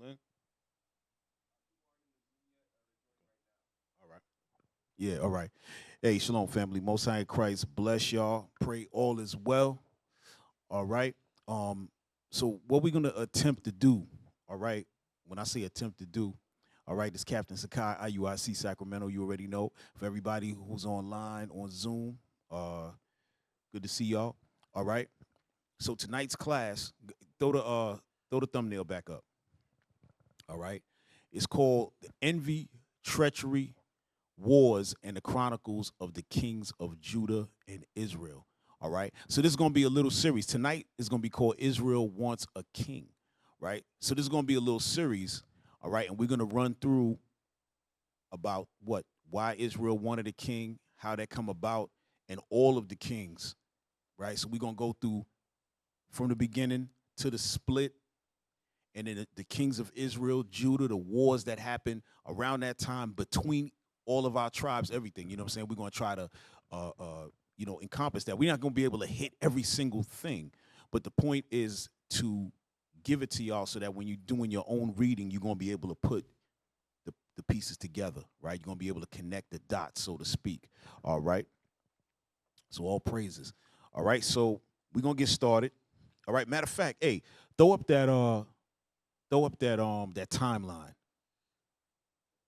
Lynn? All right. Yeah, all right. Hey, shalom, family. Most High in Christ bless y'all. Pray all is well. All right. So what we're gonna attempt to do, all right, when I say attempt to do, all right, this Captain Sakai, IUIC Sacramento, you already know. For everybody who's online on Zoom, good to see y'all. All right. So tonight's class, throw the thumbnail back up. All right. It's called The Envy, Treachery, Wars, and the Chronicles of the Kings of Judah and Israel. All right. So this is going to be a little series. Tonight is going to be called Israel Wants a King. Right. So this is going to be a little series. All right. And we're going to run through about why Israel wanted a king, how that come about, and all of the kings. Right. So we're going to go through from the beginning to the split, and then the kings of Israel, Judah, the wars that happened around that time between all of our tribes, everything. You know what I'm saying? We're going to try to, encompass that. We're not going to be able to hit every single thing, but the point is to give it to y'all so that when you're doing your own reading, you're going to be able to put the pieces together, right? You're going to be able to connect the dots, so to speak. All right? So all praises. All right, so we're going to get started. All right, matter of fact, hey, throw up that timeline.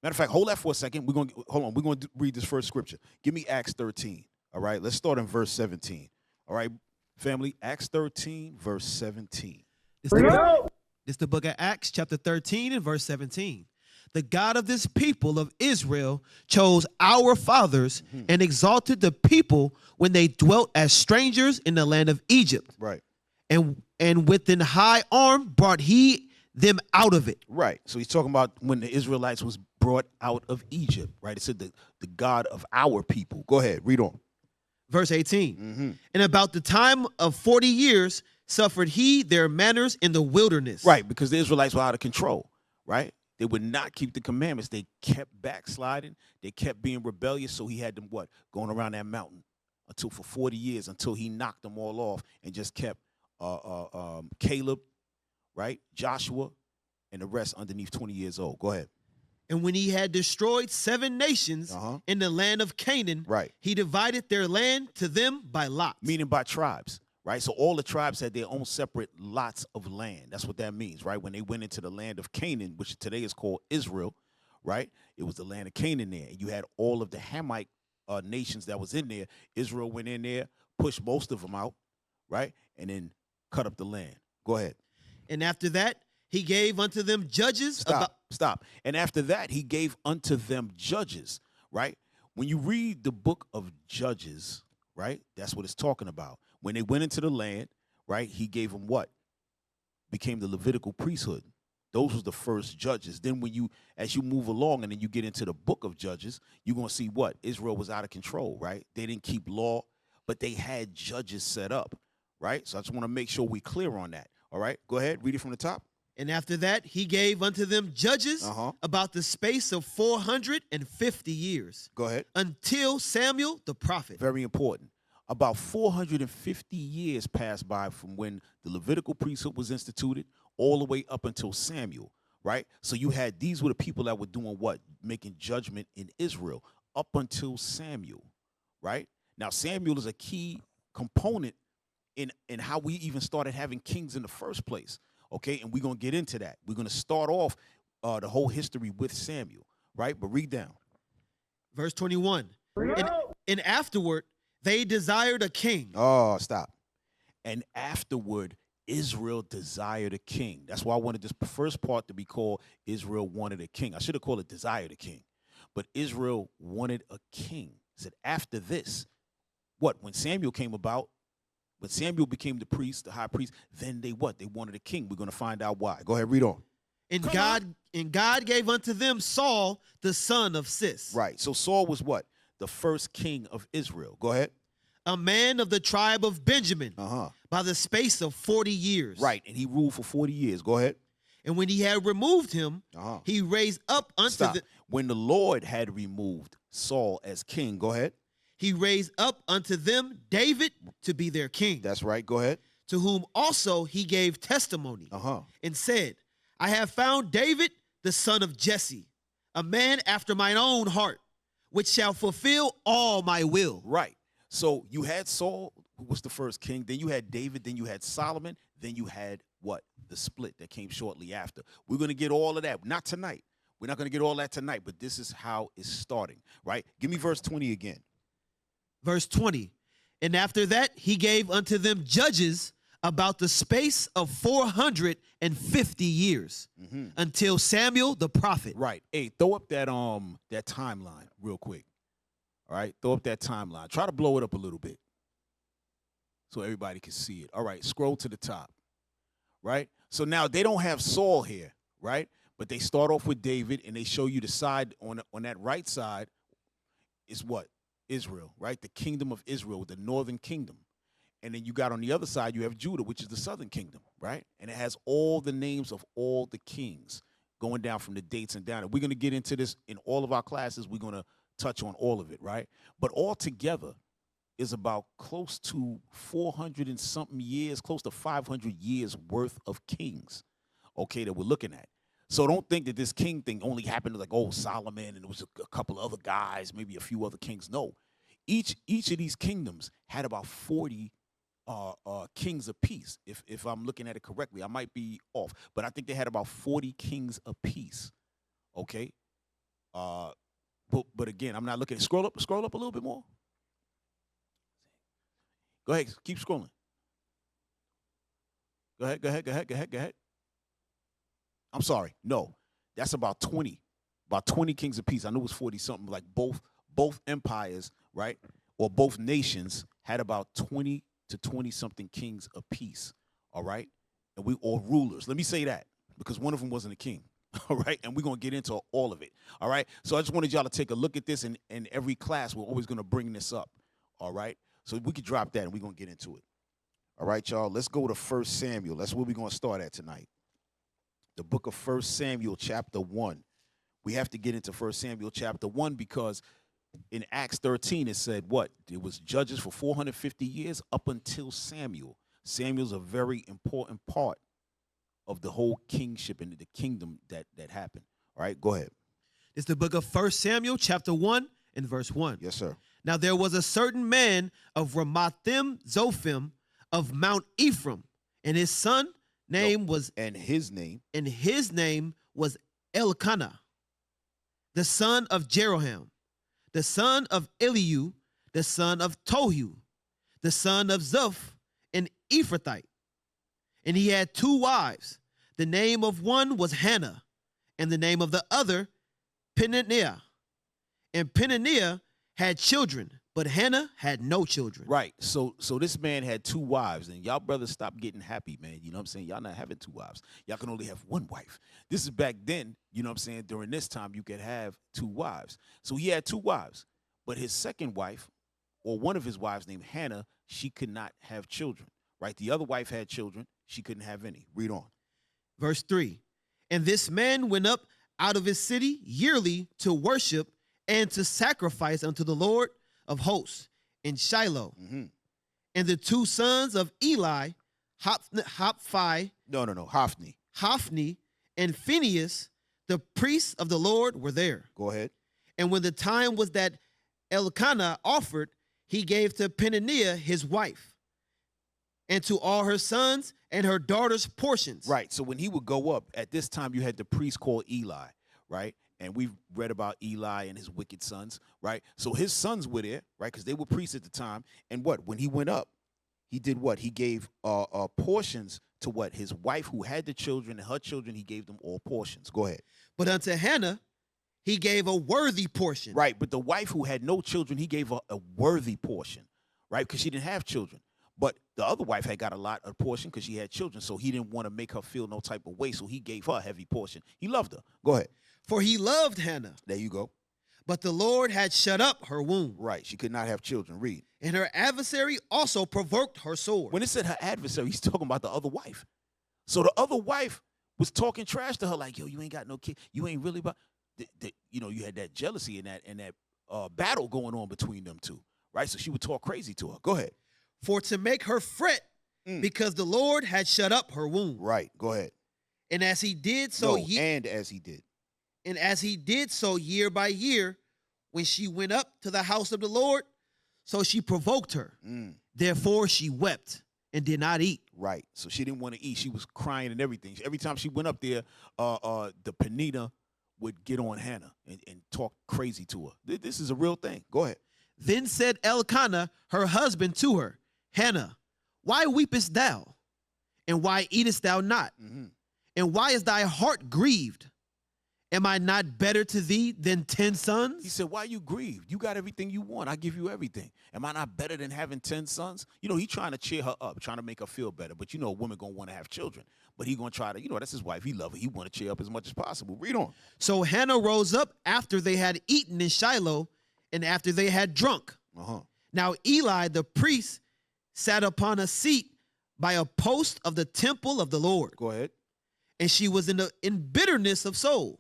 Matter of fact, hold that for a second. We're going to read this first scripture. Give me Acts 13. All right, let's start in verse 17. All right, family, Acts 13, verse 17. This is the book of Acts, chapter 13 and verse 17. The God of this people of Israel chose our fathers and exalted the people when they dwelt as strangers in the land of Egypt. Right. And with an high arm brought he them out of it. Right. So he's talking about when the Israelites was brought out of Egypt, right? It said the God of our people. Go ahead, read on. Verse 18. And about the time of 40 years suffered he their manners in the wilderness. Right, because the Israelites were out of control, right? They would not keep the commandments. They kept backsliding. They kept being rebellious. So he had them going around that mountain for 40 years until he knocked them all off and just kept Caleb, right, Joshua, and the rest underneath 20 years old. Go ahead. And when he had destroyed 7 nations in the land of Canaan, right, he divided their land to them by lots. Meaning by tribes, right? So all the tribes had their own separate lots of land. That's what that means, right? When they went into the land of Canaan, which today is called Israel, right? It was the land of Canaan there. And you had all of the Hamite nations that was in there. Israel went in there, pushed most of them out, right? And then cut up the land. Go ahead. And after that, he gave unto them judges. Stop. And after that, he gave unto them judges, right? When you read the book of Judges, right, that's what it's talking about. When they went into the land, right, he gave them what? Became the Levitical priesthood. Those was the first judges. Then as you move along and then you get into the book of Judges, you're going to see what? Israel was out of control, right? They didn't keep law, but they had judges set up, right? So I just want to make sure we're clear on that. All right, go ahead, read it from the top. And after that, he gave unto them judges about the space of 450 years. Go ahead. Until Samuel the prophet. Very important. About 450 years passed by from when the Levitical priesthood was instituted all the way up until Samuel, right? So these were the people that were doing what? Making judgment in Israel up until Samuel, right? Now, Samuel is a key component in how we even started having kings in the first place. Okay, and we're going to get into that. We're going to start off the whole history with Samuel, right? But read down. Verse 21. And afterward, they desired a king. Oh, stop. And afterward, Israel desired a king. That's why I wanted this first part to be called Israel wanted a king. I should have called it desired a king. But Israel wanted a king. It said after this, when Samuel came about, when Samuel became the priest, the high priest, then they wanted a king. We're going to find out why. Go ahead, read on. And God gave unto them Saul, the son of Cis. Right. So Saul was what? The first king of Israel. Go ahead. A man of the tribe of Benjamin. By the space of 40 years. Right. And he ruled for 40 years. Go ahead. And when he had removed him, he raised up unto When the Lord had removed Saul as king. Go ahead. He raised up unto them David to be their king. That's right. Go ahead. To whom also he gave testimony and said, I have found David, the son of Jesse, a man after mine own heart, which shall fulfill all my will. Right. So you had Saul, who was the first king. Then you had David. Then you had Solomon. Then you had what? The split that came shortly after. We're going to get all of that. Not tonight. We're not going to get all that tonight, but this is how it's starting, right? Give me verse 20 again. Verse 20. And after that, he gave unto them judges about the space of 450 years until Samuel the prophet. Right. Hey, throw up that timeline real quick. All right. Throw up that timeline. Try to blow it up a little bit so everybody can see it. All right. Scroll to the top. Right. So now they don't have Saul here, right? But they start off with David, and they show you the side on that right side is what? Israel, right? The kingdom of Israel, the northern kingdom. And then you got on the other side, you have Judah, which is the southern kingdom, right? And it has all the names of all the kings going down from the dates and down. And we're going to get into this in all of our classes. We're going to touch on all of it, right? But all together is about close to 400 and something years, close to 500 years worth of kings, okay, that we're looking at. So don't think that this king thing only happened to like, oh, Solomon, and it was a couple other guys, maybe a few other kings. No. Each of these kingdoms had about 40 kings apiece. If I'm looking at it correctly, I might be off, but I think they had about 40 kings apiece. Okay. But again, I'm not looking. Scroll up a little bit more. Go ahead, keep scrolling. Go ahead. I'm sorry. No, that's about 20 kings apiece. I knew it was 40 something. Like both empires, right, or both nations had about 20 to 20 something kings apiece. All right, and we all rulers. Let me say that because one of them wasn't a king. All right, and we're gonna get into all of it. All right, so I just wanted y'all to take a look at this, and in every class we're always gonna bring this up. All right, so we could drop that and we're gonna get into it. All right, y'all. Let's go to 1 Samuel. That's where we're gonna start at tonight. The book of 1 Samuel, chapter 1. We have to get into 1 Samuel, chapter 1, because in Acts 13, it said what? It was judges for 450 years up until Samuel. Samuel's a very important part of the whole kingship and the kingdom that happened. All right, go ahead. It's the book of 1 Samuel, chapter 1, and verse 1. Yes, sir. Now there was a certain man of Ramathim Zophim of Mount Ephraim, and his son name was his name was Elkanah, the son of Jeroham, the son of Eliu, the son of Tohu, the son of Zuph, an Ephrathite. And he had 2 wives. The name of one was Hannah, and the name of the other Peninnah. And Peninnah had children, but Hannah had no children. Right. So this man had 2 wives, and y'all brothers stop getting happy, man. You know what I'm saying? Y'all not having 2 wives. Y'all can only have 1 wife. This is back then, you know what I'm saying? During this time, you could have 2 wives. So he had 2 wives, but his second wife, or one of his wives named Hannah, she could not have children, right? The other wife had children. She couldn't have any. Read on. Verse 3. And this man went up out of his city yearly to worship and to sacrifice unto the Lord of hosts in Shiloh. And the 2 sons of Eli, Hophni, and Phinehas, the priests of the Lord, were there. Go ahead. And when the time was that Elkanah offered, he gave to Peninnah his wife, and to all her sons and her daughters portions. Right. So when he would go up, at this time you had the priest called Eli, right? And we've read about Eli and his wicked sons, right? So his sons were there, right? Because they were priests at the time. And what? When he went up, he did what? He gave portions to what? His wife who had the children and her children, he gave them all portions. Go ahead. But unto Hannah, he gave a worthy portion. Right. But the wife who had no children, he gave her a worthy portion, right? Because she didn't have children. But the other wife had got a lot of portion because she had children. So he didn't want to make her feel no type of way. So he gave her a heavy portion. He loved her. Go ahead. For he loved Hannah. There you go. But the Lord had shut up her womb. Right. She could not have children. Read. And her adversary also provoked her sword. When it said her adversary, he's talking about the other wife. So the other wife was talking trash to her like, yo, you ain't got no kid. You ain't really about, you know, you had that jealousy and that battle going on between them two. Right. So she would talk crazy to her. Go ahead. For to make her fret because the Lord had shut up her womb. Right. Go ahead. And as he did so, and as he did. And as he did so year by year, when she went up to the house of the Lord, so she provoked her. Therefore she wept and did not eat. Right. So she didn't want to eat. She was crying and everything. Every time she went up there, the Penina would get on Hannah and talk crazy to her. This is a real thing. Go ahead. Then said Elkanah, her husband, to her, Hannah, why weepest thou? And why eatest thou not? And why is thy heart grieved? Am I not better to thee than 10 sons? He said, why you grieved? You got everything you want. I give you everything. Am I not better than having 10 sons? You know, he's trying to cheer her up, trying to make her feel better. But you know, a woman going to want to have children. But he going to try to, you know, that's his wife. He love her. He want to cheer up as much as possible. Read on. So Hannah rose up after they had eaten in Shiloh and after they had drunk. Now Eli, the priest, sat upon a seat by a post of the temple of the Lord. Go ahead. And she was in bitterness of soul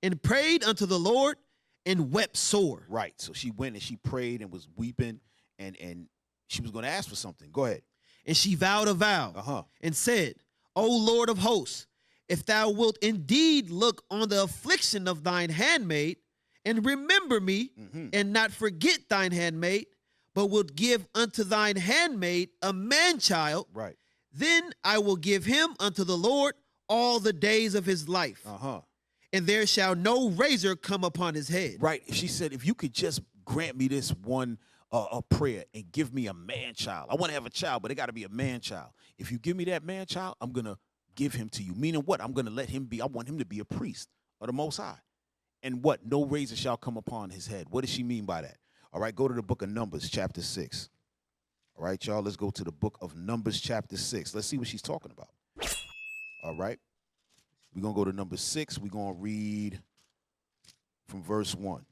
and prayed unto the Lord and wept sore. Right. So she went and she prayed and was weeping and she was going to ask for something. Go ahead. And she vowed a vow and said, O Lord of hosts, if thou wilt indeed look on the affliction of thine handmaid and remember me and not forget thine handmaid, but wilt give unto thine handmaid a man-child, right, then I will give him unto the Lord all the days of his life. And there shall no razor come upon his head. Right. She said, if you could just grant me this one a prayer and give me a man-child. I want to have a child, but it got to be a man-child. If you give me that man-child, I'm going to give him to you. Meaning what? I'm going to let him be, I want him to be a priest of the Most High. And what? No razor shall come upon his head. What does she mean by that? All right, go to the book of Numbers, chapter 6. All right, y'all, let's go to the book of Numbers, chapter 6. Let's see what she's talking about. All right. We're going to go to number 6. We're going to read from verse 1.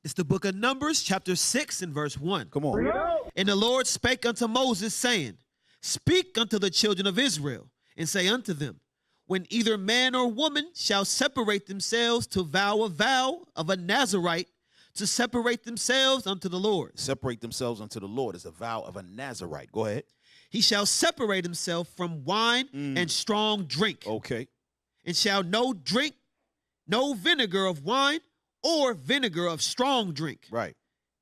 It's the book of Numbers, chapter 6 and verse 1. Come on. And the Lord spake unto Moses, saying, Speak unto the children of Israel, and say unto them, when either man or woman shall separate themselves to vow a vow of a Nazarite, to separate themselves unto the Lord. Separate themselves unto the Lord is a vow of a Nazarite. Go ahead. He shall separate himself from wine and strong drink. Okay. And shall no drink, no vinegar of wine or vinegar of strong drink. Right.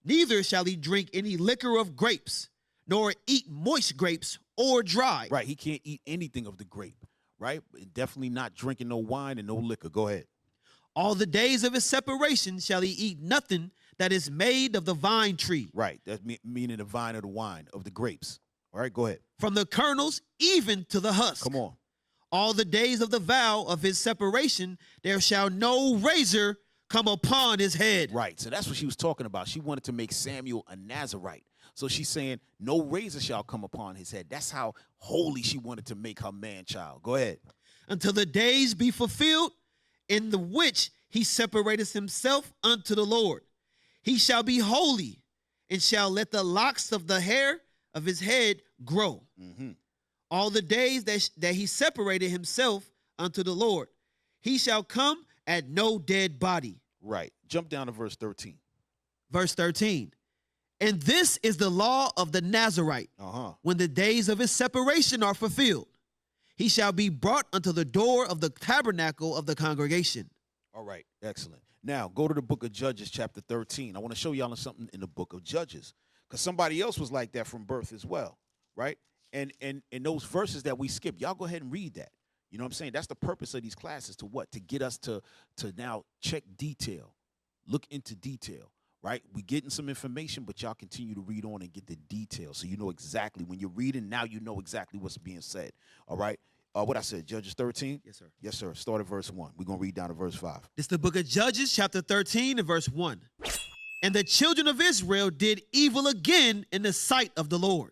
Neither shall he drink any liquor of grapes, nor eat moist grapes or dry. Right. He can't eat anything of the grape. Right. Definitely not drinking no wine and no liquor. Go ahead. All the days of his separation shall he eat nothing that is made of the vine tree. Right. That's meaning the vine or the wine of the grapes. All right. Go ahead. From the kernels even to the husk. Come on. All the days of the vow of his separation, there shall no razor come upon his head. Right. So that's what she was talking about. She wanted to make Samuel a Nazarite. So she's saying no razor shall come upon his head. That's how holy she wanted to make her man-child. Go ahead. Until the days be fulfilled in the which he separateth himself unto the Lord. He shall be holy and shall let the locks of the hair of his head grow. All the days that he separated himself unto the Lord, he shall come at no dead body. Right. Jump down to verse 13. Verse 13. And this is the law of the Nazarite. When the days of his separation are fulfilled, he shall be brought unto the door of the tabernacle of the congregation. All right. Excellent. Now, go to the book of Judges, chapter 13. I want to show y'all something in the book of Judges, because somebody else was like that from birth as well, right? And those verses that we skip, y'all go ahead and read that. You know what I'm saying? That's the purpose of these classes, to what? To get us to now check detail, look into detail, right? We getting some information, but y'all continue to read on and get the details, so you know exactly, when you're reading, now you know exactly what's being said, all right? What I said, Judges 13? Yes, sir. Yes, sir. Start at verse 1. We're going to read down to verse 5. It's the book of Judges, chapter 13 and verse 1. And the children of Israel did evil again in the sight of the Lord.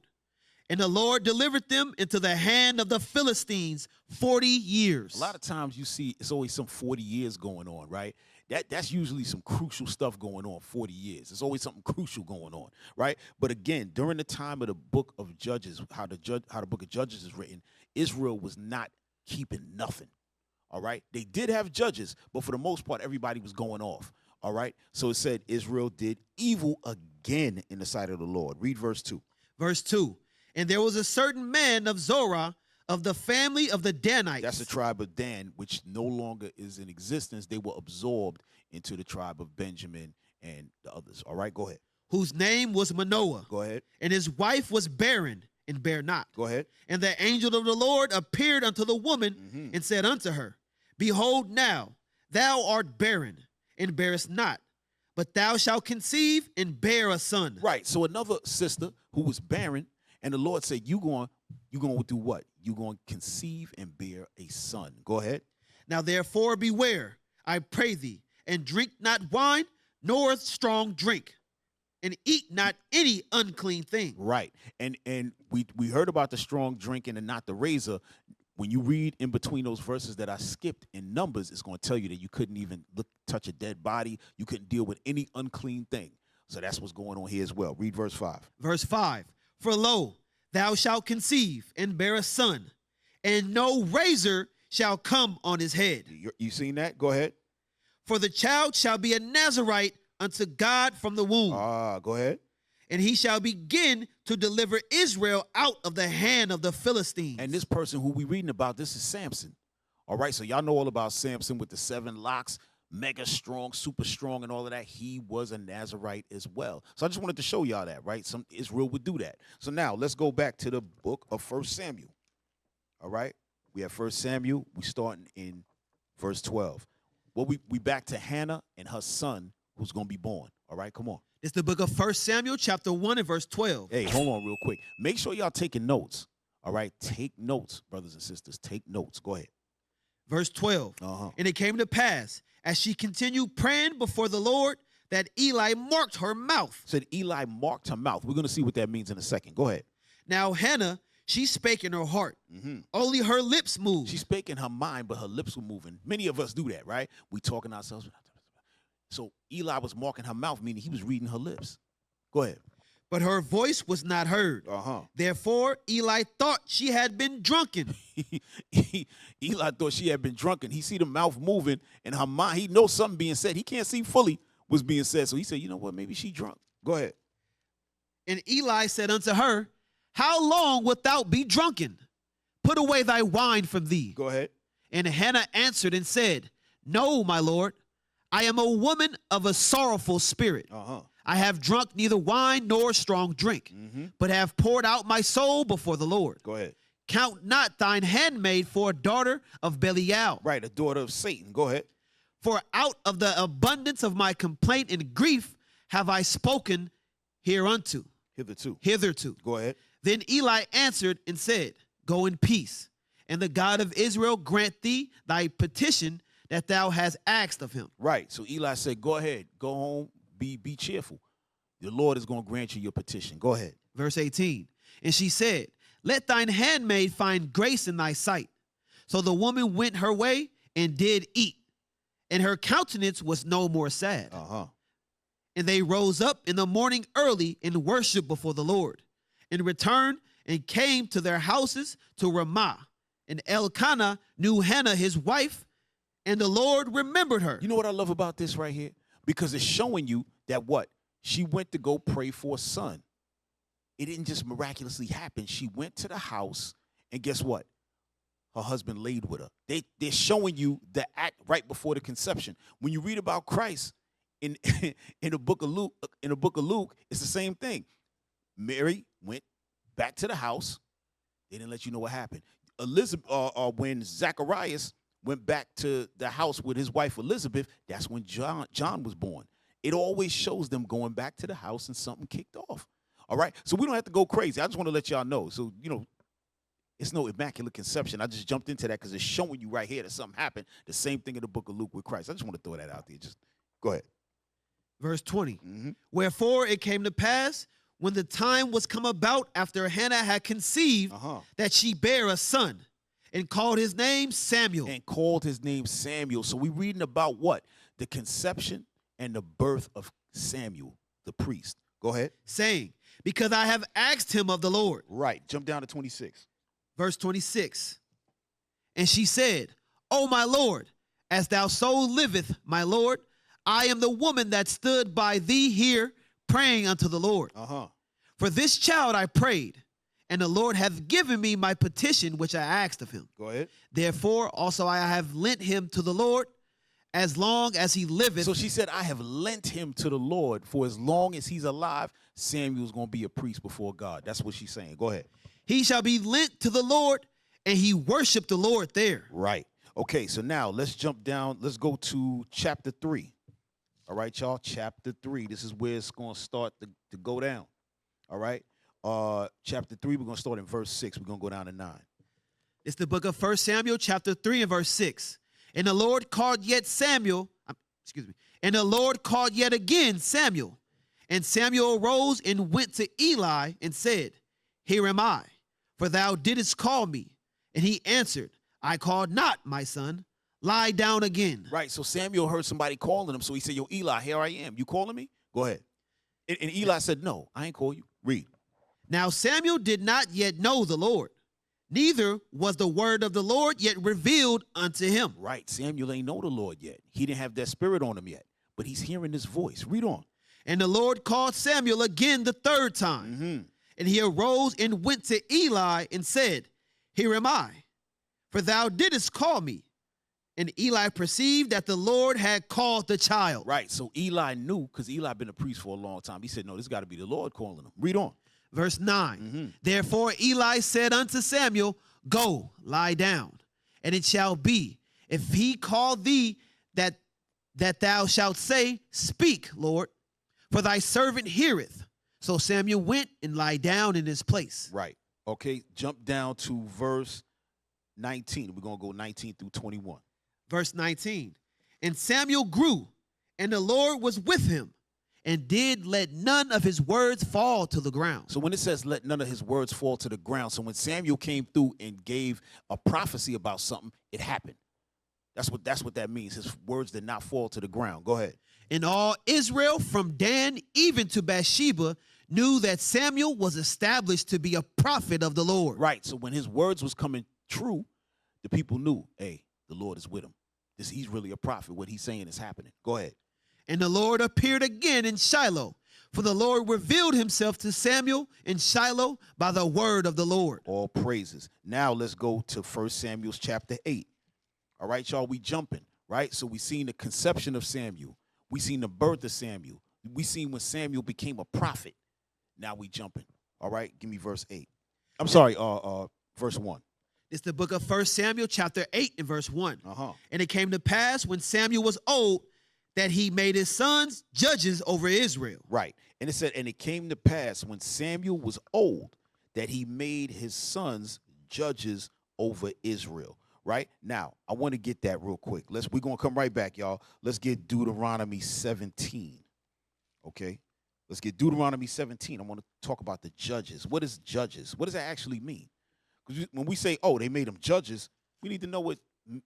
And the Lord delivered them into the hand of the Philistines 40 years. A lot of times you see it's always some 40 years going on, right? That's usually some crucial stuff going on, 40 years. There's always something crucial going on, right? But again, during the time of the book of Judges, how the book of Judges is written, Israel was not keeping nothing, all right? They did have judges, but for the most part, everybody was going off, all right? So it said Israel did evil again in the sight of the Lord. Read verse 2. Verse 2. And there was a certain man of Zorah, of the family of the Danites. That's the tribe of Dan, which no longer is in existence. They were absorbed into the tribe of Benjamin and the others. All right, go ahead. Whose name was Manoah. Go ahead. And his wife was barren and bare not. Go ahead. And the angel of the Lord appeared unto the woman and said unto her, Behold now, thou art barren and bearest not, but thou shalt conceive and bear a son. Right. So another sister who was barren, and the Lord said, you going to do what? You're going to conceive and bear a son. Go ahead. Now therefore beware, I pray thee, and drink not wine, nor strong drink, and eat not any unclean thing. Right. And we heard about the strong drinking and not the razor. When you read in between those verses that I skipped in Numbers, it's going to tell you that you couldn't even touch a dead body. You couldn't deal with any unclean thing. So that's what's going on here as well. Read verse 5. Verse 5. For lo, thou shalt conceive and bear a son, and no razor shall come on his head. You seen that? Go ahead. For the child shall be a Nazarite unto God from the womb. Go ahead. And he shall begin to deliver Israel out of the hand of the Philistines. And this person who we reading about, this is Samson. All right, so y'all know all about Samson with the 7 locks, mega strong, super strong, and all of that. He was a Nazarite as well. So I just wanted to show y'all that, right? Some Israel would do that. So now let's go back to the book of 1 Samuel. All right, we have 1 Samuel. We starting in verse 12. Well, we back to Hannah and her son who's going to be born. All right, come on. It's the book of 1 Samuel, chapter 1 and verse 12. Hey, hold on real quick. Make sure y'all taking notes. All right, take notes, brothers and sisters. Take notes. Go ahead. Verse 12. And it came to pass, as she continued praying before the Lord, that Eli marked her mouth. Said Eli marked her mouth. We're going to see what that means in a second. Go ahead. Now Hannah, she spake in her heart. Only her lips moved. She spake in her mind, but her lips were moving. Many of us do that, right? We talking ourselves. So Eli was marking her mouth, meaning he was reading her lips. Go ahead. But her voice was not heard. Therefore, Eli thought she had been drunken. Eli thought she had been drunken. He see the mouth moving in her mind. He knows something being said. He can't see fully what's being said. So he said, you know what, maybe she drunk. Go ahead. And Eli said unto her, How long wilt thou be drunken? Put away thy wine from thee. Go ahead. And Hannah answered and said, No, my Lord, I am a woman of a sorrowful spirit. I have drunk neither wine nor strong drink, but have poured out my soul before the Lord. Go ahead. Count not thine handmaid for a daughter of Belial. Right, a daughter of Satan. Go ahead. For out of the abundance of my complaint and grief have I spoken hereunto. Hitherto. Go ahead. Then Eli answered and said, Go in peace, and the God of Israel grant thee thy petition that thou hast asked of him. Right. So Eli said, go ahead. Go home. Be cheerful. The Lord is going to grant you your petition. Go ahead. Verse 18. And she said, Let thine handmaid find grace in thy sight. So the woman went her way and did eat, and her countenance was no more sad. And they rose up in the morning early and worshiped before the Lord, and returned and came to their houses to Ramah. And Elkanah knew Hannah his wife, and the Lord remembered her. You know what I love about this right here? Because it's showing you that what? She went to go pray for a son. It didn't just miraculously happen. She went to the house, and guess what? Her husband laid with her. They're showing you the act right before the conception. When you read about Christ in the book of Luke, it's the same thing. Mary went back to the house. They didn't let you know what happened. When Zacharias went back to the house with his wife Elizabeth, that's when John was born. It always shows them going back to the house and something kicked off. All right? So we don't have to go crazy. I just want to let y'all know. So, it's no immaculate conception. I just jumped into that because it's showing you right here that something happened. The same thing in the book of Luke with Christ. I just want to throw that out there. Just go ahead. Verse 20. Wherefore it came to pass, when the time was come about after Hannah had conceived, that she bare a son, and called his name Samuel. So we're reading about what? The conception and the birth of Samuel, the priest. Go ahead. Saying, Because I have asked him of the Lord. Right. Jump down to 26. Verse 26. And she said, O my Lord, as thou so liveth, my Lord, I am the woman that stood by thee here praying unto the Lord. For this child I prayed, and the Lord hath given me my petition which I asked of him. Go ahead. Therefore also I have lent him to the Lord as long as he liveth. So she said, I have lent him to the Lord for as long as he's alive. Samuel's going to be a priest before God. That's what she's saying. Go ahead. He shall be lent to the Lord, and he worshiped the Lord there. Right. Okay, so now let's jump down. Let's go to chapter 3. All right, y'all. Chapter 3. This is where it's going to start to go down. All right. Chapter 3, we're going to start in verse 6. We're going to go down to 9. It's the book of 1 Samuel, chapter 3, and verse 6. And the Lord called yet Samuel, and the Lord called yet again Samuel. And Samuel arose and went to Eli and said, Here am I, for thou didst call me. And he answered, I called not, my son. Lie down again. Right, so Samuel heard somebody calling him, so he said, Yo, Eli, here I am. You calling me? Go ahead. And Eli said, No, I ain't call you. Read. Now Samuel did not yet know the Lord, neither was the word of the Lord yet revealed unto him. Right, Samuel ain't know the Lord yet. He didn't have that spirit on him yet, but he's hearing this voice. Read on. And the Lord called Samuel again the third time. Mm-hmm. And he arose and went to Eli and said, Here am I, for thou didst call me. And Eli perceived that the Lord had called the child. Right, so Eli knew, because Eli been a priest for a long time. He said, no, this got to be the Lord calling him. Read on. Verse 9. Mm-hmm. Therefore Eli said unto Samuel, Go, lie down. And it shall be, if he call thee, that thou shalt say, Speak, Lord, for thy servant heareth. So Samuel went and lie down in his place. Right. Okay, jump down to verse 19. We're going to go 19 through 21. Verse 19. And Samuel grew, and the Lord was with him, and did let none of his words fall to the ground. So when it says let none of his words fall to the ground, so when Samuel came through and gave a prophecy about something, it happened. That's what that means. His words did not fall to the ground. Go ahead. And all Israel from Dan even to Bathsheba knew that Samuel was established to be a prophet of the Lord. Right. So when his words was coming true, the people knew, hey, the Lord is with him. He's really a prophet. What he's saying is happening. Go ahead. And the Lord appeared again in Shiloh, for the Lord revealed himself to Samuel in Shiloh by the word of the Lord. All praises. Now let's go to 1 Samuel chapter 8. All right, y'all, we jumping, right? So we seen the conception of Samuel. We seen the birth of Samuel. We seen when Samuel became a prophet. Now we jumping. All right, give me verse 8. I'm sorry, verse 1. It's the book of 1 Samuel chapter 8 and verse 1. Uh-huh. And it came to pass when Samuel was old that he made his sons judges over Israel. Right. And it said, and it came to pass when Samuel was old that he made his sons judges over Israel. Right? Now, I want to get that real quick. We're going to come right back, y'all. Let's get Deuteronomy 17. Okay? Let's get Deuteronomy 17. I want to talk about the judges. What is judges? What does that actually mean? Because when we say, oh, they made them judges, we need to know what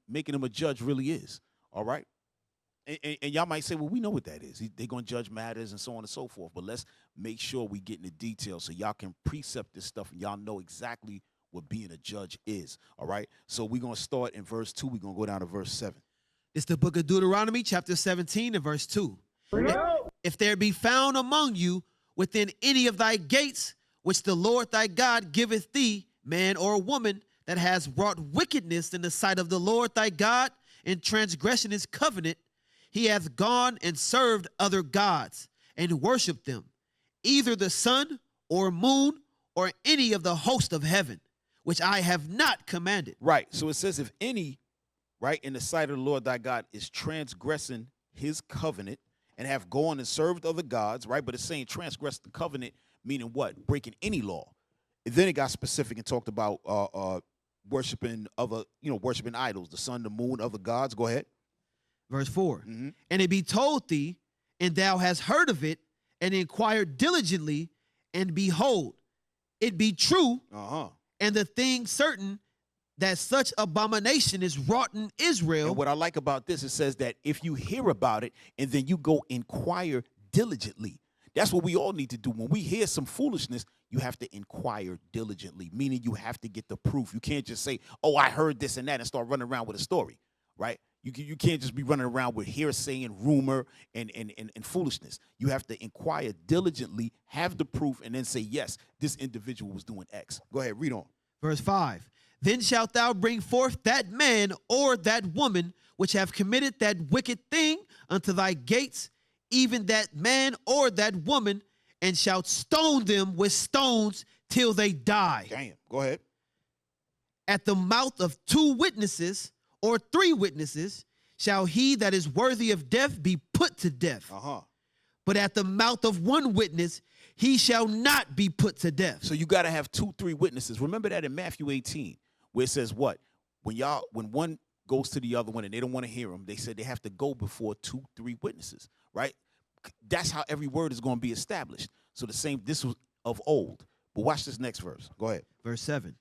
making them a judge really is. All right? And y'all might say, well, we know what that is. They're going to judge matters and so on and so forth. But let's make sure we get in the details so y'all can precept this stuff and y'all know exactly what being a judge is. All right? So we're going to start in verse 2. We're going to go down to verse 7. It's the book of Deuteronomy chapter 17 and verse 2. If there be found among you within any of thy gates, which the Lord thy God giveth thee, man or woman, that has wrought wickedness in the sight of the Lord thy God, in transgression his covenant, he hath gone and served other gods, and worshipped them, either the sun or moon or any of the host of heaven, which I have not commanded. Right. So it says if any, right, in the sight of the Lord thy God is transgressing his covenant and have gone and served other gods, right? But it's saying transgress the covenant, meaning what? Breaking any law. And then it got specific and talked about worshiping worshiping idols, the sun, the moon, other gods. Go ahead. Verse 4. Mm-hmm. And it be told thee, and thou hast heard of it, and inquired diligently, and behold, it be true, and the thing certain, that such abomination is wrought in Israel. And what I like about this, it says that if you hear about it and then you go inquire diligently, that's what we all need to do. When we hear some foolishness, you have to inquire diligently, meaning you have to get the proof. You can't just say, oh, I heard this and that and start running around with a story, right? You can't just be running around with hearsay and rumor and foolishness. You have to inquire diligently, have the proof, and then say, yes, this individual was doing X. Go ahead, read on. Verse 5. Then shalt thou bring forth that man or that woman which have committed that wicked thing unto thy gates, even that man or that woman, and shalt stone them with stones till they die. Damn, go ahead. At the mouth of 2 witnesses or 3 witnesses shall he that is worthy of death be put to death. But at the mouth of 1 witness he shall not be put to death. So you got to have 2, 3 witnesses. Remember that in Matthew 18, where it says what? When one goes to the other one and they don't want to hear him, they said they have to go before 2, 3 witnesses, right? That's how every word is going to be established. So this was of old. But watch this next verse. Go ahead. Verse 7.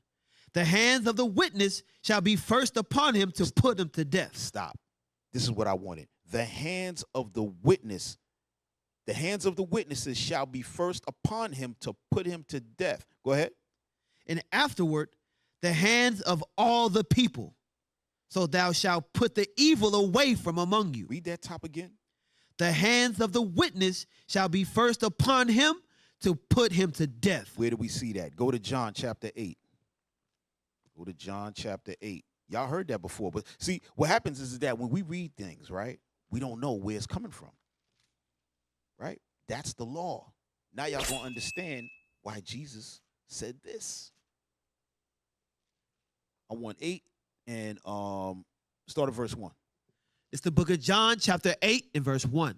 The hands of the witness shall be first upon him to put him to death. Stop. This is what I wanted. The hands of the witnesses shall be first upon him to put him to death. Go ahead. And afterward, the hands of all the people. So thou shalt put the evil away from among you. Read that top again. The hands of the witness shall be first upon him to put him to death. Where do we see that? Go to John chapter 8. Go to John chapter 8. Y'all heard that before. But see, what happens is that when we read things, right, we don't know where it's coming from. Right? That's the law. Now y'all going to understand why Jesus said this. I want 8 and start at verse 1. It's the book of John, chapter 8 and verse 1.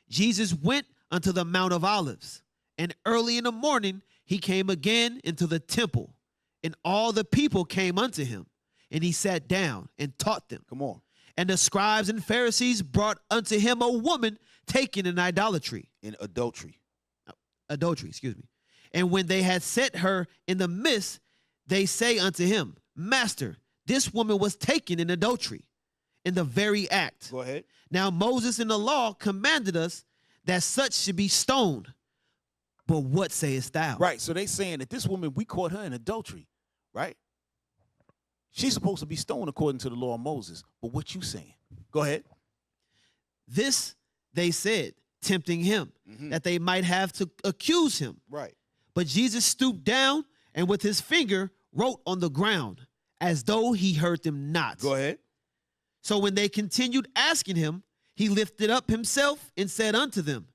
Jesus went unto the Mount of Olives, and early in the morning he came again into the temple, and all the people came unto him, and he sat down and taught them. Come on. And the scribes and Pharisees brought unto him a woman taken in idolatry. In adultery. Adultery, excuse me. And when they had set her in the midst, they say unto him, Master, this woman was taken in adultery, in the very act. Go ahead. Now Moses in the law commanded us that such should be stoned. But what sayest thou? Right. So they saying that this woman, we caught her in adultery, right? She's supposed to be stoned according to the law of Moses. But what you saying? Go ahead. This they said, tempting him, that they might have to accuse him. Right. But Jesus stooped down and with his finger wrote on the ground as though he heard them not. Go ahead. So when they continued asking him, he lifted up himself and said unto them,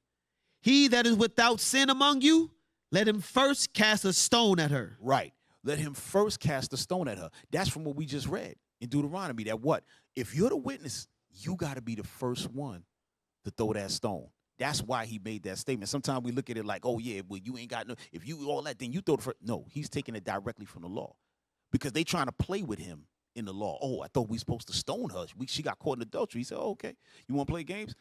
He that is without sin among you, let him first cast a stone at her. Right. Let him first cast a stone at her. That's from what we just read in Deuteronomy. That what? If you're the witness, you got to be the first one to throw that stone. That's why he made that statement. Sometimes we look at it like, oh, yeah, well, you ain't got no, if you all that, then you throw the first. No, he's taking it directly from the law because they trying to play with him in the law. Oh, I thought we supposed to stone her. She got caught in adultery. He said, oh, okay. You want to play games?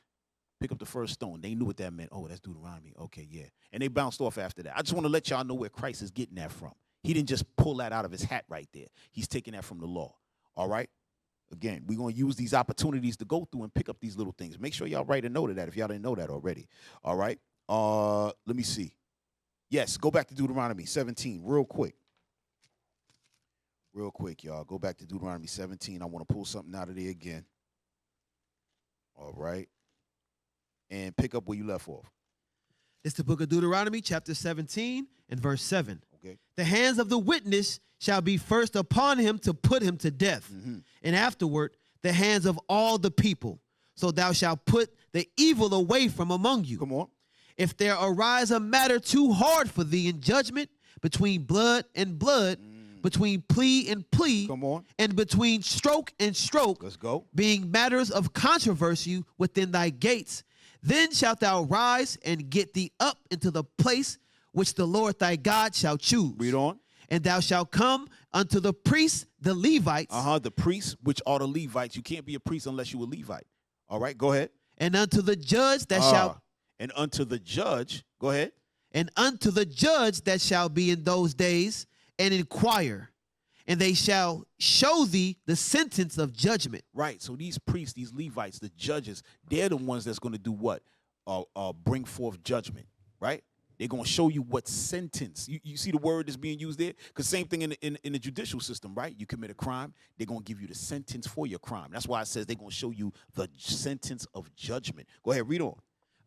Pick up the first stone. They knew what that meant. Oh, that's Deuteronomy. Okay, yeah. And they bounced off after that. I just want to let y'all know where Christ is getting that from. He didn't just pull that out of his hat right there. He's taking that from the law. All right? Again, we're going to use these opportunities to go through and pick up these little things. Make sure y'all write a note of that if y'all didn't know that already. All right? Let me see. Yes, go back to Deuteronomy 17 real quick. Real quick, y'all. Go back to Deuteronomy 17. I want to pull something out of there again. All right? And pick up where you left off. It's the book of Deuteronomy, chapter 17 and verse 7. Okay. The hands of the witness shall be first upon him to put him to death, and afterward the hands of all the people. So thou shalt put the evil away from among you. Come on. If there arise a matter too hard for thee in judgment between blood and blood, between plea and plea, Come on. and between stroke and stroke, Let's go. being matters of controversy within thy gates, then shalt thou rise and get thee up into the place which the Lord thy God shall choose. Read on. And thou shalt come unto the priests, the Levites. The priests, which are the Levites. You can't be a priest unless you a Levite. All right, go ahead. And unto the judge that shall. And unto the judge, go ahead. And unto the judge that shall be in those days, and inquire. And they shall show thee the sentence of judgment. Right. So these priests, these Levites, the judges, they're the ones that's going to do what? Bring forth judgment. Right? They're going to show you what sentence. You see the word that's being used there? Because same thing in the judicial system, right? You commit a crime, they're going to give you the sentence for your crime. That's why it says they're going to show you the sentence of judgment. Go ahead, read on.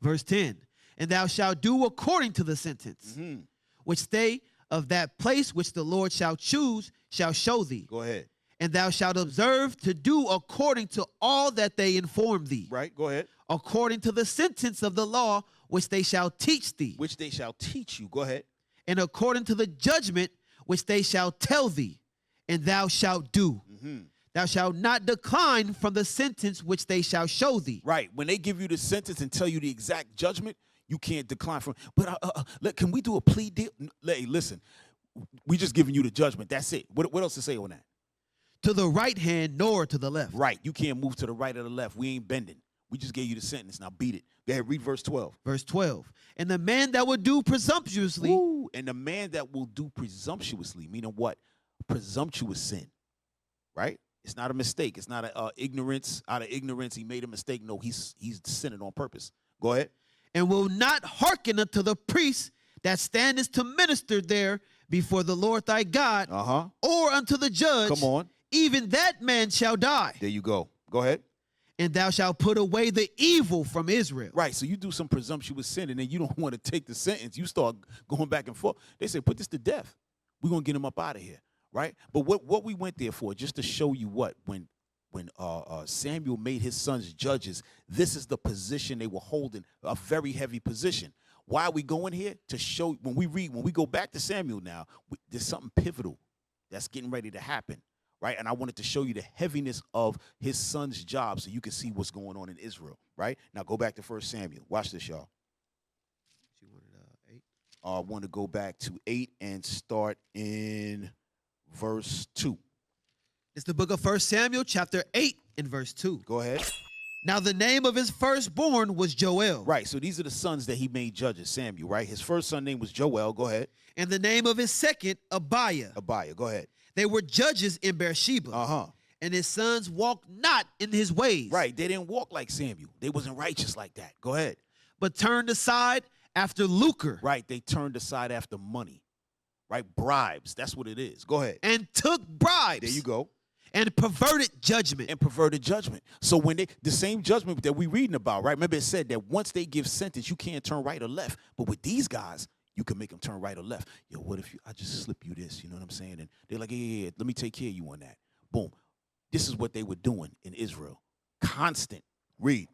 Verse 10, and thou shalt do according to the sentence, which they of that place which the Lord shall choose shall show thee. Go ahead. And thou shalt observe to do according to all that they inform thee. Right, go ahead. According to the sentence of the law which they shall teach thee. Which they shall teach you. Go ahead. And according to the judgment which they shall tell thee, and thou shalt do. Thou shalt not decline from the sentence which they shall show thee. Right. When they give you the sentence and tell you the exact judgment, you can't decline from. But can we do a plea deal? Hey, listen, we just giving you the judgment. That's it. What else to say on that? To the right hand nor to the left. Right. You can't move to the right or the left. We ain't bending. We just gave you the sentence. Now beat it. Go ahead, read verse 12. Verse 12. And the man that would do presumptuously. Ooh, and the man that will do presumptuously, meaning what? Presumptuous sin. Right? It's not a mistake. It's not a ignorance. Out of ignorance, he made a mistake. No, he's sinning on purpose. Go ahead. And will not hearken unto the priest that standeth to minister there before the Lord thy God, or unto the judge. Come on. Even that man shall die. There you go. Go ahead. And thou shalt put away the evil from Israel. Right. So you do some presumptuous sin, and then you don't want to take the sentence. You start going back and forth. They say, put this to death. We're going to get him up out of here. Right. But what we went there for, just to show you what, when Samuel made his sons judges, this is the position they were holding, a very heavy position. Why are we going here? To show, when we go back to Samuel now, there's something pivotal that's getting ready to happen. Right, and I wanted to show you the heaviness of his son's job so you can see what's going on in Israel. Right, now go back to 1 Samuel. Watch this, y'all. You wanted 8? I want to go back to 8 and start in verse 2. It's the book of 1 Samuel, chapter 8, and verse 2. Go ahead. Now the name of his firstborn was Joel. Right, so these are the sons that he made judges, Samuel, right? His first son name was Joel. Go ahead. And the name of his second, Abiah. Abiah, go ahead. They were judges in Beersheba. And his sons walked not in his ways. Right, they didn't walk like Samuel. They wasn't righteous like that. Go ahead. But turned aside after lucre. Right, they turned aside after money. Right, bribes, that's what it is. Go ahead. And took bribes. There you go. And perverted judgment. And perverted judgment. So when the same judgment that we reading about, right? Remember it said that once they give sentence, you can't turn right or left. But with these guys, you can make them turn right or left. Yo, what if I just slip you this? You know what I'm saying? And they're like, yeah, let me take care of you on that. Boom. This is what they were doing in Israel. Constant. Read.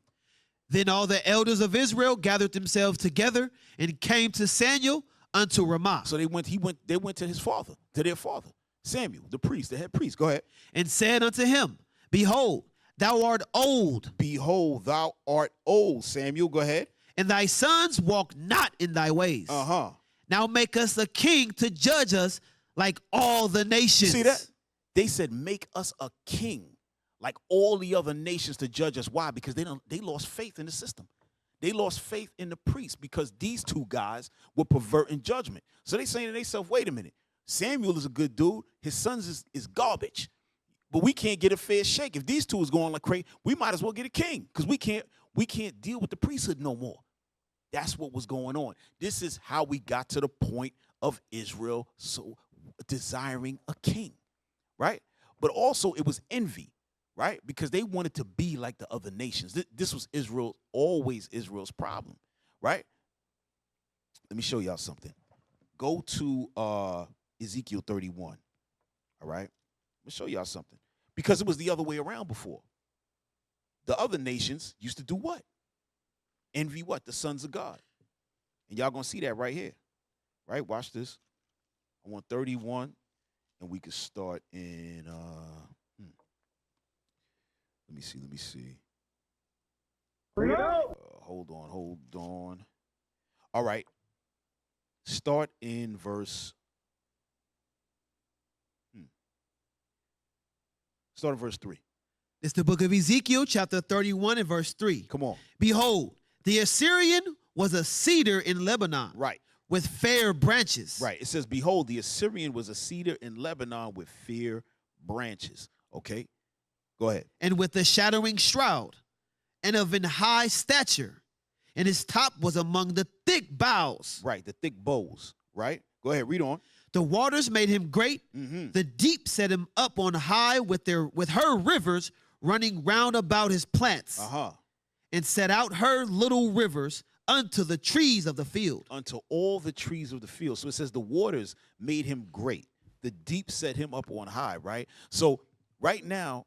Then all the elders of Israel gathered themselves together and came to Samuel unto Ramah. So they went to his father, to their father, Samuel, the priest, the head priest. Go ahead. And said unto him, Behold, thou art old. Behold, thou art old, Samuel. Go ahead. And thy sons walk not in thy ways. Now make us a king to judge us like all the nations. See that? They said, make us a king like all the other nations to judge us. Why? Because they lost faith in the system. They lost faith in the priests because these two guys were perverting judgment. So they saying to themselves, wait a minute. Samuel is a good dude. His sons is garbage. But we can't get a fair shake. If these two is going like crazy, we might as well get a king because we can't deal with the priesthood no more. That's what was going on. This is how we got to the point of Israel so desiring a king, right? But also it was envy, right? Because they wanted to be like the other nations. This was always Israel's problem, right? Let me show y'all something. Go to Ezekiel 31, all right? Let me show y'all something. Because it was the other way around before. The other nations used to do what? Envy what? The sons of God. And y'all gonna see that right here. Right? Watch this. I want 31, and we could start in let me see. Hold on. All right. Start in verse. Start in verse 3. It's the book of Ezekiel, chapter 31 and verse 3. Come on. Behold, the Assyrian was a cedar in Lebanon. Right. With fair branches. Right. It says, behold, the Assyrian was a cedar in Lebanon with fair branches. Okay. Go ahead. And with a shadowing shroud, and of an high stature. and his top was among the thick boughs. Right, the thick boughs. Right? Go ahead, read on. The waters made him great. The deep set him up on high with her rivers running round about his plants. And set out her little rivers unto the trees of the field. Unto all the trees of the field. So it says the waters made him great. The deep set him up on high, right? So right now,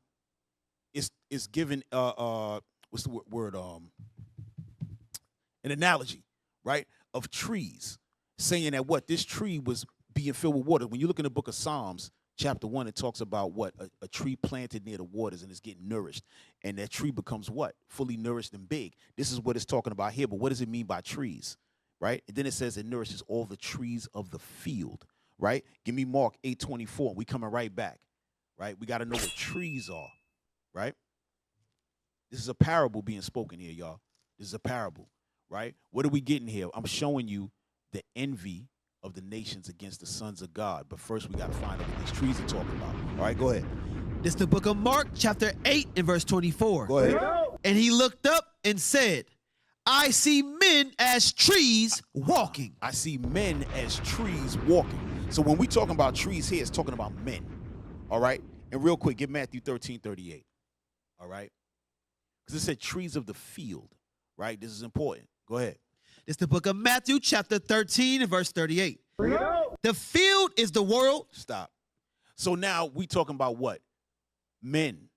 it's given what's the word? An analogy, right? Of trees. Saying that what? This tree was being filled with water. When you look in the book of Psalms, chapter 1, it talks about what? A tree planted near the waters and it's getting nourished. And that tree becomes what? Fully nourished and big. This is what it's talking about here. But what does it mean by trees? Right? And then it says it nourishes all the trees of the field. Right? Give me Mark 8:24. We coming right back. Right? We got to know what trees are. Right? This is a parable being spoken here, y'all. This is a parable. Right? What are we getting here? I'm showing you the envy of the nations against the sons of God. But first, we got to find out what these trees are talking about. All right, go ahead. This is the book of Mark, chapter 8 and verse 24. Go ahead. And he looked up and said, I see men as trees walking. I see men as trees walking. So when we talking about trees here, it's talking about men. All right? And real quick, get Matthew 13:38. All right? Because it said trees of the field. Right? This is important. Go ahead. This is the book of Matthew, chapter 13 and verse 38. The field is the world. Stop. So now we talking about what? Men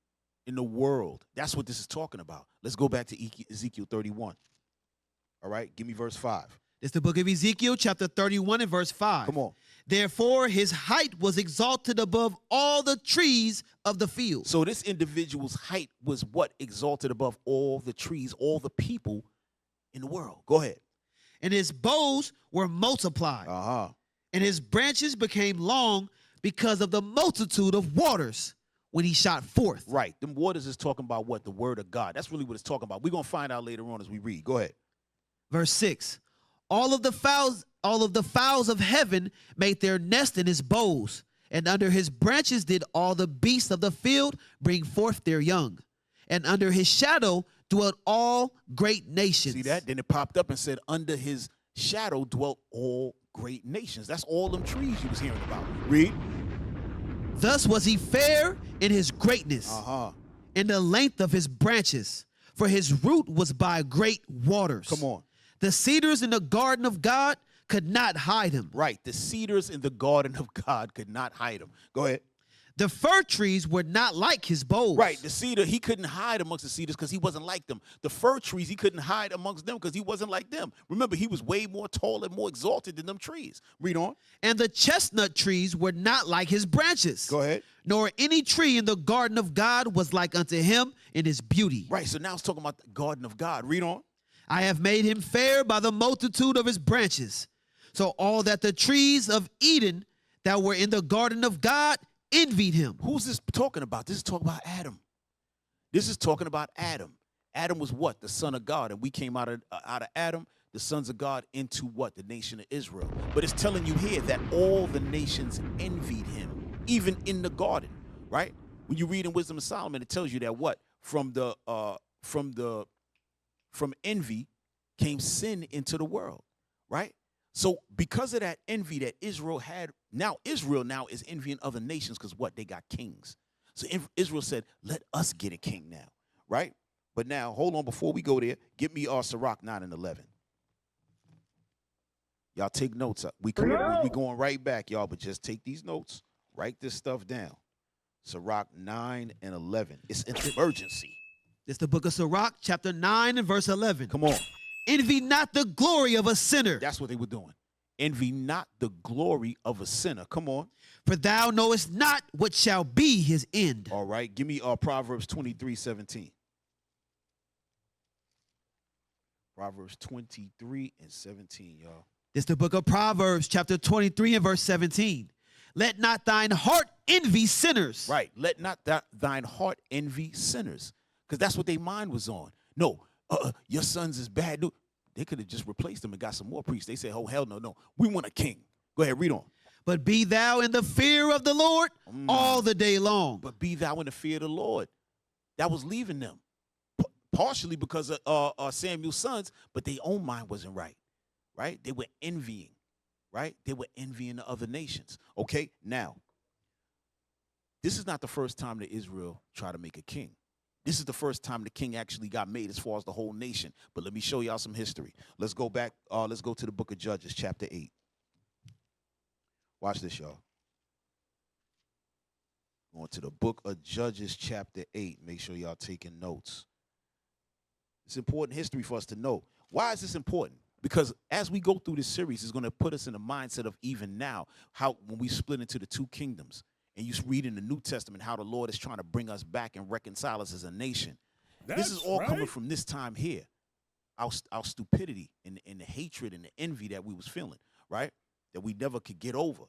in the world. That's what this is talking about. Let's go back to Ezekiel 31. All right? Give me verse 5. This is the book of Ezekiel, chapter 31 and verse 5. Come on. Therefore, his height was exalted above all the trees of the field. So this individual's height was what? Exalted above all the trees, all the people in the world. Go ahead. And his boughs were multiplied. And his branches became long because of the multitude of waters when he shot forth. Right. Them waters is talking about what? The word of God. That's really what it's talking about. We're going to find out later on as we read. Go ahead. Verse 6. All of the fowls of heaven made their nest in his boughs, and under his branches did all the beasts of the field bring forth their young. And under his shadow dwelt all great nations. See that? Then it popped up and said, under his shadow dwelt all great nations. That's all them trees you was hearing about. Read. Thus was he fair in his greatness, in the length of his branches, for his root was by great waters. Come on. The cedars in the garden of God could not hide him. Right. The cedars in the garden of God could not hide him. Go ahead. The fir trees were not like his boughs. Right. The cedar, he couldn't hide amongst the cedars because he wasn't like them. The fir trees, he couldn't hide amongst them because he wasn't like them. Remember, he was way more tall and more exalted than them trees. Read on. And the chestnut trees were not like his branches. Go ahead. Nor any tree in the garden of God was like unto him in his beauty. Right. So now it's talking about the garden of God. Read on. I have made him fair by the multitude of his branches. So all that the trees of Eden that were in the garden of God envied him. Who's this talking about? This is talking about Adam. This is talking about Adam. Adam was what? The son of God. And we came out of Adam, the sons of God, into what? The nation of Israel. But it's telling you here that all the nations envied him, even in the garden, right? When you read in Wisdom of Solomon, it tells you that what? From envy came sin into the world, right? So because of that envy that Israel had, Israel now is envying other nations because what? They got kings. So Israel said, let us get a king now, right? But now, hold on, before we go there, get me Sirach 9 and 11. Y'all take notes. We going right back, y'all, but just take these notes. Write this stuff down. Sirach 9 and 11. It's an emergency. It's the book of Sirach, chapter 9 and verse 11. Come on. Envy not the glory of a sinner. That's what they were doing. Envy not the glory of a sinner. Come on. For thou knowest not what shall be his end. All right. Give me Proverbs 23:17. Proverbs 23 and 17, y'all. It's the book of Proverbs, chapter 23 and verse 17. Let not thine heart envy sinners. Right. Let not thine heart envy sinners. Because that's what their mind was on. No, your sons is bad. They could have just replaced them and got some more priests. They said, oh, hell no. We want a king. Go ahead, read on. But be thou in the fear of the Lord all the day long. But be thou in the fear of the Lord. That was leaving them. partially because of Samuel's sons, but their own mind wasn't right. Right? They were envying. Right? They were envying the other nations. Okay, now, this is not the first time that Israel tried to make a king. This is the first time the king actually got made as far as the whole nation. But let me show y'all some history. Let's go back. Let's go to the book of Judges, chapter 8. Watch this, y'all. Going to the book of Judges, chapter 8. Make sure y'all taking notes. It's important history for us to know. Why is this important? Because as we go through this series, it's going to put us in the mindset of even now, how when we split into the two kingdoms, and you read in the New Testament how the Lord is trying to bring us back and reconcile us as a nation. This is all coming from this time here. Our stupidity and the hatred and the envy that we was feeling, right? That we never could get over.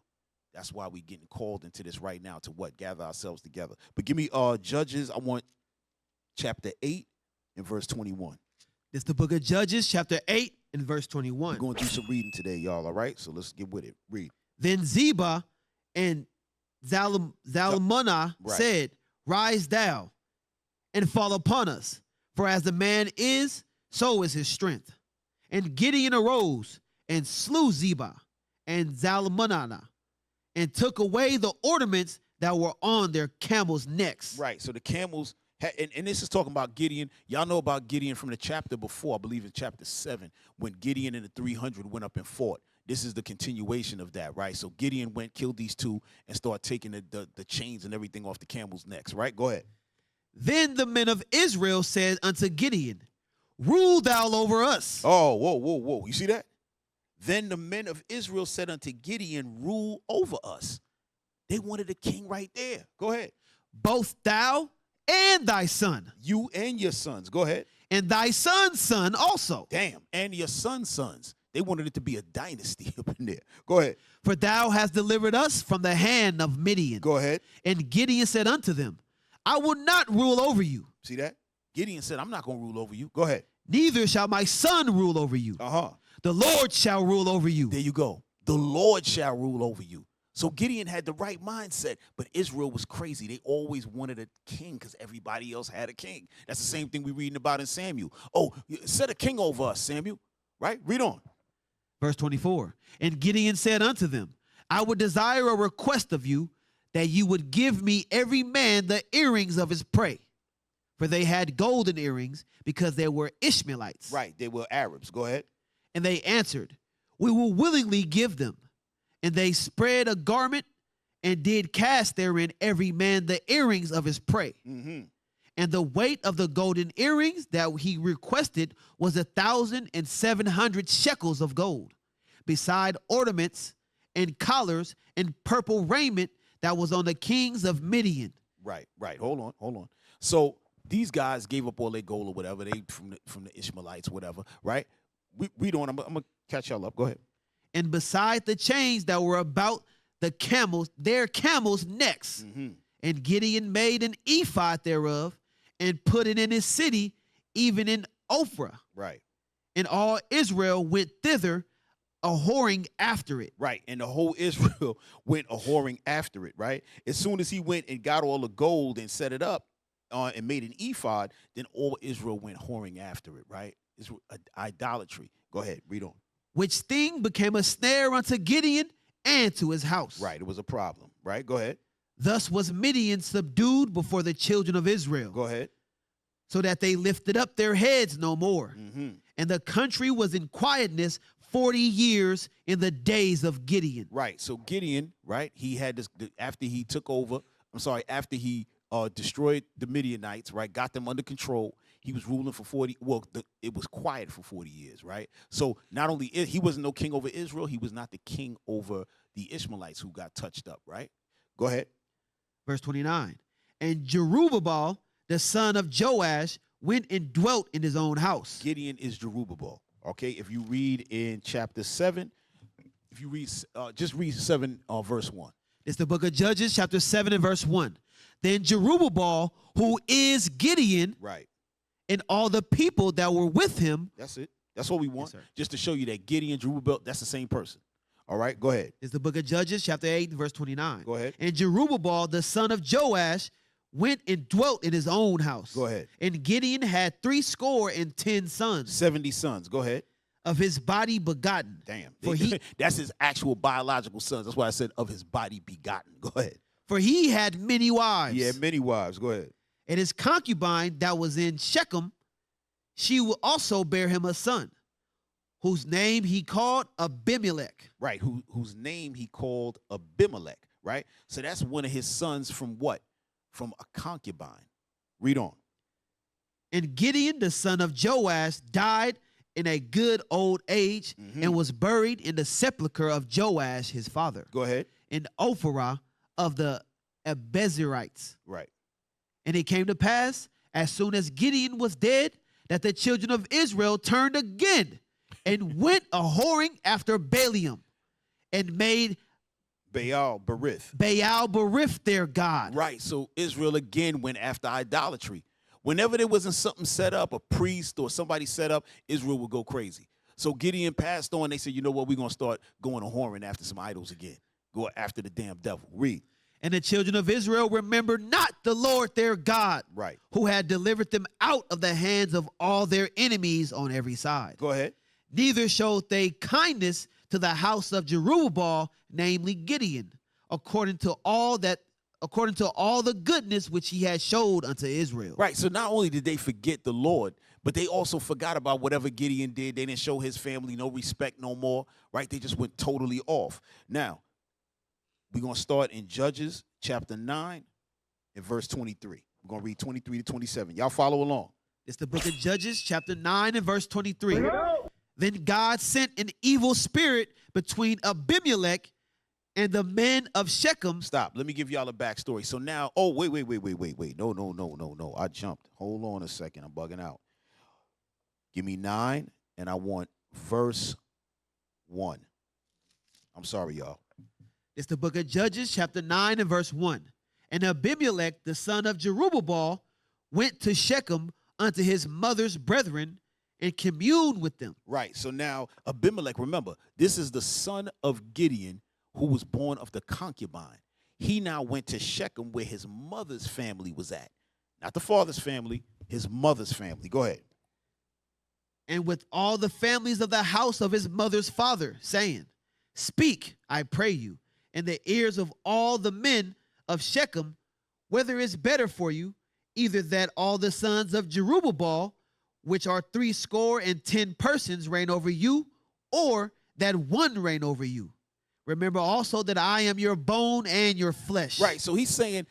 That's why we getting called into this right now to what? Gather ourselves together. But give me Judges, I want chapter 8 and verse 21. It's the book of Judges, chapter 8 and verse 21. We're going to do some reading today, y'all, all right? So let's get with it. Read. Then Zebah and Zalmunna said, Rise thou and fall upon us, for as the man is, so is his strength. And Gideon arose and slew Zebah and Zalmunna and took away the ornaments that were on their camels' necks. Right, so the camels... And this is talking about Gideon. Y'all know about Gideon from the chapter before, I believe in chapter 7, when Gideon and the 300 went up and fought. This is the continuation of that, right? So Gideon went, killed these two, and started taking the chains and everything off the camels' necks, right? Go ahead. Then the men of Israel said unto Gideon, Rule thou over us. Oh, whoa. You see that? Then the men of Israel said unto Gideon, Rule over us. They wanted a king right there. Go ahead. Both thou and thy son. You and your sons. Go ahead. And thy son's son also. Damn. And your son's sons. They wanted it to be a dynasty up in there. Go ahead. For thou hast delivered us from the hand of Midian. Go ahead. And Gideon said unto them, I will not rule over you. See that? Gideon said, I'm not going to rule over you. Go ahead. Neither shall my son rule over you. The Lord shall rule over you. There you go. The Lord shall rule over you. So Gideon had the right mindset, but Israel was crazy. They always wanted a king because everybody else had a king. That's the same thing we're reading about in Samuel. Oh, set a king over us, Samuel. Right? Read on. Verse 24. And Gideon said unto them, I would desire a request of you, that you would give me every man the earrings of his prey. For they had golden earrings, because they were Ishmaelites. Right, they were Arabs. Go ahead. And they answered, We will willingly give them. And they spread a garment and did cast therein every man the earrings of his prey. Mm-hmm. And the weight of the golden earrings that he requested was 1,700 shekels of gold, beside ornaments and collars and purple raiment that was on the kings of Midian. Right. Hold on. So these guys gave up all their gold or whatever. They from the Ishmaelites, whatever, right? Read on. I'm going to catch y'all up. Go ahead. And beside the chains that were about their camels' necks. Mm-hmm. And Gideon made an ephod thereof and put it in his city, even in Ophrah. Right. And all Israel went thither a-whoring after it. Right. And the whole Israel went a-whoring after it, right? As soon as he went and got all the gold and set it up and made an ephod, then all Israel went whoring after it, right? It's idolatry. Go ahead. Read on. Which thing became a snare unto Gideon and to his house. Right. It was a problem, right? Go ahead. Thus was Midian subdued before the children of Israel. Go ahead. So that they lifted up their heads no more. Mm-hmm. And the country was in quietness 40 years in the days of Gideon. Right. So Gideon, right, he had this, after he destroyed the Midianites, right, got them under control. He was ruling for 40, it was quiet for 40 years, right? So not only, he wasn't no king over Israel, he was not the king over the Ishmaelites who got touched up, right? Go ahead. Verse 29. And Jerubbaal, the son of Joash, went and dwelt in his own house. Gideon is Jerubbaal, okay? If you read in chapter 7, if you read, just read 7, verse 1. It's the book of Judges, chapter 7 and verse 1. Then Jerubbaal, who is Gideon, right, and all the people that were with him. That's it. That's what we want. Yes, just to show you that Gideon, Jerubbaal, that's the same person. All right, go ahead. It's the book of Judges, chapter 8, verse 29. Go ahead. And Jerubbaal, the son of Joash, went and dwelt in his own house. Go ahead. And Gideon had 70 sons 70 sons. Go ahead. of his body begotten. Damn. For he That's his actual biological sons. That's why I said of his body begotten. Go ahead. for he had many wives. Yeah, many wives. Go ahead. And his concubine that was in Shechem, she will also bear him a son, whose name he called Abimelech. Right. Whose name he called Abimelech. Right. So that's one of his sons from what? From a concubine. Read on. And Gideon, the son of Joash, died in a good old age and was buried in the sepulchre of Joash, his father, Go ahead. in Ophrah of the Abezerites. Right. And it came to pass, as soon as Gideon was dead, that the children of Israel turned again and went a whoring after Balaam and made Baal Berith. Baal Berith their god. Right. So Israel again went after idolatry. Whenever there wasn't something set up, a priest or somebody set up, Israel would go crazy. So Gideon passed on. They said, you know what? We're going to start going a whoring after some idols again. Go after the damn devil. Read. And the children of Israel remembered not the Lord their God, Right. who had delivered them out of the hands of all their enemies on every side. Go ahead. Neither showed they kindness to the house of Jerubbaal, namely Gideon, according to all the goodness which he had showed unto Israel. Right. So not only did they forget the Lord, but they also forgot about whatever Gideon did. They didn't show his family no respect no more. Right. They just went totally off. Now, we're going to start in Judges chapter 9 and verse 23. We're going to read 23 to 27. Y'all follow along. It's the book of Judges, chapter 9 and verse 23. Then God sent an evil spirit between Abimelech and the men of Shechem. Stop. Let me give y'all a backstory. So now, oh, wait. No. I jumped. Hold on a second. I'm bugging out. Give me 9, and I want verse 1. I'm sorry, y'all. It's the book of Judges, chapter 9 and verse 1. And Abimelech, the son of Jerubbaal, went to Shechem unto his mother's brethren and communed with them. Right. So now Abimelech, remember, this is the son of Gideon who was born of the concubine. He now went to Shechem where his mother's family was at. Not the father's family, his mother's family. Go ahead. And with all the families of the house of his mother's father, saying, Speak, I pray you, in the ears of all the men of Shechem, whether it's better for you, either that all the sons of Jerubbaal, which are 70 persons, reign over you, or that one reign over you. Remember also that I am your bone and your flesh. Right. So he's saying,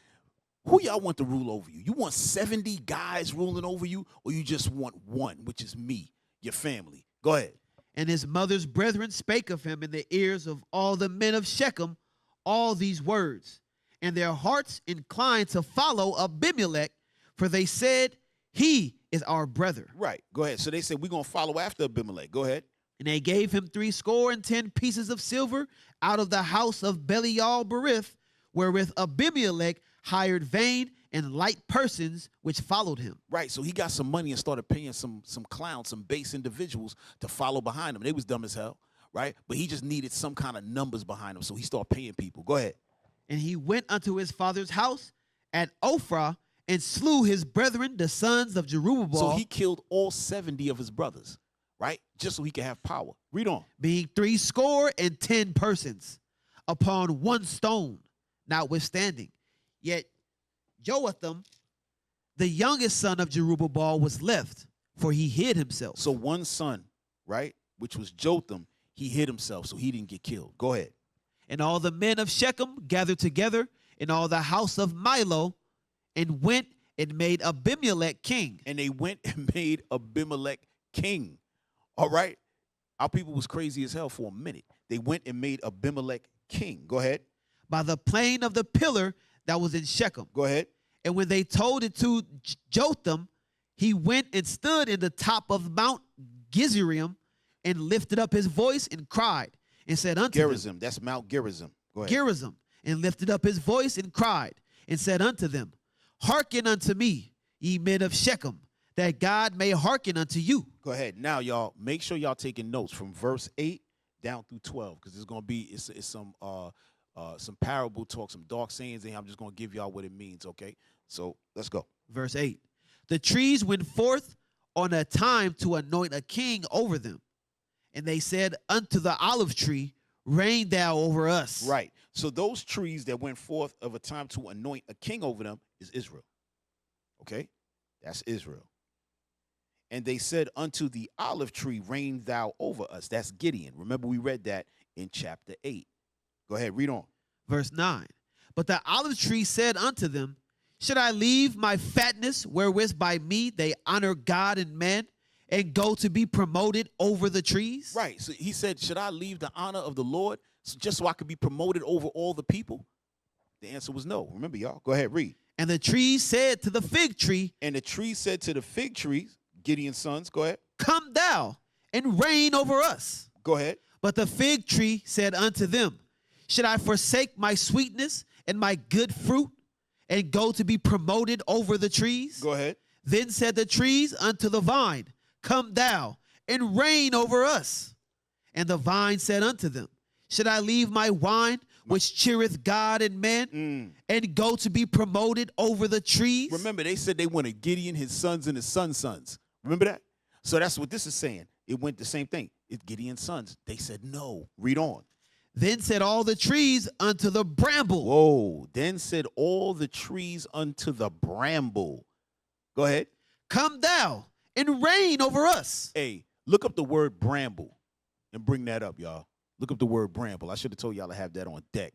who y'all want to rule over you? You want 70 guys ruling over you, or you just want one, which is me, your family? Go ahead. And his mother's brethren spake of him in the ears of all the men of Shechem all these words. And their hearts inclined to follow Abimelech, for they said, He is our brother. Right. Go ahead. So they said, we're going to follow after Abimelech. Go ahead. And they gave him 70 pieces of silver out of the house of Belial Berith, wherewith Abimelech hired vain and light persons which followed him. Right. So he got some money and started paying some clowns, some base individuals to follow behind him. They was dumb as hell. Right. But he just needed some kind of numbers behind him. So he started paying people. Go ahead. And he went unto his father's house at Ophrah and slew his brethren, the sons of Jerubbaal. So he killed all 70 of his brothers. Right? Just so he could have power. Read on. Being 70 persons upon one stone, notwithstanding. Yet Joatham, the youngest son of Jerubbaal, was left, for he hid himself. So one son, right, which was Jotham, he hid himself so he didn't get killed. Go ahead. And all the men of Shechem gathered together in all the house of Milo and went and made Abimelech king. And they went and made Abimelech king. All right. Our people was crazy as hell for a minute. They went and made Abimelech king. Go ahead. By the plain of the pillar that was in Shechem. Go ahead. And when they told it to Jotham, he went and stood in the top of Mount Gerizim and lifted up his voice and cried and said unto Gerizim. them. That's Mount Gerizim. Go ahead. Gerizim. And lifted up his voice and cried and said unto them, Hearken unto me, ye men of Shechem, that God may hearken unto you. Go ahead. Now, y'all, make sure y'all taking notes from verse 8 down through 12, because it's going to be some parable talk, some dark sayings, and I'm just going to give y'all what it means, okay? So let's go. Verse 8. The trees went forth on a time to anoint a king over them. And they said unto the olive tree, reign thou over us. Right. So those trees that went forth of a time to anoint a king over them is Israel. Okay? That's Israel. And they said unto the olive tree, reign thou over us. That's Gideon. Remember, we read that in chapter 8. Go ahead, read on. Verse 9. But the olive tree said unto them, should I leave my fatness wherewith by me they honor God and man, and go to be promoted over the trees? Right. So he said, should I leave the honor of the Lord just so I could be promoted over all the people? The answer was no. Remember, y'all. Go ahead, read. And the trees said to the fig tree, and the tree said to the fig tree, Gideon's sons, go ahead. come thou and reign over us. Go ahead. But the fig tree said unto them, should I forsake my sweetness and my good fruit, and go to be promoted over the trees? Go ahead. Then said the trees unto the vine, come thou and reign over us. And the vine said unto them, should I leave my wine, which cheereth God and men, and go to be promoted over the trees? Remember, they said they wanted Gideon, his sons, and his sons. Remember that? So that's what this is saying. It went the same thing. It's Gideon's sons. They said no. Read on. Then said all the trees unto the bramble. Whoa. Then said all the trees unto the bramble. Go ahead. Come thou and reign over us. Hey, look up the word bramble and bring that up, y'all. Look up the word bramble. I should have told y'all to have that on deck.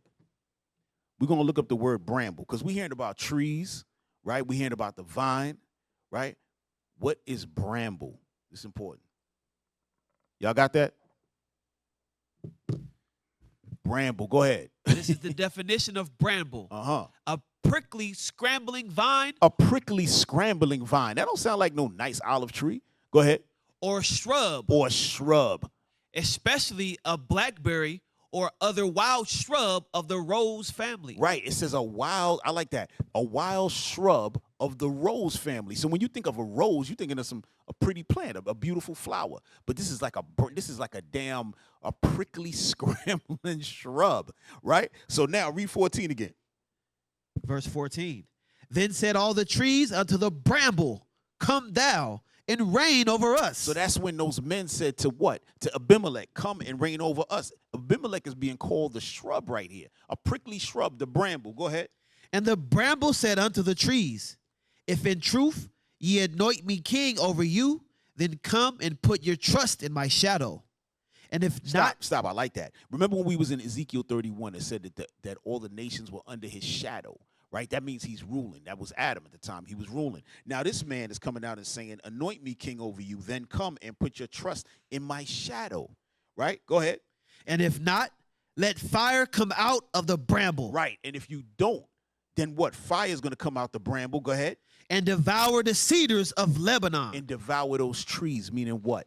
We're going to look up the word bramble because we're hearing about trees, right? We're hearing about the vine, right? What is bramble? It's important. Y'all got that? Bramble. Go ahead. This is the definition of bramble. A prickly, scrambling vine. A prickly, scrambling vine. That don't sound like no nice olive tree. Go ahead. Or shrub. Or shrub. Especially a blackberry or other wild shrub of the rose family. Right. It says a wild, I like that, a wild shrub of the rose family. So when you think of a rose, you're thinking of a pretty plant, a beautiful flower. But this is like a prickly, scrambling shrub, right? So now read 14 again. Verse 14. Then said all the trees unto the bramble, come thou and reign over us. So that's when those men said to what? To Abimelech, come and reign over us. Abimelech is being called the shrub right here. A prickly shrub, the bramble. Go ahead. And the bramble said unto the trees, if in truth ye anoint me king over you, then come and put your trust in my shadow. And if Stop. I like that. Remember when we was in Ezekiel 31, it said that all the nations were under his shadow. Right? That means he's ruling. That was Adam at the time. He was ruling. Now this man is coming out and saying, anoint me king over you, then come and put your trust in my shadow. Right? Go ahead. And if not, let fire come out of the bramble. Right. And if you don't, then what? Fire is going to come out the bramble. Go ahead. And devour the cedars of Lebanon. And devour those trees, meaning what?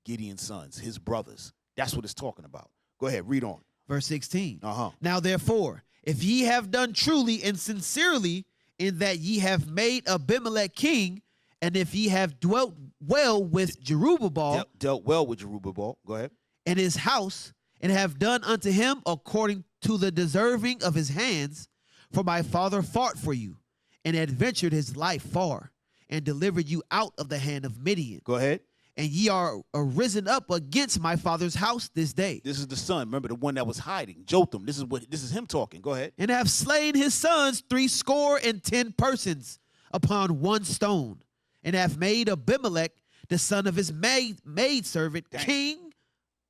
Gideon's sons, his brothers. That's what it's talking about. Go ahead. Read on. Verse 16. Uh-huh. Now therefore, if ye have done truly and sincerely in that ye have made Abimelech king, and if ye have dwelt well with Jerubbaal, dealt well with Jerubbaal, go ahead, and his house, and have done unto him according to the deserving of his hands, for my father fought for you, and adventured his life far, and delivered you out of the hand of Midian. Go ahead. And ye are risen up against my father's house this day. This is the son. Remember the one that was hiding, Jotham. This is him talking. Go ahead. And have slain his sons 70 persons upon one stone, and have made Abimelech the son of his maidservant king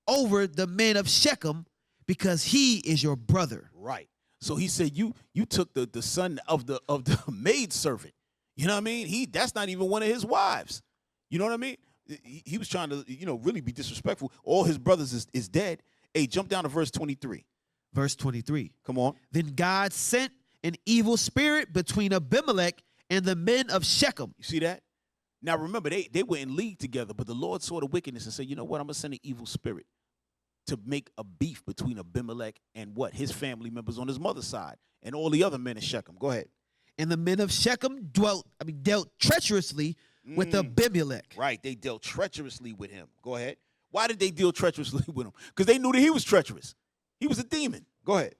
over the men of Shechem, because he is your brother. Right. So he said you took the son of the maidservant. You know what I mean? That's not even one of his wives. You know what I mean? He was trying to, really be disrespectful. All his brothers is dead. Hey, jump down to verse 23. Verse 23. Come on. Then God sent an evil spirit between Abimelech and the men of Shechem. You see that? Now remember, they were in league together, but the Lord saw the wickedness and said, you know what? I'm going to send an evil spirit to make a beef between Abimelech and what? His family members on his mother's side and all the other men in Shechem. Go ahead. And the men of Shechem dealt treacherously with Abimelech. Right. They dealt treacherously with him. Go ahead. Why did they deal treacherously with him? Because they knew that he was treacherous. He was a demon. Go ahead.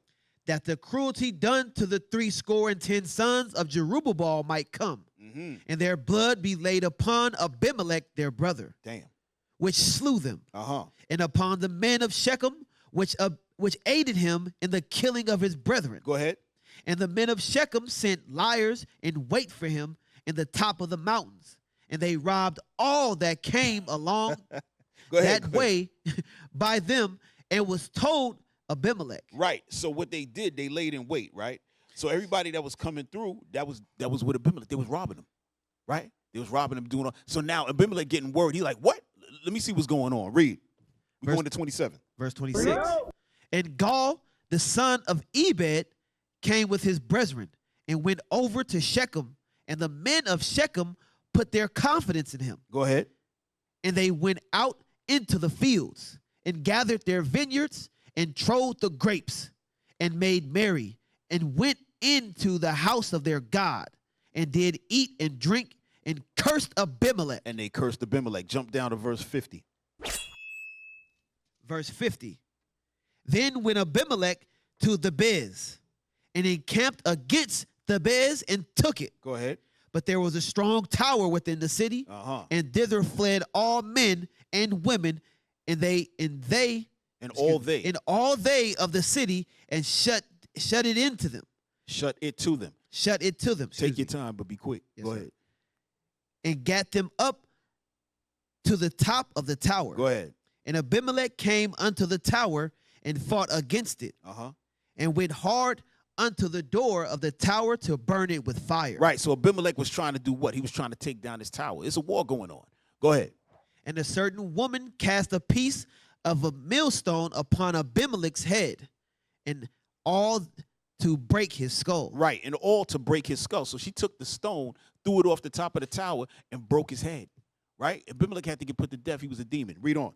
that the cruelty done to the 70 sons of Jerubbaal might come, and their blood be laid upon Abimelech their brother, which slew them, and upon the men of Shechem, which aided him in the killing of his brethren. Go ahead. And the men of Shechem sent liars and wait for him in the top of the mountains, and they robbed all that came along that way by them, and was told Abimelech. Right. So what they did, they laid in wait, right? So everybody that was coming through, that was with Abimelech. They was robbing them, right? They was robbing them, doing all. So now Abimelech getting word. He like, what? Let me see what's going on. Read. We're going to 27. Verse 26. And Gaul, the son of Ebed, came with his brethren and went over to Shechem, and the men of Shechem put their confidence in him. Go ahead. And they went out into the fields and gathered their vineyards and trode the grapes and made merry and went into the house of their God and did eat and drink and cursed Abimelech. And they cursed Abimelech. Jump down to verse 50. Verse 50. Then went Abimelech to Thebez and encamped against Thebez and took it. Go ahead. But there was a strong tower within the city, and thither fled all men and women, and all they of the city, and shut it into them. Shut it to them. Shut it to them. Take your time, but be quick. Yes, Go sir. ahead. And gat them up to the top of the tower. Go ahead. And Abimelech came unto the tower and fought against it, and went hard unto the door of the tower to burn it with fire. Right. So Abimelech was trying to do what? He was trying to take down this tower. It's a war going on. Go ahead. And a certain woman cast a piece of a millstone upon Abimelech's head, and all to break his skull. Right. And all to break his skull. So she took the stone, threw it off the top of the tower, and broke his head. Right. Abimelech had to get put to death. He was a demon. Read on.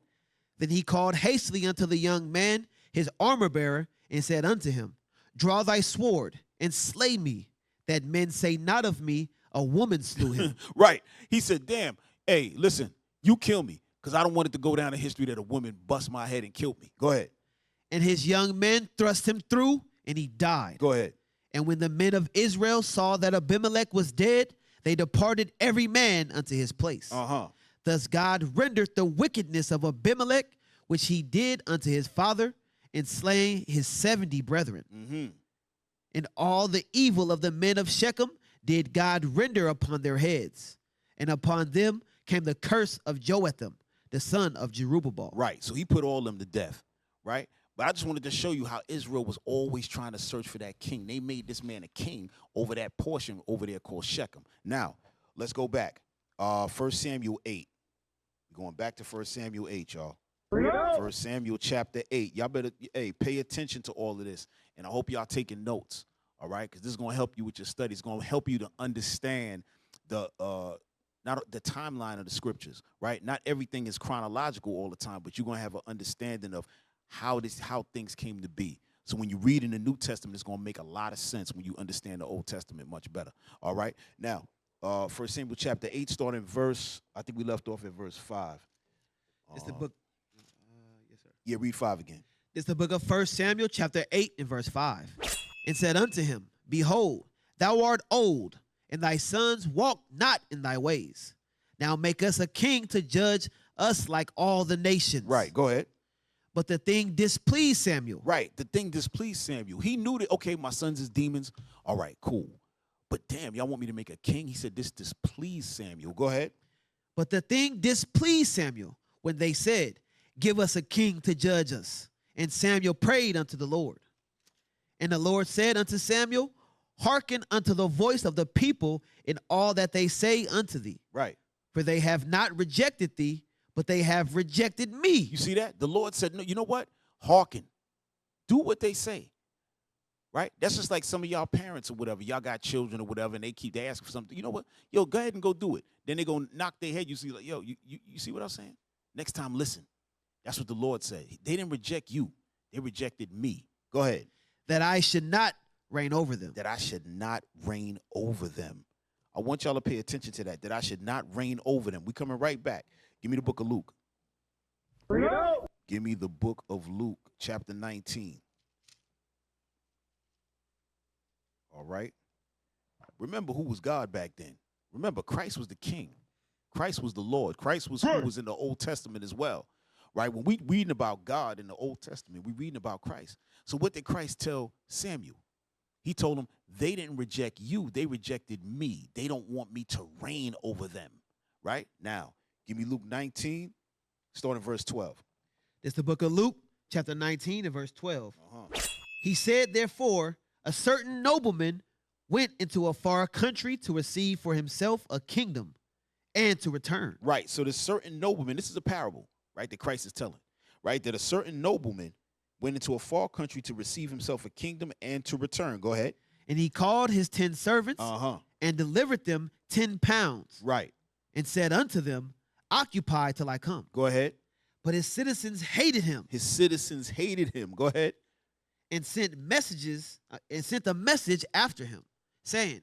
Then he called hastily unto the young man, his armor bearer, and said unto him, Draw thy sword and slay me, that men say not of me, a woman slew him. Right. He said, damn, hey, listen, you kill me, because I don't want it to go down in history that a woman bust my head and killed me. Go ahead. And his young men thrust him through, and he died. Go ahead. And when the men of Israel saw that Abimelech was dead, they departed every man unto his place. Thus God rendered the wickedness of Abimelech, which he did unto his father, in slaying his 70 brethren. And all the evil of the men of Shechem did God render upon their heads. And upon them came the curse of Joatham, the son of Jerubbaal. Right. So he put all of them to death. Right. But I just wanted to show you how Israel was always trying to search for that king. They made this man a king over that portion over there called Shechem. Now, let's go back. 1 Samuel 8. We're going back to 1 Samuel 8, y'all. 1 Samuel chapter 8. Y'all better pay attention to all of this. And I hope y'all taking notes, all right? Because this is going to help you with your studies. It's going to help you to understand the not the timeline of the scriptures, right? Not everything is chronological all the time, but you're going to have an understanding of how things came to be. So when you read in the New Testament, it's going to make a lot of sense when you understand the Old Testament much better, all right? Now, 1 Samuel chapter 8, starting verse, I think we left off at verse 5. It's the book. Yes, sir. Yeah, read 5 again. It's the book of 1 Samuel chapter 8 and verse 5. And said unto him, Behold, thou art old, and thy sons walk not in thy ways. Now make us a king to judge us like all the nations. Right, go ahead. But the thing displeased Samuel. Right, the thing displeased Samuel. He knew that, okay, my sons is demons. All right, cool. But damn, y'all want me to make a king? He said this displeased Samuel. Go ahead. But the thing displeased Samuel when they said, Give us a king to judge us. And Samuel prayed unto the Lord. And the Lord said unto Samuel, Hearken unto the voice of the people in all that they say unto thee. Right. For they have not rejected thee, but they have rejected me. You see that? The Lord said, no, you know what? Hearken. Do what they say. Right? That's just like some of y'all parents or whatever. Y'all got children or whatever, and they ask for something. You know what? Yo, go ahead and go do it. Then they go knock their head. You see, like, yo, you see what I'm saying? Next time, listen. That's what the Lord said. They didn't reject you. They rejected me. Go ahead. That I should not reign over them. That I should not reign over them. I want y'all to pay attention to that. That I should not reign over them. We coming right back. Give me the book of Luke. Give me the book of Luke, chapter 19. All right. Remember who was God back then. Remember, Christ was the king. Christ was the Lord. Christ was who was in the Old Testament as well. Right? When we reading about God in the Old Testament, we reading about Christ. So what did Christ tell Samuel? He told him, they didn't reject you. They rejected me. They don't want me to reign over them. Right? Now, give me Luke 19, starting verse 12. It's the book of Luke, chapter 19 and verse 12. Uh-huh. He said, therefore, a certain nobleman went into a far country to receive for himself a kingdom and to return. Right. So this certain nobleman, this is a parable, right, that Christ is telling, right, that a certain nobleman went into a far country to receive himself a kingdom and to return. Go ahead. And he called his 10 servants and delivered them 10 pounds. Right. And said unto them, occupy till I come. Go ahead. But his citizens hated him. His citizens hated him. Go ahead. And sent a message after him, saying,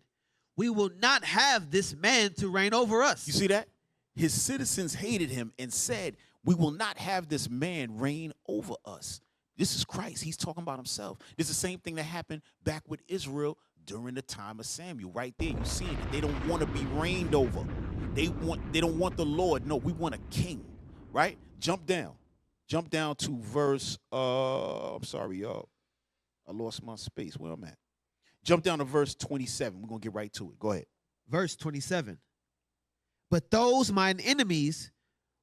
we will not have this man to reign over us. You see that? His citizens hated him and said, we will not have this man reign over us. This is Christ. He's talking about himself. This is the same thing that happened back with Israel during the time of Samuel. Right there, you see it. They don't want to be reigned over. They don't want the Lord. No, we want a king. Right? Jump down to verse. I'm sorry, y'all. I lost my space. Where I'm at. Jump down to verse 27. We're gonna get right to it. Go ahead. Verse 27. But those mine enemies,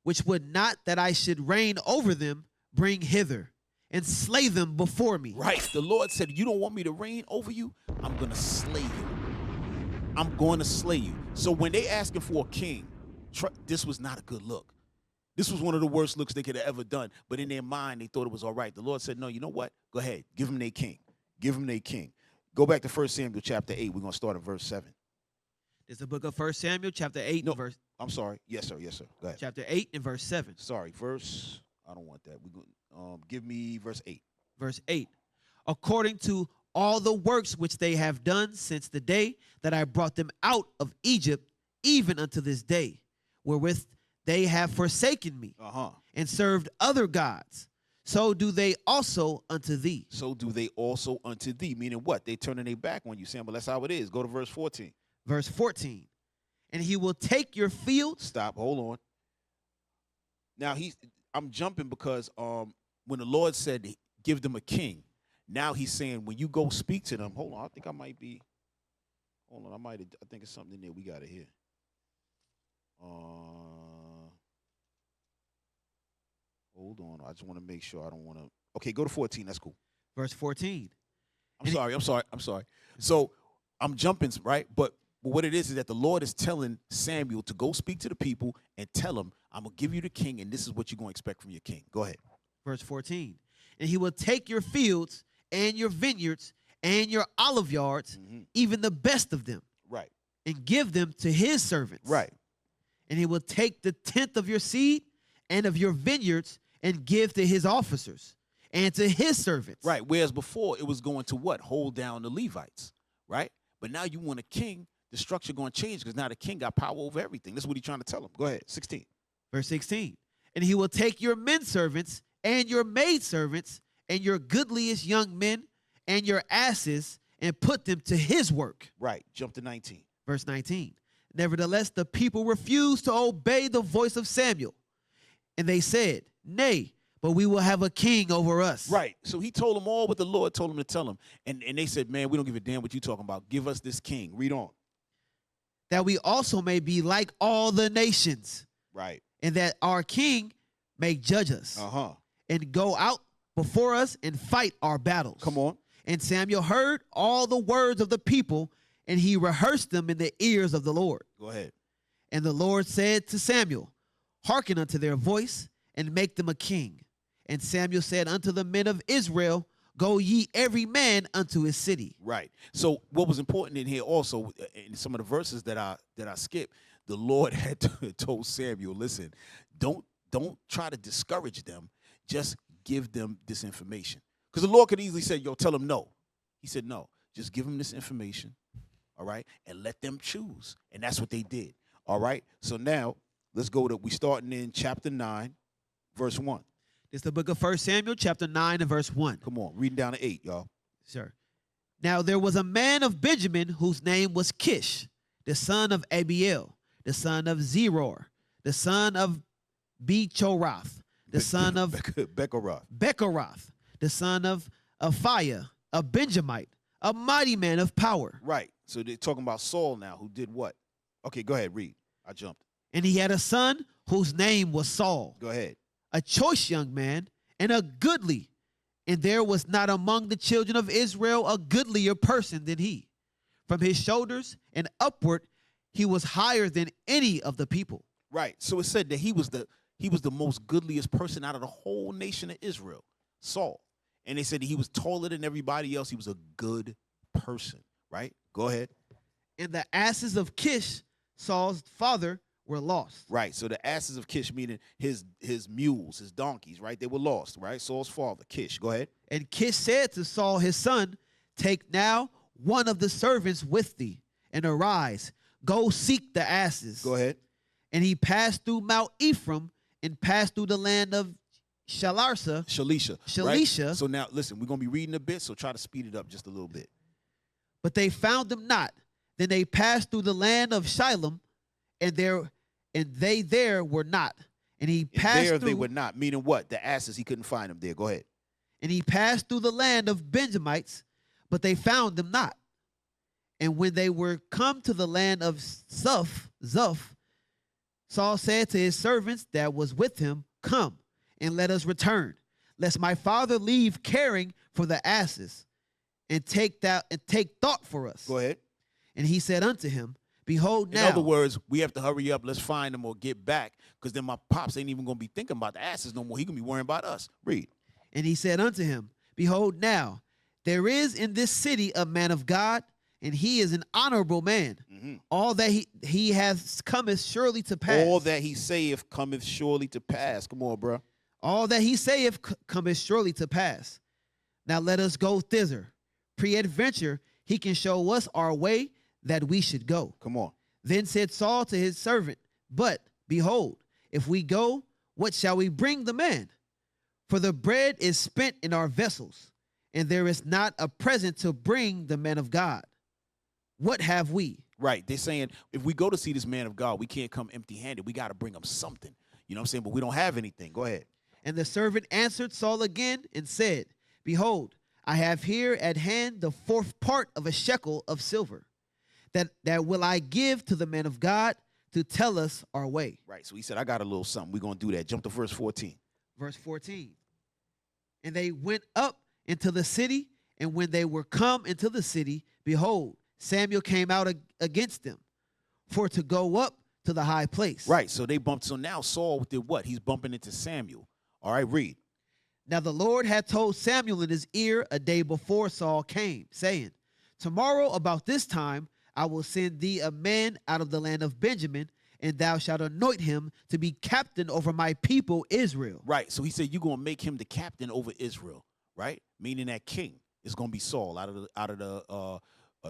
which would not that I should reign over them, bring hither and slay them before me. Right. The Lord said, you don't want me to reign over you? I'm going to slay you. I'm going to slay you. So when they asking for a king, this was not a good look. This was one of the worst looks they could have ever done. But in their mind, they thought it was all right. The Lord said, no, you know what? Go ahead. Give them their king. Give them their king. Go back to 1 Samuel chapter 8. We're going to start at verse 7. It's the book of 1 Samuel chapter 8 No, and verse. I'm sorry. Yes, sir. Yes, sir. Go ahead. Chapter 8 and verse 7. Sorry. Verse. I don't want that. Give me verse 8. Verse 8. According to all the works which they have done since the day that I brought them out of Egypt, even unto this day, wherewith they have forsaken me and served other gods. So do they also unto thee. So do they also unto thee. Meaning what? They turning their back on you, saying, well, that's how it is. Go to verse 14. Verse 14. And he will take your fields. Stop. Hold on. Now I'm jumping because when the Lord said give them a king, now he's saying when you go speak to them, hold on, I think it's something in there we got to hear. Hold on. I just want to make sure I don't want to. Okay, go to 14. That's cool. Verse 14. I'm sorry. So I'm jumping, right? But what it is that the Lord is telling Samuel to go speak to the people and tell them, I'm going to give you the king, and this is what you're going to expect from your king. Go ahead. Verse 14. And he will take your fields and your vineyards and your olive yards, even the best of them. Right. And give them to his servants. Right. And he will take the tenth of your seed and of your vineyards and give to his officers and to his servants. Right. Whereas before it was going to what? Hold down the Levites. Right. But now you want a king. The structure going to change because now the king got power over everything. That's what he's trying to tell him. Go ahead. 16. Verse 16. And he will take your men servants and your maid servants and your goodliest young men and your asses and put them to his work. Right. Jump to 19. Verse 19. Nevertheless, the people refused to obey the voice of Samuel. And they said, nay, but we will have a king over us. Right. So he told them all what the Lord told him to tell them. And they said, man, we don't give a damn what you talking about. Give us this king. Read on. That we also may be like all the nations. Right. And that our king may judge us. And go out before us and fight our battles. Come on. And Samuel heard all the words of the people, and he rehearsed them in the ears of the Lord. Go ahead. And the Lord said to Samuel, hearken unto their voice, and make them a king. And Samuel said unto the men of Israel, go ye every man unto his city. Right. So what was important in here also, in some of the verses that I skipped, the Lord had told Samuel, listen, don't try to discourage them. Just give them this information. Because the Lord could easily say, yo, tell them no. He said, no, just give them this information, all right, and let them choose. And that's what they did, all right? So now let's go to, we starting in chapter 9, verse 1. It's the book of 1 Samuel, chapter 9 and verse 1. Come on, reading down to 8, y'all. Sure. Now there was a man of Benjamin whose name was Kish, the son of Abiel, the son of Zeror, the son of Bechorath, the son of Bechorath, the son of Aphiah, a Benjamite, a mighty man of power. Right. So they're talking about Saul now, who did what? Okay, go ahead, read. I jumped. And he had a son whose name was Saul, Go ahead. a choice young man and a goodly. And there was not among the children of Israel a goodlier person than he. From his shoulders and upward, he was higher than any of the people. Right. So it said that he was the most goodliest person out of the whole nation of Israel, Saul. And they said that he was taller than everybody else. He was a good person. Right? Go ahead. And the asses of Kish, Saul's father, were lost. Right. So the asses of Kish, meaning his mules, his donkeys, right? They were lost, right? Saul's father, Kish. Go ahead. And Kish said to Saul his son, take now one of the servants with thee, and arise, go seek the asses. Go ahead. And he passed through Mount Ephraim and passed through the land of Shalisha. Right? So now, listen, we're going to be reading a bit, so try to speed it up just a little bit. But they found them not. Then they passed through the land of Shilom, and they there were not. And he passed through. They were not, meaning what? The asses, he couldn't find them there. Go ahead. And he passed through the land of Benjamites, but they found them not. And when they were come to the land of Zuph, Saul said to his servants that was with him, come, and let us return, lest my father leave caring for the asses, and take thought for us. Go ahead. And he said unto him, behold now. In other words, we have to hurry up. Let's find them or get back, because then my pops ain't even going to be thinking about the asses no more. He going to be worrying about us. Read. And he said unto him, behold now, there is in this city a man of God, and he is an honorable man. Mm-hmm. All that he hath cometh surely to pass. All that he saith cometh surely to pass. Come on, bro. All that he saith cometh surely to pass. Now let us go thither. Peradventure, he can show us our way that we should go. Come on. Then said Saul to his servant, but behold, if we go, what shall we bring the man? For the bread is spent in our vessels, and there is not a present to bring the man of God. What have we? Right. They're saying if we go to see this man of God, we can't come empty-handed. We got to bring him something. You know what I'm saying? But we don't have anything. Go ahead. And the servant answered Saul again and said, behold, I have here at hand the fourth part of a shekel of silver. That will I give to the man of God to tell us our way. Right. So he said, I got a little something. We're going to do that. Jump to verse 14. Verse 14. And they went up into the city, and when they were come into the city, behold, Samuel came out against them for to go up to the high place. Right. So they bumped. So now Saul did what? He's bumping into Samuel. All right, read. Now the Lord had told Samuel in his ear a day before Saul came, saying, tomorrow about this time I will send thee a man out of the land of Benjamin, and thou shalt anoint him to be captain over my people Israel. Right. So he said, you're going to make him the captain over Israel, right? Meaning that king is going to be Saul out of the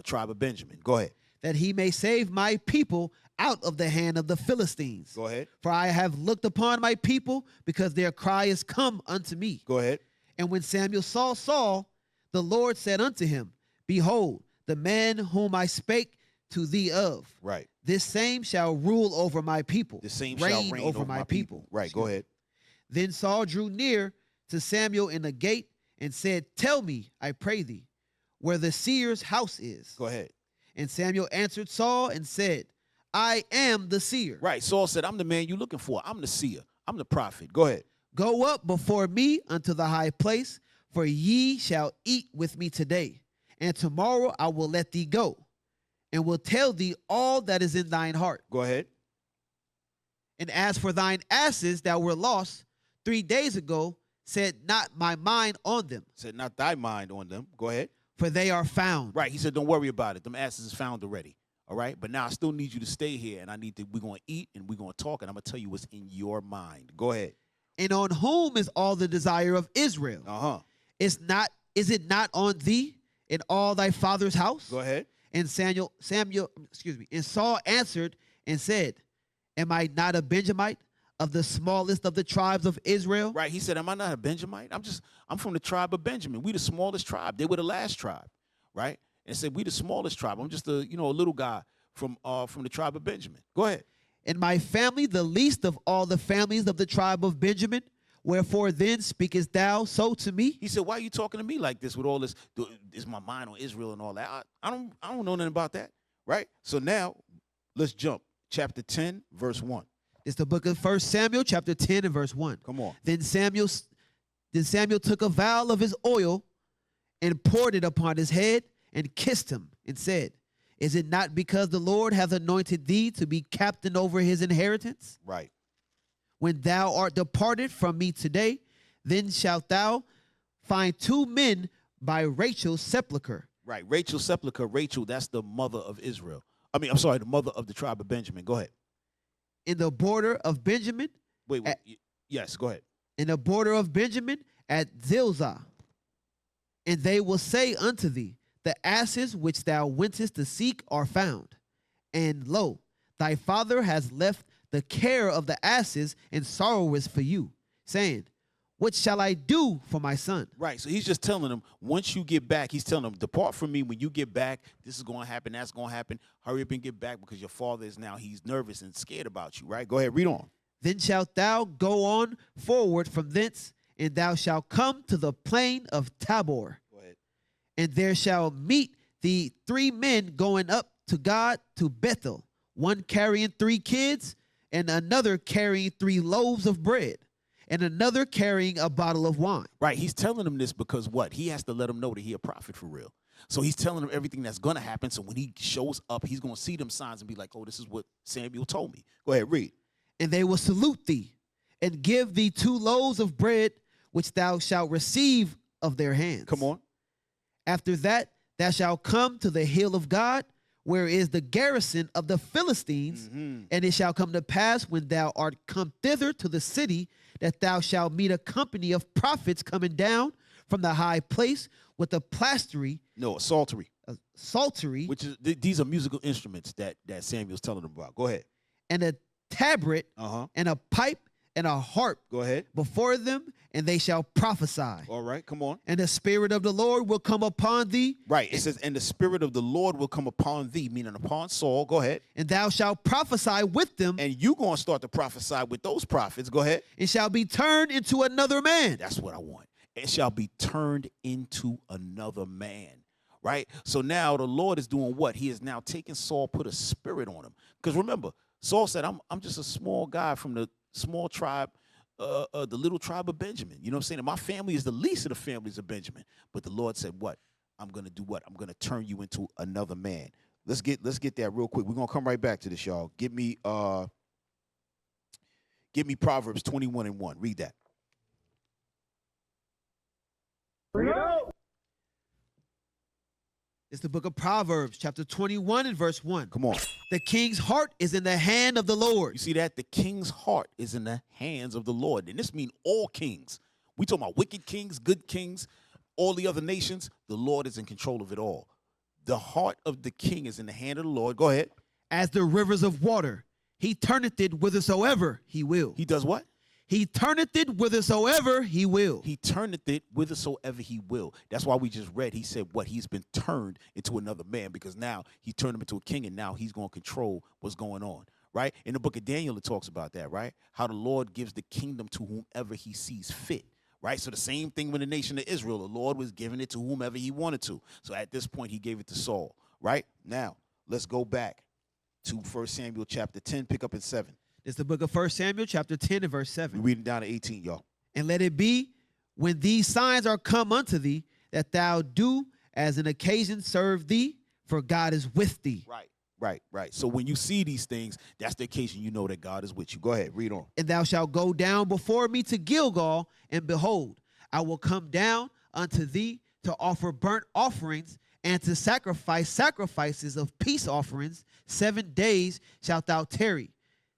tribe of Benjamin. Go ahead. That he may save my people out of the hand of the Philistines. Go ahead. For I have looked upon my people, because their cry is come unto me. Go ahead. And when Samuel saw Saul, the Lord said unto him, behold, the man whom I spake to thee of. Right. This same shall rule over my people. The same shall reign over my people. Right. Go ahead. Then Saul drew near to Samuel in the gate and said, tell me, I pray thee, where the seer's house is. Go ahead. And Samuel answered Saul and said, I am the seer. Right. Saul said, I'm the man you're looking for. I'm the seer. I'm the prophet. Go ahead. Go up before me unto the high place, for ye shall eat with me today, and tomorrow I will let thee go, and will tell thee all that is in thine heart. Go ahead. And as for thine asses that were lost 3 days ago, said not my mind on them. Said not thy mind on them. Go ahead. For they are found. Right. He said, don't worry about it. Them asses is found already. All right. But now I still need you to stay here, and we're going to eat, and we're going to talk, and I'm going to tell you what's in your mind. Go ahead. And on whom is all the desire of Israel? Uh-huh. Is it not on thee in all thy father's house? Go ahead. And and Saul answered and said, am I not a Benjamite, of the smallest of the tribes of Israel? Right. He said, am I not a Benjamite? I'm from the tribe of Benjamin. We the smallest tribe. They were the last tribe. right? And said, we the smallest tribe. I'm just a little guy from the tribe of Benjamin. Go ahead. And my family, the least of all the families of the tribe of Benjamin. Wherefore then speakest thou so to me? He said, why are you talking to me like this with all this? Is my mind on Israel and all that? I don't know nothing about that, right? So now let's jump. Chapter 10, verse 1. It's the book of 1 Samuel, chapter 10 and verse 1. Come on. Then Samuel took a vial of his oil and poured it upon his head and kissed him and said, is it not because the Lord hath anointed thee to be captain over his inheritance? Right. When thou art departed from me today, then shalt thou find 2 men by Rachel's sepulchre. Right. Rachel's sepulchre. Rachel, that's the mother of Israel. I'm sorry, the mother of the tribe of Benjamin. Go ahead. In the border of Benjamin. Wait. Yes, go ahead. In the border of Benjamin at Zilzah. And they will say unto thee, the asses which thou wentest to seek are found. And lo, thy father has left the care of the asses and sorroweth for you, saying, what shall I do for my son? Right. So he's just telling them, once you get back, he's telling them, depart from me. When you get back, this is going to happen. That's going to happen. Hurry up and get back because your father is now, he's nervous and scared about you. Right. Go ahead. Read on. Then shalt thou go on forward from thence, and thou shalt come to the plain of Tabor. Go ahead. And there shall meet thee 3 men going up to God to Bethel, one carrying 3 kids, and another carrying 3 loaves of bread, and another carrying a bottle of wine. Right. He's telling them this because what? He has to let them know that he a prophet for real. So he's telling them everything that's going to happen. So when he shows up, he's going to see them signs and be like, oh, this is what Samuel told me. Go ahead, read. And they will salute thee and give thee 2 loaves of bread, which thou shalt receive of their hands. Come on. After that, thou shalt come to the hill of God, where is the garrison of the Philistines. And it shall come to pass when thou art come thither to the city, that thou shalt meet a company of prophets coming down from the high place with a plastery. No, a psaltery. A psaltery. Which is, these are musical instruments that Samuel's telling them about. Go ahead. And a tabret, and a pipe, and a harp. Go ahead. Before them, and they shall prophesy. All right, come on. And the Spirit of the Lord will come upon thee. Right, it says, and the Spirit of the Lord will come upon thee, meaning upon Saul. Go ahead. And thou shalt prophesy with them. And you going to start to prophesy with those prophets. Go ahead. And shall be turned into another man. That's what I want. It shall be turned into another man. Right? So now the Lord is doing what? He is now taking Saul, put a spirit on him. Because remember, Saul said, I'm just a small guy from the small tribe, the little tribe of Benjamin. You know what I'm saying? And my family is the least of the families of Benjamin. But the Lord said, what? I'm going to do what? I'm going to turn you into another man. Let's get that real quick. We're going to come right back to this, y'all. Give me Proverbs 21:1. Read that. It's the book of Proverbs, chapter 21 and verse 1. Come on. The king's heart is in the hand of the Lord. You see that? The king's heart is in the hands of the Lord. And this means all kings. We talking about wicked kings, good kings, all the other nations. The Lord is in control of it all. The heart of the king is in the hand of the Lord. Go ahead. As the rivers of water, he turneth it whithersoever he will. He does what? He turneth it whithersoever he will. He turneth it whithersoever he will. That's why we just read. He said what? He's been turned into another man, because now he turned him into a king, and now he's going to control what's going on, right? In the book of Daniel, it talks about that, right? How the Lord gives the kingdom to whomever he sees fit, right? So the same thing with the nation of Israel. The Lord was giving it to whomever he wanted to. So at this point, he gave it to Saul, right? Now, let's go back to 1 Samuel chapter 10, pick up in 7. It's the book of 1 Samuel, chapter 10 and verse 7. We're reading down to 18, y'all. And let it be, when these signs are come unto thee, that thou do as an occasion serve thee, for God is with thee. Right. So when you see these things, that's the occasion you know that God is with you. Go ahead, read on. And thou shalt go down before me to Gilgal, and behold, I will come down unto thee to offer burnt offerings and to sacrifice sacrifices of peace offerings. 7 days shalt thou tarry,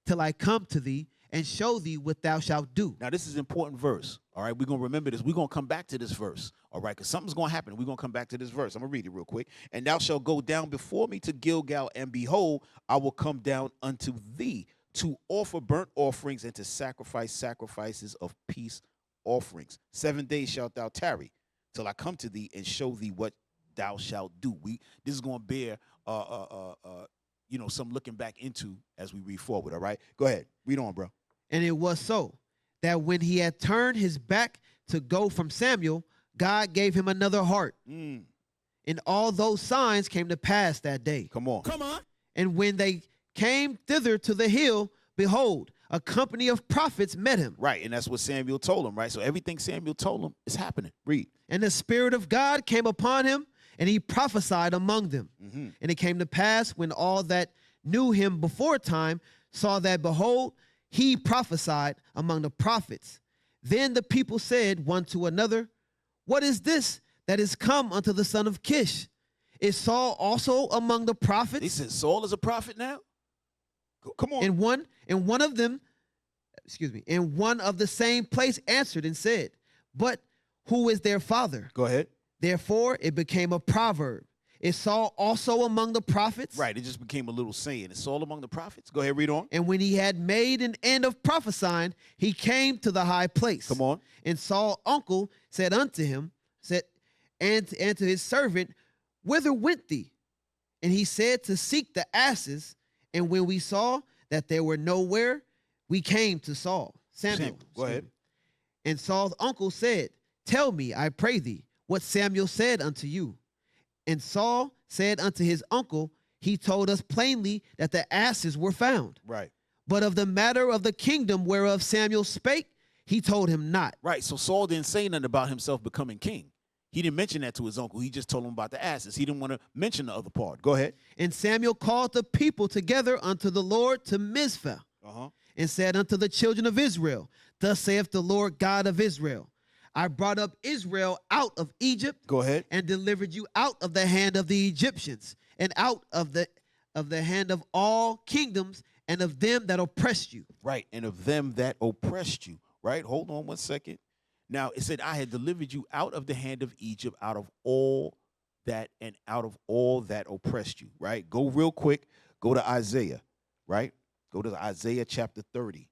till I come to thee and show thee what thou shalt do. Now, this is an important verse, all right? We're going to remember this. We're going to come back to this verse, all right? Because something's going to happen. We're going to come back to this verse. I'm going to read it real quick. And thou shalt go down before me to Gilgal, and behold, I will come down unto thee to offer burnt offerings and to sacrifice sacrifices of peace offerings. 7 days shalt thou tarry, till I come to thee and show thee what thou shalt do. This is going to bear some looking back into as we read forward. All right, go ahead, read on, bro. And it was so that when he had turned his back to go from Samuel, God gave him another heart. And all those signs came to pass that day. Come on. And when they came thither to the hill, behold, a company of prophets met him. Right, and that's what Samuel told him, right? So everything Samuel told him is happening. Read. And the Spirit of God came upon him, and he prophesied among them. And it came to pass when all that knew him before time saw that, behold, he prophesied among the prophets. Then the people said one to another, what is this that is come unto the son of Kish? Is Saul also among the prophets? They said Saul is a prophet now? Come on. And one of them, and one of the same place answered and said, but who is their father? Go ahead. Therefore it became a proverb. Is Saul also among the prophets? Right, it just became a little saying. Is Saul among the prophets? Go ahead, read on. And when he had made an end of prophesying, he came to the high place. Come on. And Saul's uncle said unto him, and to his servant, whither went thee? And he said, to seek the asses. And when we saw that they were nowhere, we came to Samuel. Go ahead. And Saul's uncle said, tell me, I pray thee, what Samuel said unto you. And Saul said unto his uncle, he told us plainly that the asses were found. Right. But of the matter of the kingdom whereof Samuel spake, he told him not. Right, so Saul didn't say nothing about himself becoming king. He didn't mention that to his uncle. He just told him about the asses. He didn't want to mention the other part. Go ahead. And Samuel called the people together unto the Lord to Mizpah, and said unto the children of Israel, thus saith the Lord God of Israel, I brought up Israel out of Egypt. Go ahead. And delivered you out of the hand of the Egyptians, and out of the hand of all kingdoms, and of them that oppressed you. Right, and of them that oppressed you. Right, hold on 1 second. Now, it said, I had delivered you out of the hand of Egypt, out of all that, and out of all that oppressed you. Right, go real quick. Go to Isaiah. Right, go to Isaiah chapter 30.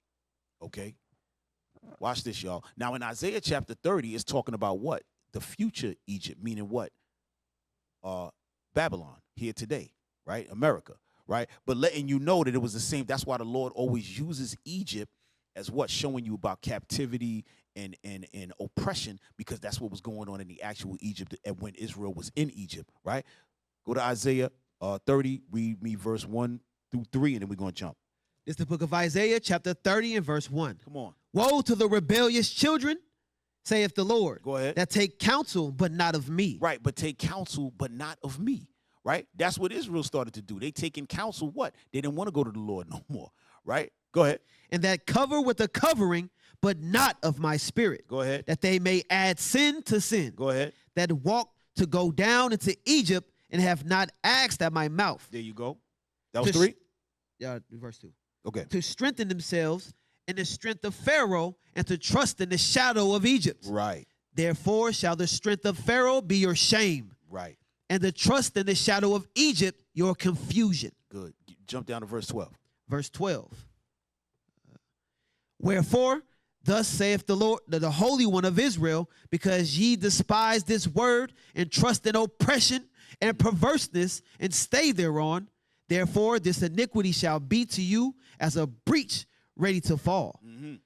Okay. Watch this, y'all. Now, in Isaiah chapter 30, it's talking about what? The future Egypt, meaning what? Babylon, here today, right? America, right? But letting you know that it was the same. That's why the Lord always uses Egypt as what? Showing you about captivity and oppression, because that's what was going on in the actual Egypt when Israel was in Egypt, right? Go to Isaiah 30, read me verse 1 through 3, and then we're going to jump. It's the book of Isaiah, chapter 30 and verse 1. Come on. Woe to the rebellious children, saith the Lord. Go ahead. That take counsel, but not of me. Right, but take counsel, but not of me. Right? That's what Israel started to do. They taking counsel, what? They didn't want to go to the Lord no more. Right? Go ahead. And that cover with a covering, but not of my spirit. Go ahead. That they may add sin to sin. Go ahead. That walk to go down into Egypt, and have not asked at my mouth. There you go. That was 3? Yeah, verse 2. Okay. To strengthen themselves in the strength of Pharaoh, and to trust in the shadow of Egypt. Right. Therefore shall the strength of Pharaoh be your shame. Right. And the trust in the shadow of Egypt your confusion. Good. Jump down to verse 12. Verse 12. Wherefore, thus saith the Lord, the Holy One of Israel, because ye despise this word, and trust in oppression and perverseness, and stay thereon, therefore this iniquity shall be to you as a breach ready to fall,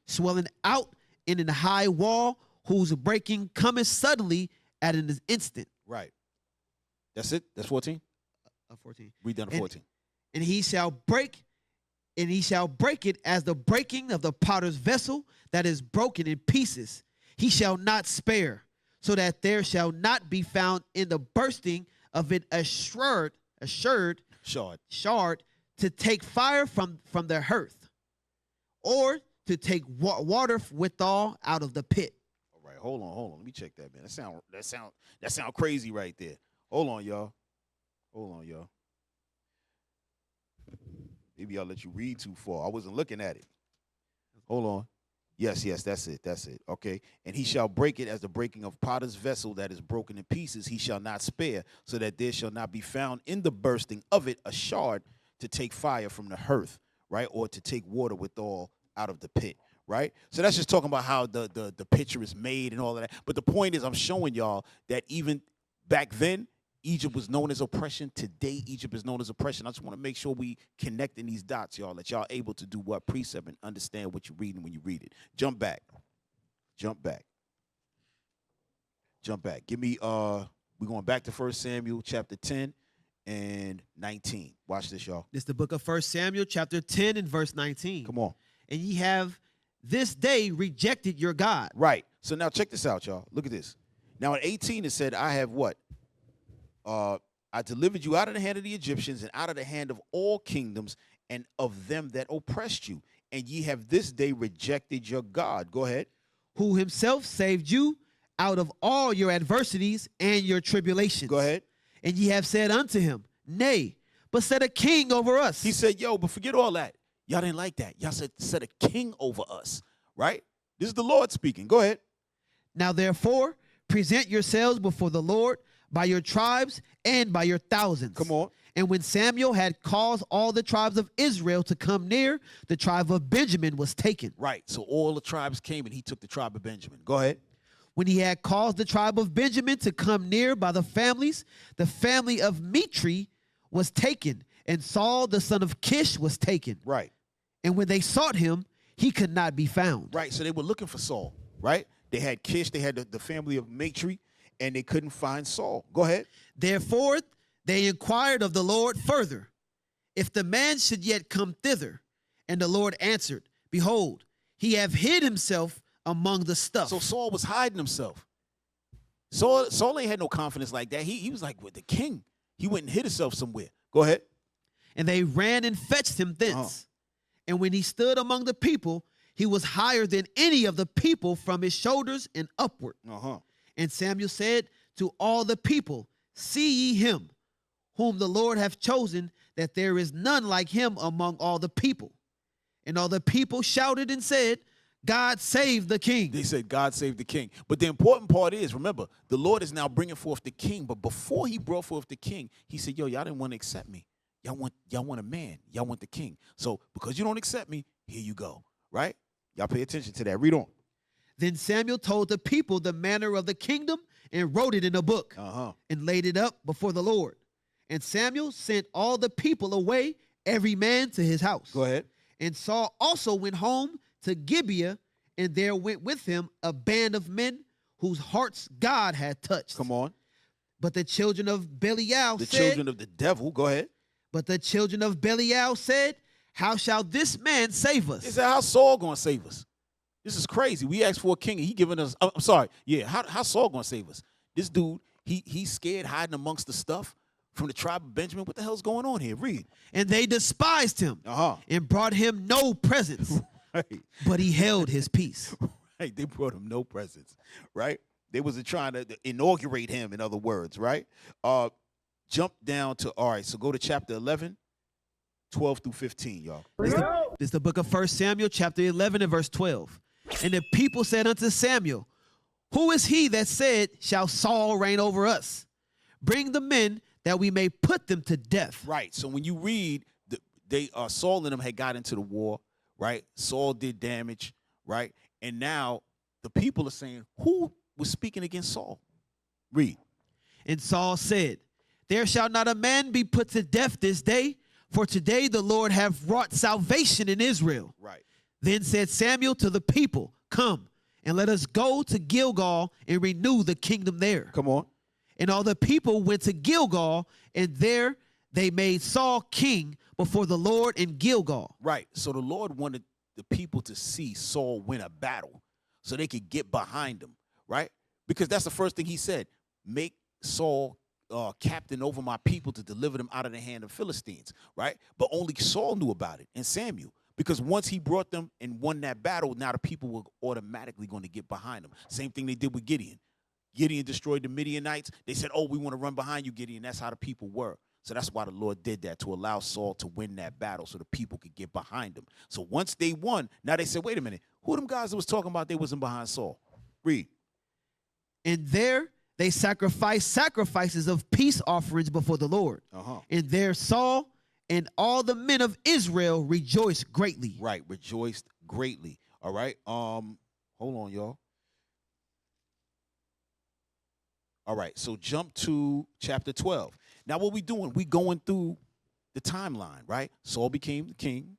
swelling out in an high wall, whose breaking cometh suddenly at an instant. Right. That's it? That's 14? 14. Read down to 14. And he shall break it as the breaking of the potter's vessel that is broken in pieces. He shall not spare, so that there shall not be found in the bursting of it a shard to take fire from the hearth, or to take water withal out of the pit. All right, hold on. Let me check that, man. That sound crazy right there. Hold on, y'all. Maybe I'll let you read too far. I wasn't looking at it. Hold on. Yes, that's it. Okay. And he shall break it as the breaking of potter's vessel that is broken in pieces. He shall not spare, so that there shall not be found in the bursting of it a shard to take fire from the hearth, right? Or to take water withal out of the pit, right? So that's just talking about how the picture is made and all of that. But the point is, I'm showing y'all that even back then, Egypt was known as oppression. Today, Egypt is known as oppression. I just want to make sure we connecting these dots, y'all, that y'all able to do what? Precept and understand what you're reading when you read it. Jump back. Jump back. Jump back. Give me, we're going back to 1 Samuel chapter 10 and 19. Watch this, y'all. This is the book of 1 Samuel, chapter 10 and verse 19. Come on. And ye have this day rejected your God. Right. So now check this out, y'all. Look at this. Now in 18, it said, I have what? I delivered you out of the hand of the Egyptians and out of the hand of all kingdoms and of them that oppressed you. And ye have this day rejected your God. Go ahead. Who himself saved you out of all your adversities and your tribulations. Go ahead. And ye have said unto him, Nay, but set a king over us. He said, yo, but forget all that. Y'all didn't like that. Y'all said, set a king over us, right? This is the Lord speaking. Go ahead. Now therefore, present yourselves before the Lord by your tribes and by your thousands. Come on. And when Samuel had caused all the tribes of Israel to come near, the tribe of Benjamin was taken. Right. So all the tribes came and he took the tribe of Benjamin. Go ahead. When he had caused the tribe of Benjamin to come near by the families, the family of Mitri was taken, and Saul the son of Kish was taken. Right. And when they sought him, he could not be found. Right. So they were looking for Saul, right? They had Kish, they had the family of Mitri, and they couldn't find Saul. Go ahead. Therefore, they inquired of the Lord further, if the man should yet come thither. And the Lord answered, Behold, he hath hid himself among the stuff. So Saul was hiding himself. Saul ain't had no confidence like that. He was like with the king. He went and hid himself somewhere. Go ahead. And they ran and fetched him thence. And when he stood among the people, he was higher than any of the people from his shoulders and upward. And Samuel said to all the people, See ye him, whom the Lord hath chosen, that there is none like him among all the people. And all the people shouted and said, God save the king. They said, God save the king. But the important part is, remember, the Lord is now bringing forth the king. But before he brought forth the king, he said, yo, y'all didn't want to accept me. Y'all want a man. Y'all want the king. So because you don't accept me, here you go. Right? Y'all pay attention to that. Read on. Then Samuel told the people the manner of the kingdom and wrote it in a book and laid it up before the Lord. And Samuel sent all the people away, every man to his house. Go ahead. And Saul also went home to Gibeah, and there went with him a band of men whose hearts God had touched. Come on. But the children of Belial The said, children of the devil. Go ahead. But the children of Belial said, How shall this man save us? They said, how's Saul going to save us? This is crazy. We asked for a king and he giving us, I'm sorry. Yeah, how's Saul going to save us? This dude, he's scared hiding amongst the stuff from the tribe of Benjamin. What the hell's going on here? Read. And they despised him and brought him no presents. Right. But he held his peace. Right. They brought him no presents. Right. They wasn't trying to inaugurate him, in other words. Right. Jump down to, all right, so go to chapter 11, 12 through 15, y'all. This is the book of 1 Samuel, chapter 11 and verse 12. And the people said unto Samuel, Who is he that said, Shall Saul reign over us? Bring the men that we may put them to death. Right. So when you read, Saul and them had got into the war. Right. Saul did damage. Right. And now the people are saying, who was speaking against Saul? Read. And Saul said, There shall not a man be put to death this day, for today the Lord hath wrought salvation in Israel. Right. Then said Samuel to the people, Come, and let us go to Gilgal and renew the kingdom there. Come on. And all the people went to Gilgal, and there they made Saul king before the Lord in Gilgal. Right. So the Lord wanted the people to see Saul win a battle so they could get behind him. Right. Because that's the first thing he said. Make Saul captain over my people to deliver them out of the hand of Philistines. Right. But only Saul knew about it and Samuel. Because once he brought them and won that battle, now the people were automatically going to get behind him. Same thing they did with Gideon. Gideon destroyed the Midianites. They said, oh, we want to run behind you, Gideon. That's how the people were. So that's why the Lord did that, to allow Saul to win that battle so the people could get behind him. So once they won, now they said, wait a minute, who them guys that was talking about they wasn't behind Saul? Read. And there they sacrificed sacrifices of peace offerings before the Lord. And there Saul and all the men of Israel rejoiced greatly. Right, rejoiced greatly. All right. Hold on, y'all. All right, so jump to chapter 12. Now what we doing? We going through the timeline, right? Saul became the king,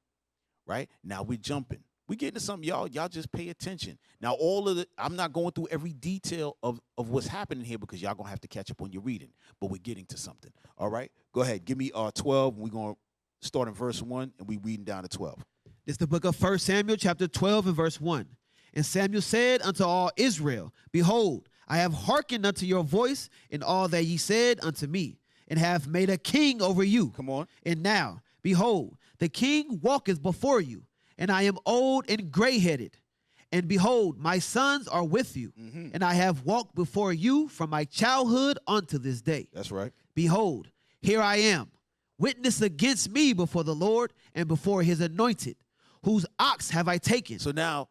right? Now we're jumping. We getting to something, y'all. Y'all just pay attention. Now all of the, I'm not going through every detail of what's happening here because y'all gonna have to catch up on your reading. But we're getting to something. All right, go ahead. Give me 12. We're gonna start in verse 1 and we reading down to 12. This is the book of 1 Samuel, chapter 12, and verse 1. And Samuel said unto all Israel, Behold, I have hearkened unto your voice in all that ye said unto me, and have made a king over you. Come on. And now, behold, the king walketh before you, and I am old and gray-headed. And behold, my sons are with you, and I have walked before you from my childhood unto this day. That's right. Behold, here I am, witness against me before the Lord and before his anointed, whose ox have I taken? So now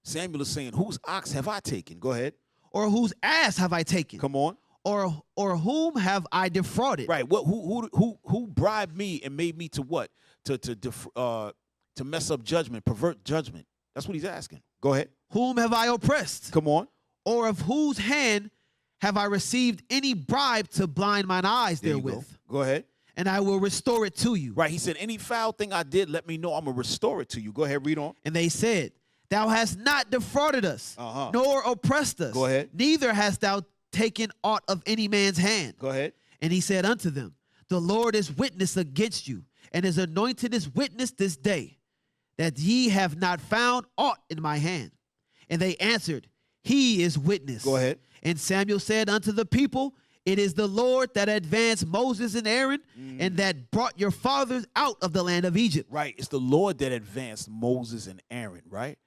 Samuel is saying, whose ox have I taken? Go ahead. Or whose ass have I taken? Come on. Or whom have I defrauded? Right. What? Who bribed me and made me to what? To mess up judgment, pervert judgment. That's what he's asking. Go ahead. Whom have I oppressed? Come on. Or of whose hand have I received any bribe to blind mine eyes There you therewith? go ahead. And I will restore it to you. Right. He said, any foul thing I did, let me know. I'm going to restore it to you. Go ahead. Read on. And they said, Thou hast not defrauded us, nor oppressed us. Go ahead. Neither hast thou taken aught of any man's hand. Go ahead. And he said unto them, The Lord is witness against you, and his anointed is witness this day, that ye have not found aught in my hand. And they answered, He is witness. Go ahead. And Samuel said unto the people, It is the Lord that advanced Moses and Aaron, and that brought your fathers out of the land of Egypt. Right. It's the Lord that advanced Moses and Aaron, right?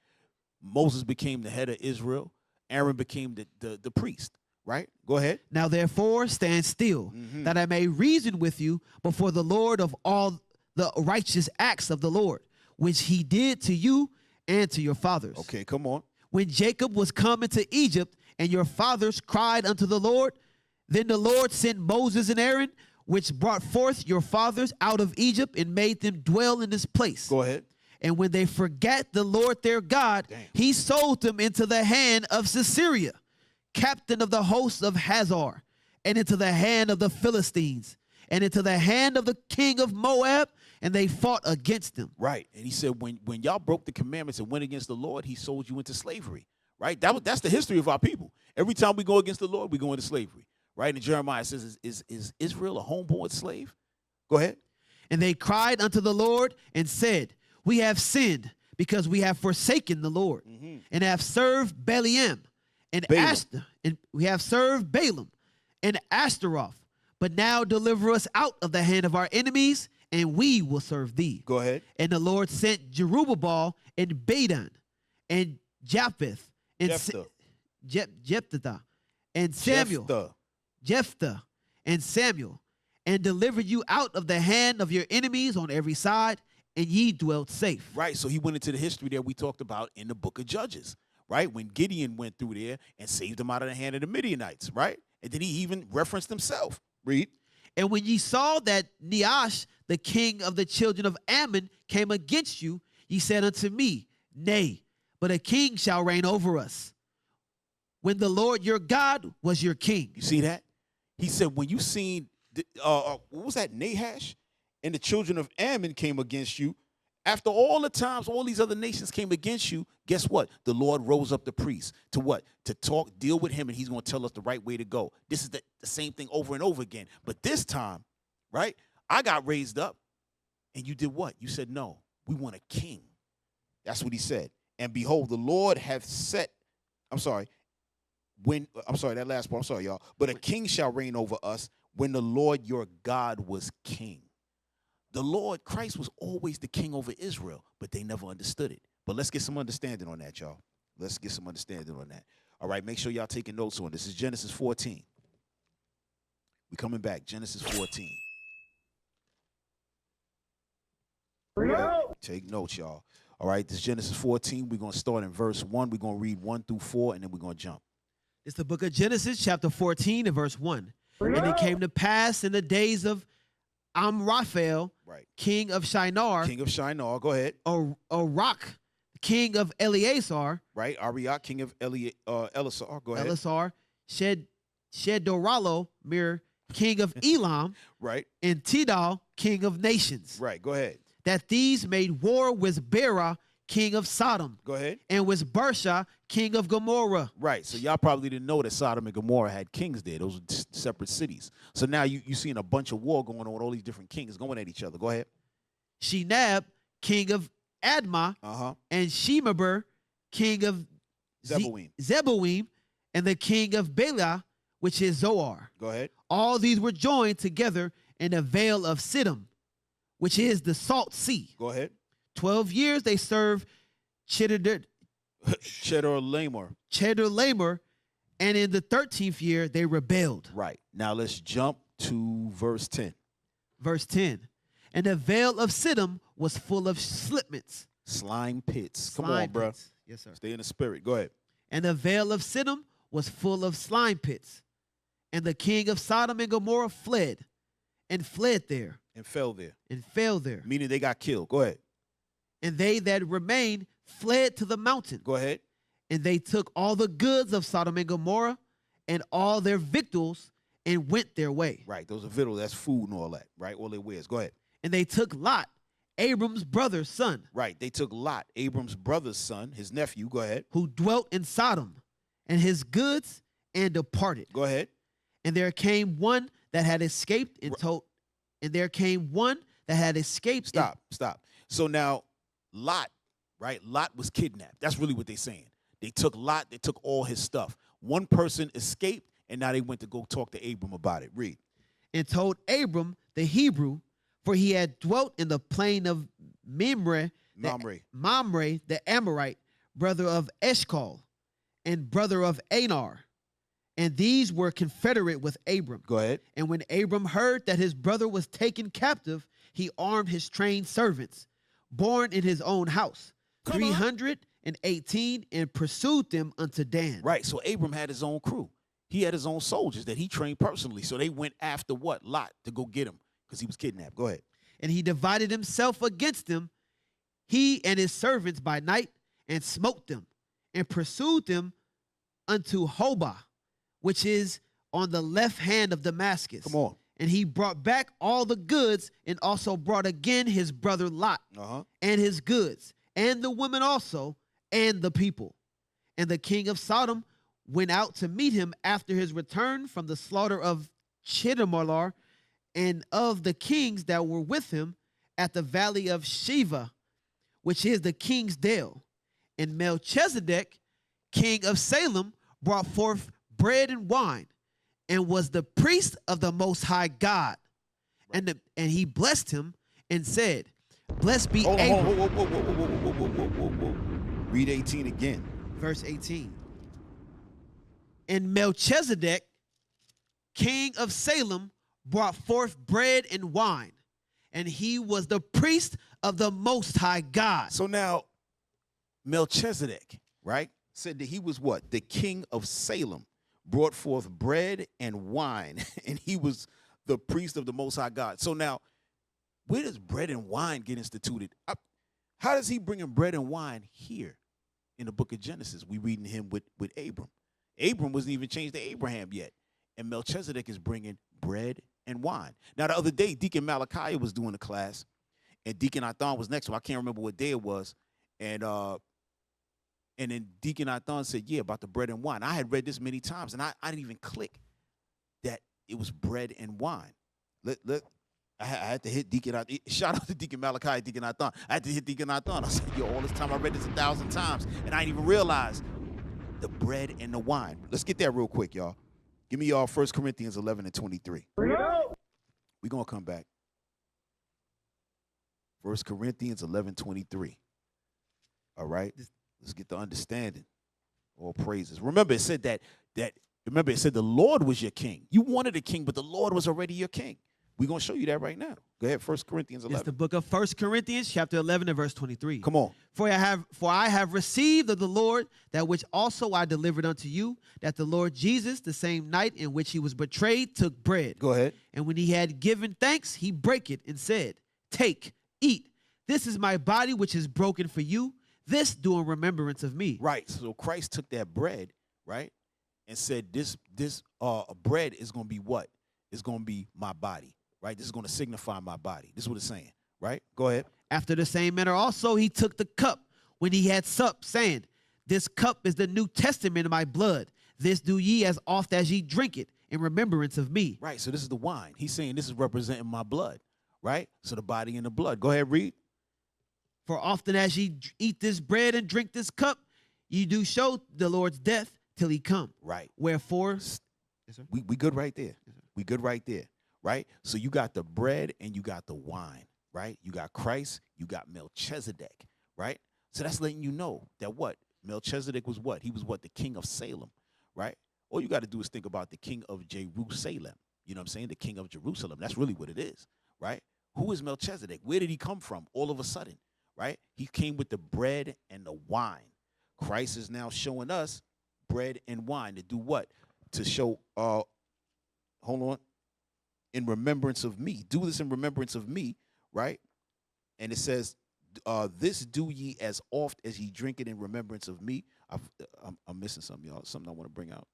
Moses became the head of Israel. Aaron became the priest, right? Go ahead. Now therefore stand still, that I may reason with you before the Lord of all the righteous acts of the Lord, which he did to you and to your fathers. Okay, come on. When Jacob was come into Egypt, and your fathers cried unto the Lord, then the Lord sent Moses and Aaron, which brought forth your fathers out of Egypt and made them dwell in this place. Go ahead. And when they forgat the Lord their God, he sold them into the hand of Sisera, captain of the hosts of Hazor, and into the hand of the Philistines, and into the hand of the king of Moab, and they fought against them. Right. And he said, when y'all broke the commandments and went against the Lord, he sold you into slavery. Right? That's the history of our people. Every time we go against the Lord, we go into slavery. Right? And Jeremiah says, is Israel a homeborn slave? Go ahead. And they cried unto the Lord and said, We have sinned because we have forsaken the Lord, and have served Balaam and and we have served Balaam and Ashtaroth. But now deliver us out of the hand of our enemies, and we will serve thee. Go ahead. And the Lord sent Jerubbaal and Badon and Japheth and Jephthah and Samuel. Jephthah and Samuel, and delivered you out of the hand of your enemies on every side, and ye dwelt safe. Right. So he went into the history that we talked about in the book of Judges. Right. When Gideon went through there and saved them out of the hand of the Midianites. Right. And then he even referenced himself. Read. And when ye saw that Neash, the king of the children of Ammon, came against you, ye said unto me, Nay, but a king shall reign over us, when the Lord your God was your king. You see that? He said, when you seen, what was that, Nahash? And the children of Ammon came against you. After all the times all these other nations came against you, guess what? The Lord rose up the priest to what? To talk, deal with him, and he's going to tell us the right way to go. This is the same thing over and over again. But this time, right, I got raised up, and you did what? You said, no, we want a king. That's what he said. And behold, the Lord hath set, that last part, I'm sorry, y'all. But a king shall reign over us when the Lord your God was king. The Lord, Christ, was always the king over Israel, but they never understood it. But let's get some understanding on that, y'all. Let's get some understanding on that. All right, make sure y'all taking notes on this. This is Genesis 14. We're coming back. Genesis 14. Take notes, y'all. All right, this is Genesis 14. We're going to start in verse 1. We're going to read 1 through 4, and then we're going to jump. It's the book of Genesis, chapter 14, and verse 1. And it came to pass in the days of Amraphel, king of Shinar. King of Shinar, go ahead. Arach, king of Eleazar. Right, Ariach, king of Eleazar, go ahead. Eleazar shed Chedorlaomer, king of Elam, Right. and Tidal, king of nations. Right. Go ahead. That these made war with Bera, king of Sodom, Go ahead. and with Bersha, king of Gomorrah. Right. So y'all probably didn't know that Sodom and Gomorrah had kings there. Those were separate cities. So now you seeing a bunch of war going on with all these different kings going at each other. Go ahead. Shenab, king of Admah, Uh-huh. and Shemeber, king of Zeboim. and the king of Bela, which is Zoar. Go ahead. All these were joined together in the vale of Siddim, which is the salt sea. Go ahead. 12 years they served Chedorlaomer, and in the 13th year they rebelled. Right. Now let's jump to verse 10. Verse 10. And the vale of Siddim was full of slipments. Slime pits. Come Slime on, bro. pits. Yes, sir. Stay in the spirit. Go ahead. And the vale of Siddim was full of slime pits. And the king of Sodom and Gomorrah fled there, And fell there. and fell there. Meaning they got killed. Go ahead. And they that remained fled to the mountain. Go ahead. And they took all the goods of Sodom and Gomorrah and all their victuals and went their way. Right. Those are victuals. That's food and all that. Right. All their wares. Go ahead. And they took Lot, Abram's brother's son, Right. They took Lot, Abram's brother's son, his nephew. Go ahead. who dwelt in Sodom, and his goods, and departed. Go ahead. And there came one that had escaped and told. And there came one that had escaped. Stop. So now Lot, right? Lot was kidnapped. That's really what they're saying. They took Lot. They took all his stuff. One person escaped, and now they went to go talk to Abram about it. Read. And told Abram the Hebrew, for he had dwelt in the plain of Mamre, the Amorite, brother of Eshcol, and brother of Anar. And these were confederate with Abram. Go ahead. And when Abram heard that his brother was taken captive, he armed his trained servants, born in his own house, 318, and pursued them unto Dan. Right. So Abram had his own crew. He had his own soldiers that he trained personally. So they went after what? Lot, to go get him because he was kidnapped. Go ahead. And he divided himself against them, he and his servants by night, and smote them, and pursued them unto Hobah, which is on the left hand of Damascus. Come on. And he brought back all the goods, and also brought again his brother Lot, and his goods, and the women also, and the people. And the king of Sodom went out to meet him after his return from the slaughter of Chedorlaomer and of the kings that were with him at the valley of Shiva, which is the king's dale. And Melchizedek, king of Salem, brought forth bread and wine, and was the priest of the Most High God. And he blessed him and said, Blessed be Abram. Whoa. Read 18 again. Verse 18. And Melchizedek, king of Salem, brought forth bread and wine, and he was the priest of the Most High God. So now, Melchizedek, right, said that he was what? The king of Salem, brought forth bread and wine, and he was the priest of the Most High God. So now, where does bread and wine get instituted? How does he bring in bread and wine here in the book of Genesis? We reading him with Abram. Abram wasn't even changed to Abraham yet, and Melchizedek is bringing bread and wine. Now, the other day, Deacon Malachi was doing a class, and Deacon Athan was next to him. I can't remember what day it was, and then Deacon Athan said, yeah, about the bread and wine. I had read this many times, and I didn't even click that it was bread and wine. I had to hit Deacon Athan. Shout out to Deacon Malachi and Deacon Athan. I had to hit Deacon Athan. I said, yo, all this time I read this 1,000 times, and I didn't even realize the bread and the wine. Let's get that real quick, y'all. Give me y'all 1 Corinthians 11 and 23. We're going to come back. 1 Corinthians 11, 23. All right? Let's get the understanding. All praises. Remember, it said it said the Lord was your king. You wanted a king, but the Lord was already your king. We're going to show you that right now. Go ahead, 1 Corinthians 11. It's the book of 1 Corinthians, chapter 11 and verse 23. Come on. For I have received of the Lord that which also I delivered unto you, that the Lord Jesus, the same night in which he was betrayed, took bread. Go ahead. And when he had given thanks, he brake it and said, Take, eat. This is my body which is broken for you. This do in remembrance of me. Right. So Christ took that bread, right? and said, this bread is going to be what? It's going to be my body, right? This is going to signify my body. This is what it's saying, right? Go ahead. After the same manner also he took the cup when he had supped, saying, this cup is the New Testament in my blood. This do ye as oft as ye drink it in remembrance of me. Right, so this is the wine. He's saying this is representing my blood, right? So the body and the blood. Go ahead, read. For often as ye eat this bread and drink this cup, ye do show the Lord's death till he come. Right. Wherefore, yes, sir. We good right there. Yes, sir. We good right there, right? So you got the bread and you got the wine, right? You got Christ, you got Melchizedek, right? So that's letting you know that what? Melchizedek was what? He was what? The king of Salem, right? All you got to do is think about the king of Jerusalem. You know what I'm saying? The king of Jerusalem. That's really what it is, right? Who is Melchizedek? Where did he come from all of a sudden, right? He came with the bread and the wine. Christ is now showing us bread and wine to do what? To show, hold on, in remembrance of me. Do this in remembrance of me, right? And it says, this do ye as oft as ye drink it in remembrance of me. I'm missing something, y'all. Something I want to bring out.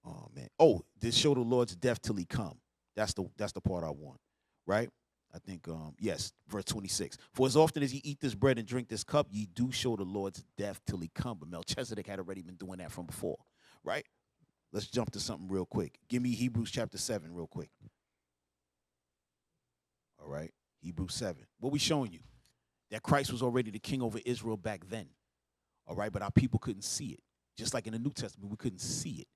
Oh, man. Oh, this show the Lord's death till he come. That's the part I want, right? I think, yes, verse 26. For as often as ye eat this bread and drink this cup, ye do show the Lord's death till he come. But Melchizedek had already been doing that from before, right? Let's jump to something real quick. Give me Hebrews chapter 7 real quick. All right, Hebrews 7. What we showing you? That Christ was already the king over Israel back then, all right? But our people couldn't see it. Just like in the New Testament, we couldn't see it.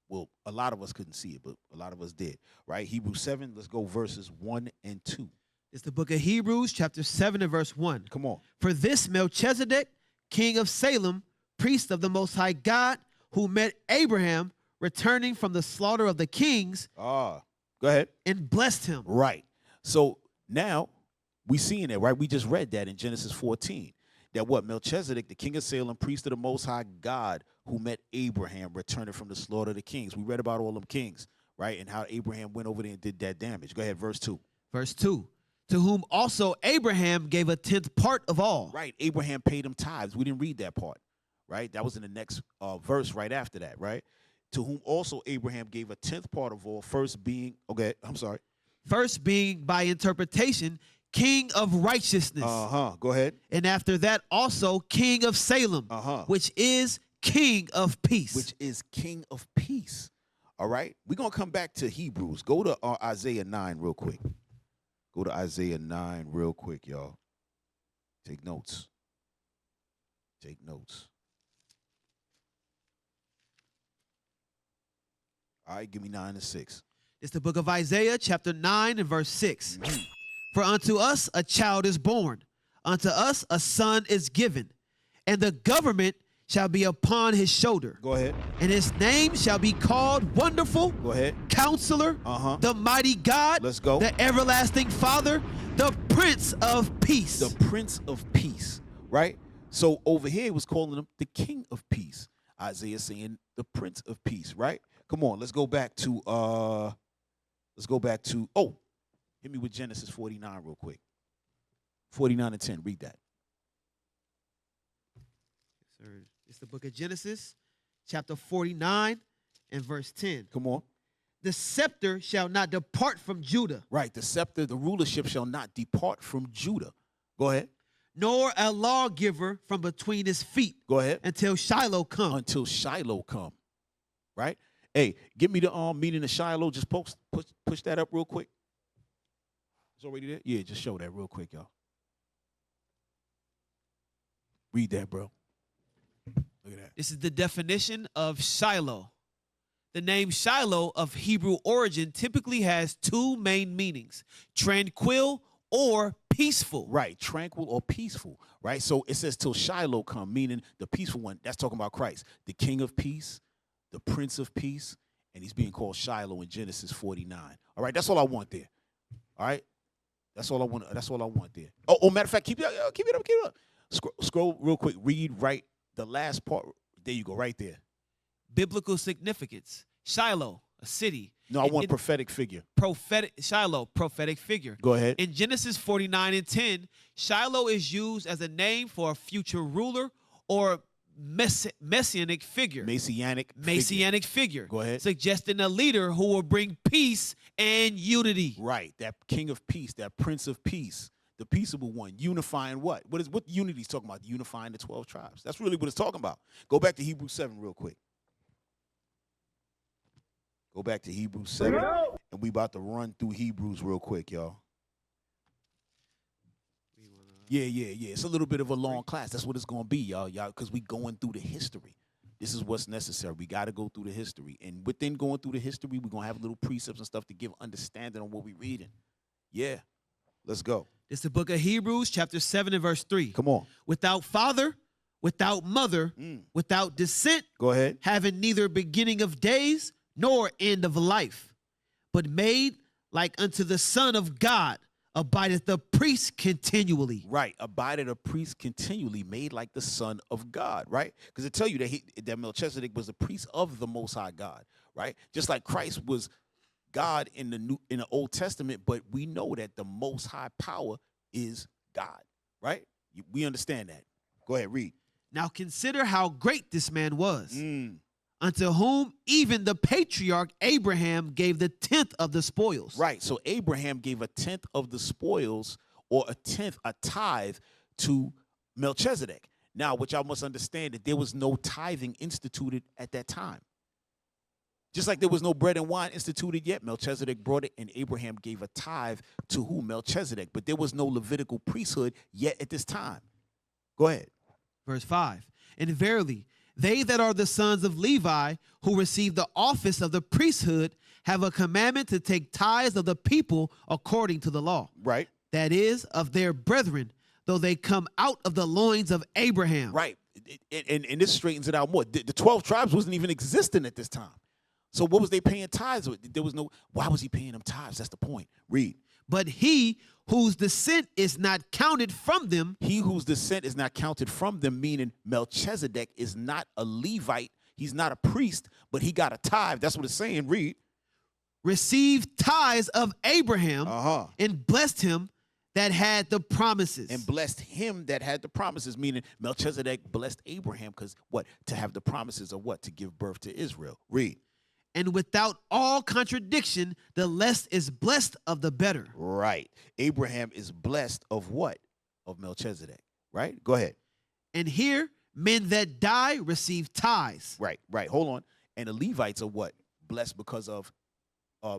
Well, a lot of us couldn't see it, but a lot of us did, right? Hebrews 7, let's go verses 1 and 2. It's the book of Hebrews, chapter 7 and verse 1. Come on. For this Melchizedek, king of Salem, priest of the Most High God, who met Abraham returning from the slaughter of the kings, Go ahead. and blessed him. Right. So now we seeing it, right? We just read that in Genesis 14. That what? Melchizedek, the king of Salem, priest of the Most High God, who met Abraham returning from the slaughter of the kings. We read about all them kings, right? And how Abraham went over there and did that damage. Go ahead, verse 2. Verse 2. To whom also Abraham gave a tenth part of all. Right. Abraham paid him tithes. We didn't read that part, right? That was in the next verse right after that, right? To whom also Abraham gave a tenth part of all, first being, okay, I'm sorry. First being by interpretation, king of righteousness. Go ahead. And after that also king of Salem, which is king of peace. Which is king of peace. All right. We're going to come back to Hebrews. Go to Isaiah 9 real quick. Go to Isaiah 9 real quick, y'all. Take notes. Take notes. All right, give me 9 and 6. It's the book of Isaiah, chapter 9 and verse 6. For unto us a child is born, unto us a son is given, and the government shall be upon his shoulder. Go ahead. And his name shall be called Wonderful. Go ahead. Counselor. The Mighty God. Let's go. The Everlasting Father. The Prince of Peace. The Prince of Peace, right? So over here, it was calling him the King of Peace. Isaiah saying the Prince of Peace, right? Come on, let's go back to, oh, hit me with Genesis 49 real quick. 49 and 10, read that. Yes, sir. It's the book of Genesis, chapter 49 and verse 10. Come on. The scepter shall not depart from Judah. Right, the scepter, the rulership shall not depart from Judah. Go ahead. Nor a lawgiver from between his feet. Go ahead. Until Shiloh come. Until Shiloh come. Right? Hey, give me the meaning of Shiloh. Just push that up real quick. It's already there? Yeah, just show that real quick, y'all. Read that, bro. Look at that. This is the definition of Shiloh. The name Shiloh of Hebrew origin typically has two main meanings: tranquil or peaceful. Right, tranquil or peaceful, right? So it says till Shiloh come, meaning the peaceful one. That's talking about Christ, the King of Peace, the Prince of Peace, and he's being called Shiloh in Genesis 49. All right, that's all I want there. All right, that's all I want. That's all I want there. Oh, matter of fact, keep it up. Scroll real quick. Read right the last part. There you go, right there. Biblical significance. Shiloh, a city. No, I want prophetic figure. Shiloh, prophetic figure. Go ahead. In Genesis 49 and 10, Shiloh is used as a name for a future ruler or messianic figure. Messianic Figure. Go ahead. Suggesting a leader who will bring peace and unity. Right. That king of peace, that prince of peace, the peaceable one, unifying what? What unity is talking about? Unifying the 12 tribes. That's really what it's talking about. Go back to Hebrews 7 real quick. Go back to Hebrews 7. And we about to run through Hebrews real quick, y'all. Yeah. It's a little bit of a long class. That's what it's going to be, y'all, because we going through the history. This is what's necessary. We got to go through the history. And within going through the history, we're going to have little precepts and stuff to give understanding on what we're reading. Yeah. Let's go. It's the book of Hebrews, chapter 7 and verse 3. Come on. Without father, without mother, without descent, Go ahead. having neither beginning of days nor end of life, but made like unto the Son of God, abideth the priest continually. Right. Abided a priest continually, made like the Son of God, right? Because it tell you that Melchizedek was the priest of the Most High God, right? Just like Christ was God in the Old Testament, but we know that the Most High power is God, right? We understand that. Go ahead, read. Now consider how great this man was, unto whom even the patriarch Abraham gave the 10th of the spoils. Right. So Abraham gave a 10th of the spoils, or a tithe to Melchizedek. Now, what y'all must understand, that there was no tithing instituted at that time. Just like there was no bread and wine instituted yet, Melchizedek brought it, and Abraham gave a tithe to who? Melchizedek. But there was no Levitical priesthood yet at this time. Go ahead. Verse 5. And verily, they that are the sons of Levi, who receive the office of the priesthood, have a commandment to take tithes of the people according to the law. Right. That is, of their brethren, though they come out of the loins of Abraham. Right. And this straightens it out more. The 12 tribes wasn't even existing at this time. So what was they paying tithes with? There was no, why was he paying them tithes? That's the point. Read. But he whose descent is not counted from them. He whose descent is not counted from them, meaning Melchizedek is not a Levite. He's not a priest, but he got a tithe. That's what it's saying. Read. Received tithes of Abraham and blessed him that had the promises. And blessed him that had the promises, meaning Melchizedek blessed Abraham because what? To have the promises of what? To give birth to Israel. Read. And without all contradiction, the less is blessed of the better. Right. Abraham is blessed of what? Of Melchizedek. Right? Go ahead. And here, men that die receive tithes. Right. Hold on. And the Levites are what? Blessed because of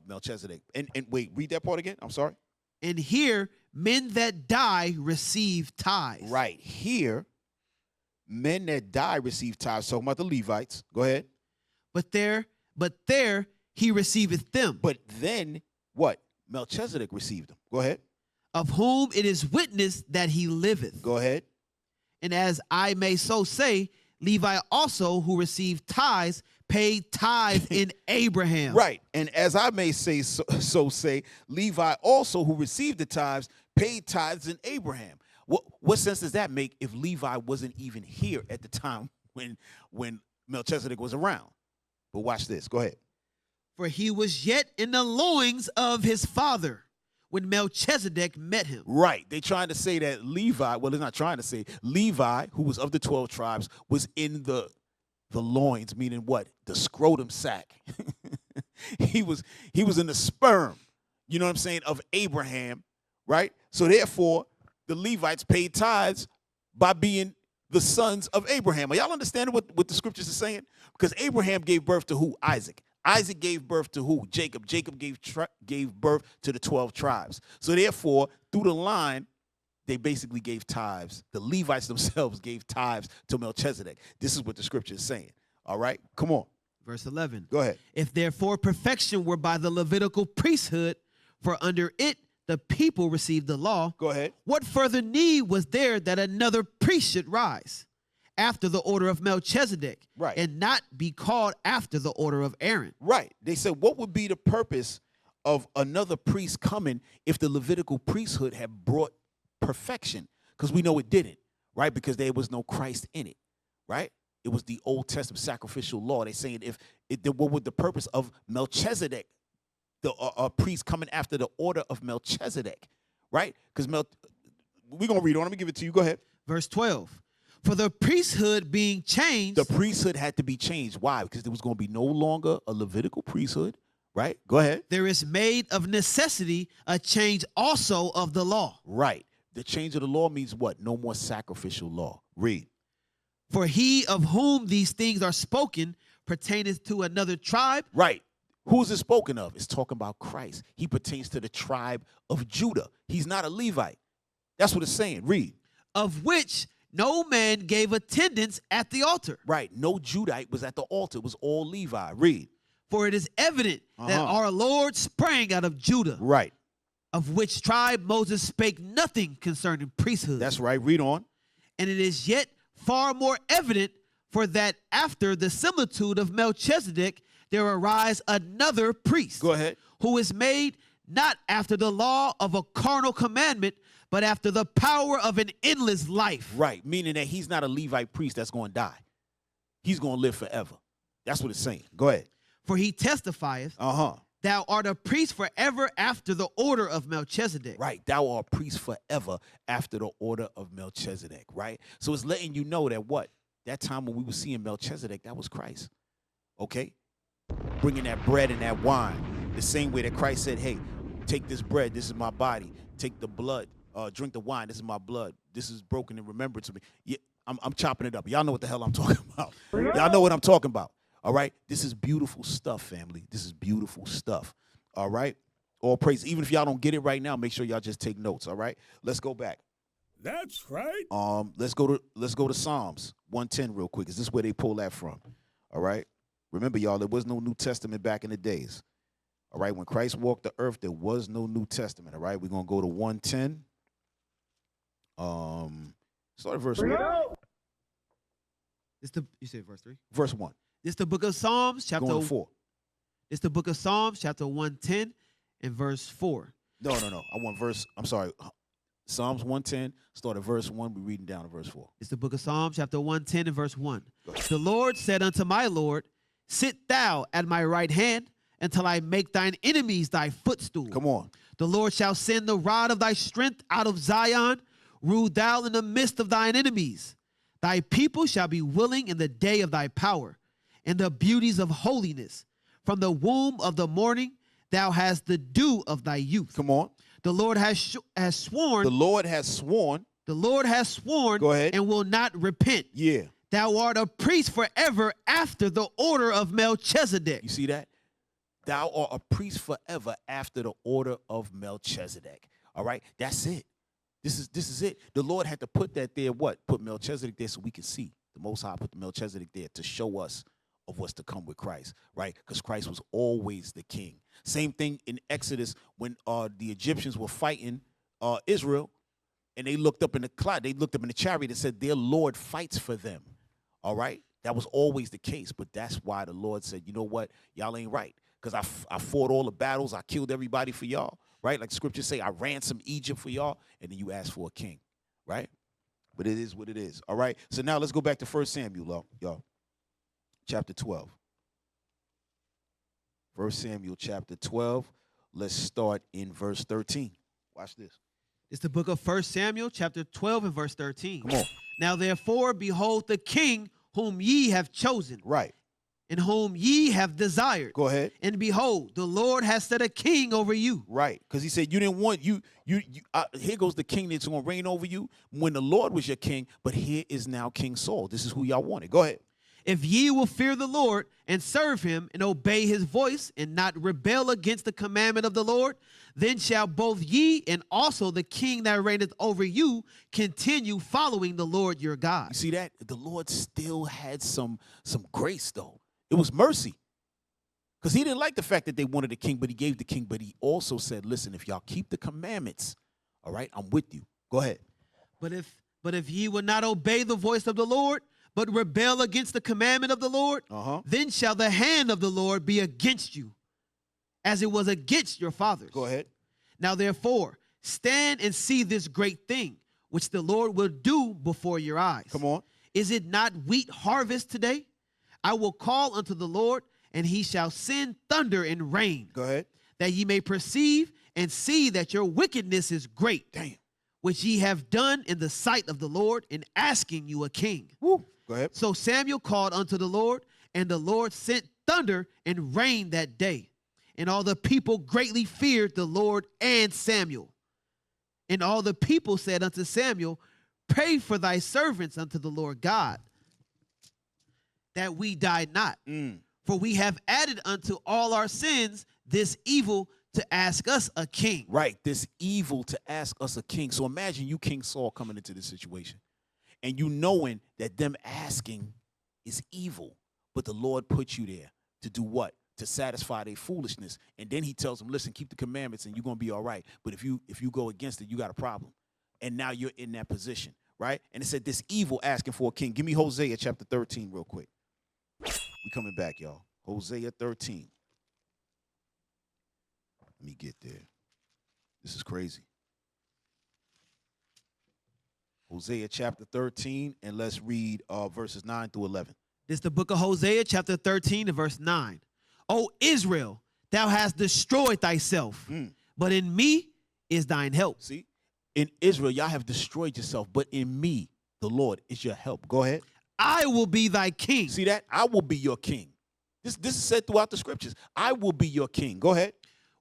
Melchizedek. And wait, read that part again. I'm sorry. And here, men that die receive tithes. Right. Here, men that die receive tithes. Talking about the Levites. Go ahead. But there he receiveth them. But then what? Melchizedek received them. Go ahead. Of whom it is witnessed that he liveth. Go ahead. And as I may so say, Levi also, who received tithes, paid tithe in Abraham. Right. And as I may say so say, Levi also, who received the tithes, paid tithes in Abraham. What sense does that make if Levi wasn't even here at the time when Melchizedek was around? But watch this. Go ahead. For he was yet in the loins of his father when Melchizedek met him. Right. They trying to say that Levi, well, they're not trying to say, Levi, who was of the 12 tribes, was in the loins, meaning what? The scrotum sack. he was in the sperm, you know what I'm saying, of Abraham, right? So therefore, the Levites paid tithes by being the sons of Abraham. Are y'all understanding what the scriptures are saying? Because Abraham gave birth to who? Isaac. Isaac gave birth to who? Jacob. Jacob gave birth to the 12 tribes. So therefore, through the line, they basically gave tithes. The Levites themselves gave tithes to Melchizedek. This is what the scripture is saying. All right? Come on. Verse 11. Go ahead. If therefore perfection were by the Levitical priesthood, for under it the people received the law. Go ahead. What further need was there that another priest should rise after the order of Melchizedek, right, and not be called after the order of Aaron? Right. They said, what would be the purpose of another priest coming if the Levitical priesthood had brought perfection? Because we know it didn't, right? Because there was no Christ in it, right? It was the Old Testament sacrificial law. They're saying what would the purpose of Melchizedek, the priest coming after the order of Melchizedek, right? Because we're going to read on. Let me give it to you. Go ahead. Verse 12. For the priesthood being changed, The priesthood had to be changed. Why? Because there was going to be no longer a Levitical priesthood, right? Go ahead. there is made of necessity a change also of the law. Right. The change of the law means what? No more sacrificial law. Read. For he of whom these things are spoken pertaineth to another tribe, Right. Who is it spoken of? It's talking about Christ. He pertains to the tribe of Judah. He's not a Levite. That's what it's saying. Read. of which no man gave attendance at the altar. Right. No Judite was at the altar. It was all Levi. Read. For it is evident that our Lord sprang out of Judah, Right. of which tribe Moses spake nothing concerning priesthood. That's right. Read on. And it is yet far more evident, for that after the similitude of Melchizedek there arise another priest, Go ahead. who is made not after the law of a carnal commandment, but after the power of an endless life. Right. Meaning that he's not a Levite priest that's going to die. He's going to live forever. That's what it's saying. Go ahead. For he testifieth, thou art a priest forever after the order of Melchizedek. Right. Thou art a priest forever after the order of Melchizedek. Right. So it's letting you know that what? That time when we were seeing Melchizedek, that was Christ. Okay. Bringing that bread and that wine. The same way that Christ said, hey, take this bread. This is my body. Take the blood. Drink the wine. This is my blood. This is broken in remembrance of me. Yeah, I'm chopping it up. Y'all know what the hell I'm talking about. Y'all know what I'm talking about. All right. This is beautiful stuff, family. This is beautiful stuff. All right. All praise. Even if y'all don't get it right now, make sure y'all just take notes. All right. Let's go back. That's right. Let's go to Psalms 110 real quick. Is this where they pull that from? All right. Remember, y'all, there was no New Testament back in the days. All right. When Christ walked the earth, there was no New Testament. All right. We're gonna go to 110. Start at verse 1. You said verse 3? Verse 1. This the book of Psalms, chapter Going to 4. This the book of Psalms, chapter 110 and verse 4. No. I want verse. I'm sorry. Psalms 110. Start at verse 1. We're reading down to verse 4. It's the book of Psalms, chapter 110 and verse 1. The Lord said unto my Lord, sit thou at my right hand until I make thine enemies thy footstool. Come on. The Lord shall send the rod of thy strength out of Zion. Rule thou in the midst of thine enemies. Thy people shall be willing in the day of thy power, and the beauties of holiness. From the womb of the morning thou hast the dew of thy youth. Come on. The Lord has sworn. The Lord has sworn. The Lord has sworn. Go ahead. And will not repent. Yeah. Thou art a priest forever after the order of Melchizedek. You see that? Thou art a priest forever after the order of Melchizedek. All right? That's it. This is it. The Lord had to put that there, what? Put Melchizedek there so we can see. The Most High put the Melchizedek there to show us of what's to come with Christ, right? Because Christ was always the king. Same thing in Exodus when the Egyptians were fighting Israel, and they looked up in the cloud. They looked up in the chariot and said, their Lord fights for them. All right? That was always the case, but that's why the Lord said, you know what? Y'all ain't right. Because I fought all the battles. I killed everybody for y'all, right? Like scriptures say, I ransomed Egypt for y'all, and then you asked for a king, right? But it is what it is, all right? So now let's go back to 1 Samuel, y'all. Chapter 12. 1 Samuel chapter 12. Let's start in verse 13. Watch this. It's the book of 1 Samuel, chapter 12 and verse 13. Come on. Now therefore, behold the king whom ye have chosen. Right. And whom ye have desired. Go ahead. And behold, the Lord has set a king over you. Right. Because he said you didn't want here goes the king that's going to reign over you when the Lord was your king. But here is now King Saul. This is who y'all wanted. Go ahead. If ye will fear the Lord and serve him and obey his voice and not rebel against the commandment of the Lord, then shall both ye and also the king that reigneth over you continue following the Lord your God. You see that? The Lord still had some grace, though. It was mercy. Because he didn't like the fact that they wanted a king, but he gave the king. But he also said, listen, if y'all keep the commandments, all right, I'm with you. Go ahead. But if ye will not obey the voice of the Lord, but rebel against the commandment of the Lord, then shall the hand of the Lord be against you, as it was against your fathers. Go ahead. Now therefore, stand and see this great thing, which the Lord will do before your eyes. Come on. Is it not wheat harvest today? I will call unto the Lord, and he shall send thunder and rain. Go ahead. That ye may perceive and see that your wickedness is great. Damn. which ye have done in the sight of the Lord in asking you a king. Woo. Go ahead. So Samuel called unto the Lord, and the Lord sent thunder and rain that day. And all the people greatly feared the Lord and Samuel. And all the people said unto Samuel, pray for thy servants unto the Lord God, that we die not. For we have added unto all our sins this evil to ask us a king. Right, this evil to ask us a king. So imagine you, King Saul, coming into this situation, and you knowing that them asking is evil, but the Lord put you there to do what? To satisfy their foolishness. And then he tells them, listen, keep the commandments and you're going to be all right. But if you go against it, you got a problem. And now you're in that position, right? And it said this evil asking for a king. Give me Hosea chapter 13 real quick. We coming back, y'all. Hosea 13. Let me get there. This is crazy. Hosea chapter 13, and let's read verses 9 through 11. This is the book of Hosea, chapter 13, and verse 9. O Israel, thou hast destroyed thyself, but in me is thine help. See, in Israel, y'all have destroyed yourself, but in me, the Lord, is your help. Go ahead. I will be thy king. See that? I will be your king. This is said throughout the scriptures. I will be your king. Go ahead.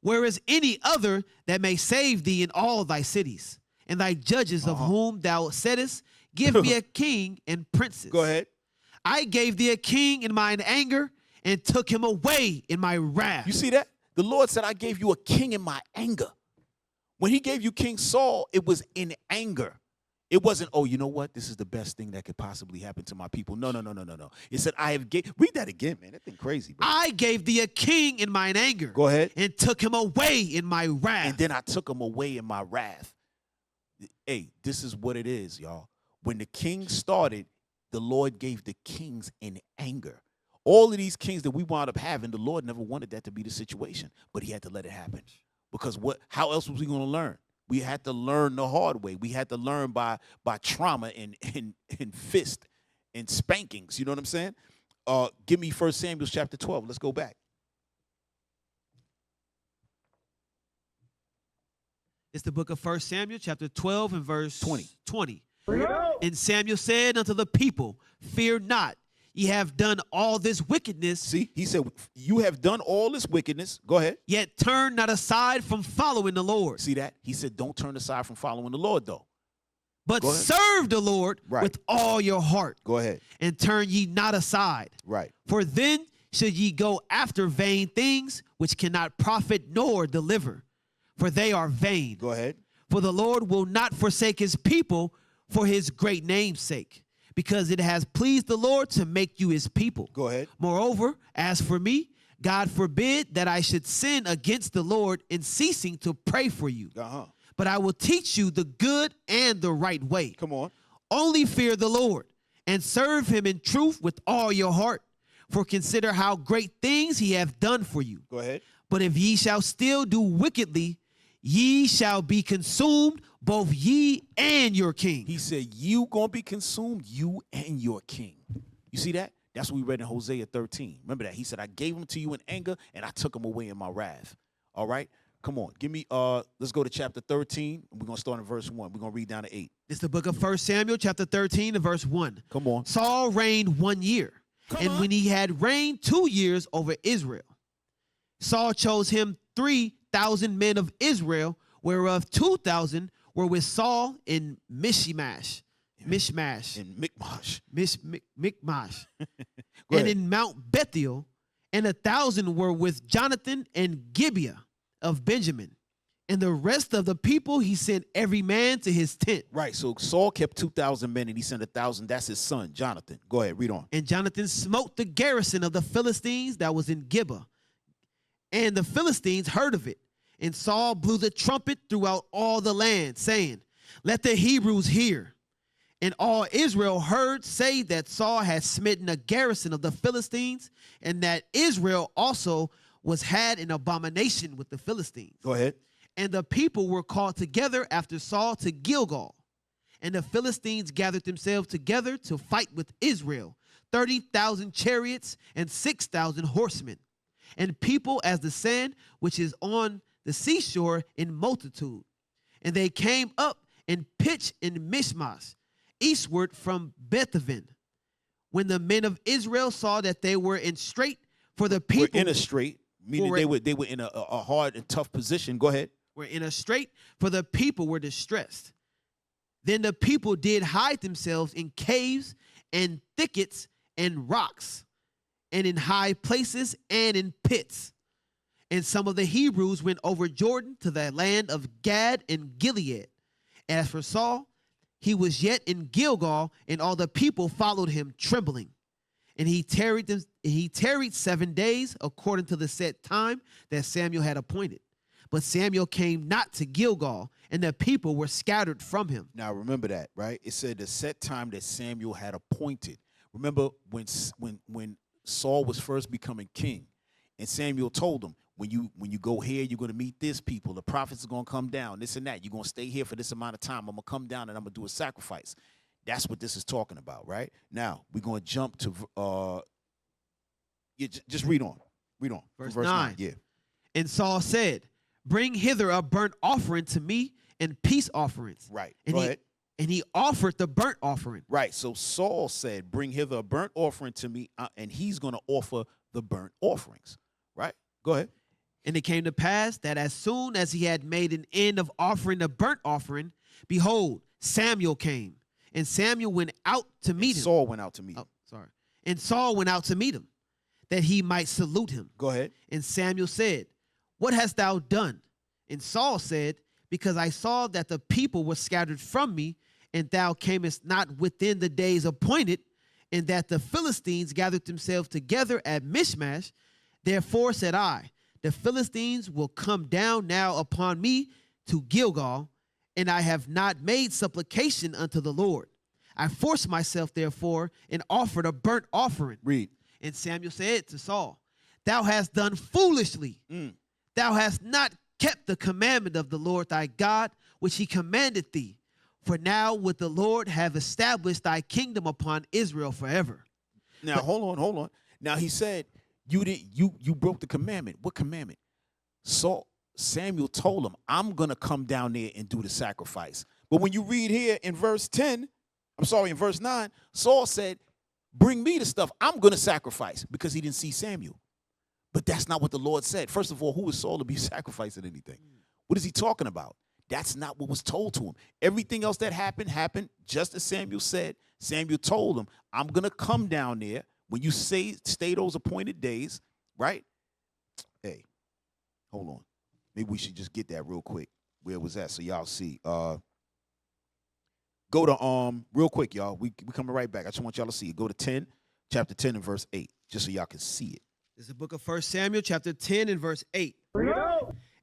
Where is any other that may save thee in all thy cities? And thy judges of whom thou saidest, give me a king and princes. Go ahead. I gave thee a king in mine anger and took him away in my wrath. You see that? The Lord said, I gave you a king in my anger. When he gave you King Saul, it was in anger. It wasn't, oh, you know what? This is the best thing that could possibly happen to my people. No. It said, read that again, man. That thing crazy, bro. I gave thee a king in mine anger. Go ahead. And took him away in my wrath. And then I took him away in my wrath. Hey, this is what it is, y'all. When the king started, the Lord gave the kings in anger. All of these kings that we wound up having, the Lord never wanted that to be the situation, but he had to let it happen. Because how else was we going to learn? We had to learn the hard way. We had to learn by trauma and fist and spankings. You know what I'm saying? Give me 1 Samuel chapter 12. Let's go back. It's the book of 1 Samuel chapter 12 and verse 20. And Samuel said unto the people, fear not, ye have done all this wickedness. See, he said, you have done all this wickedness. Go ahead. Yet turn not aside from following the Lord. See that? He said, don't turn aside from following the Lord, though. But serve the Lord with all your heart. Go ahead. And turn ye not aside. Right. For then should ye go after vain things which cannot profit nor deliver. For they are vain. Go ahead. For the Lord will not forsake his people for his great name's sake, because it has pleased the Lord to make you his people. Go ahead. Moreover, as for me, God forbid that I should sin against the Lord in ceasing to pray for you. But I will teach you the good and the right way. Come on. Only fear the Lord and serve him in truth with all your heart. For consider how great things he hath done for you. Go ahead. But if ye shall still do wickedly, ye shall be consumed, both ye and your king. He said, you gonna be consumed, you and your king. You see that? That's what we read in Hosea 13. Remember that? He said, I gave him to you in anger, and I took him away in my wrath. All right? Come on. Give me, let's go to chapter 13. We're gonna start in verse 1. We're gonna read down to 8. It's the book of 1 Samuel, chapter 13, and verse 1. Come on. Saul reigned 1 year. When he had reigned 2 years over Israel, Saul chose him 3,000 men of Israel, whereof 2,000 were with Saul in Mishmash. In Michmash. Michmash. And in Mount Bethiel, and 1,000 were with Jonathan in Gibeah of Benjamin. And the rest of the people he sent every man to his tent. Right, so Saul kept 2,000 men and he sent 1,000. That's his son, Jonathan. Go ahead, read on. And Jonathan smote the garrison of the Philistines that was in Gibeah. And the Philistines heard of it. And Saul blew the trumpet throughout all the land, saying, let the Hebrews hear. And all Israel heard say that Saul had smitten a garrison of the Philistines, and that Israel also had an abomination with the Philistines. Go ahead. And the people were called together after Saul to Gilgal. And the Philistines gathered themselves together to fight with Israel, 30,000 chariots and 6,000 horsemen, and people as the sand which is on the seashore in multitude. And they came up and pitched in Mishmash, eastward from Bethaven. When the men of Israel saw that they were in strait, for the people were in a strait, meaning they were in a hard and tough position. Go ahead. Were in a strait, for the people were distressed. Then the people did hide themselves in caves and thickets and rocks, and in high places and in pits. And some of the Hebrews went over Jordan to the land of Gad and Gilead. As for Saul, he was yet in Gilgal, and all the people followed him trembling. And he tarried 7 days according to the set time that Samuel had appointed. But Samuel came not to Gilgal, and the people were scattered from him. Now remember that, right? It said the set time that Samuel had appointed. Remember when Saul was first becoming king, and Samuel told him, when you go here, you're going to meet this people. The prophets are going to come down, this and that. You're going to stay here for this amount of time. I'm going to come down and I'm going to do a sacrifice. That's what this is talking about, right? Now, we're going to jump to, just read on. Read on. Verse 9. Yeah. And Saul said, bring hither a burnt offering to me and peace offerings. Right. And go ahead. And he offered the burnt offering. Right. So Saul said, bring hither a burnt offering to me, and he's going to offer the burnt offerings. Right? Go ahead. And it came to pass that as soon as he had made an end of offering the burnt offering, behold, Samuel came. And Samuel went out to meet him. Saul went out to meet him. Oh, sorry. And Saul went out to meet him, that he might salute him. Go ahead. And Samuel said, what hast thou done? And Saul said, because I saw that the people were scattered from me, and thou camest not within the days appointed, and that the Philistines gathered themselves together at Mishmash. Therefore said I, the Philistines will come down now upon me to Gilgal, and I have not made supplication unto the Lord. I forced myself, therefore, and offered a burnt offering. Read. And Samuel said to Saul, thou hast done foolishly. Thou hast not kept the commandment of the Lord thy God, which he commanded thee. For now would the Lord have established thy kingdom upon Israel forever. Now, hold on. Now, he said, you broke the commandment. What commandment? Samuel told him, I'm going to come down there and do the sacrifice. But when you read here in verse 9, Saul said, bring me the stuff. I'm going to sacrifice, because he didn't see Samuel. But that's not what the Lord said. First of all, who is Saul to be sacrificing anything? What is he talking about? That's not what was told to him. Everything else that happened just as Samuel said. Samuel told him, I'm going to come down there when you stay those appointed days, right? Hey, hold on. Maybe we should just get that real quick. Where was that? So y'all see. Go to real quick, y'all. We coming right back. I just want y'all to see it. Go to chapter 10 and verse 8, just so y'all can see it. This is the book of 1 Samuel, chapter 10 and verse 8.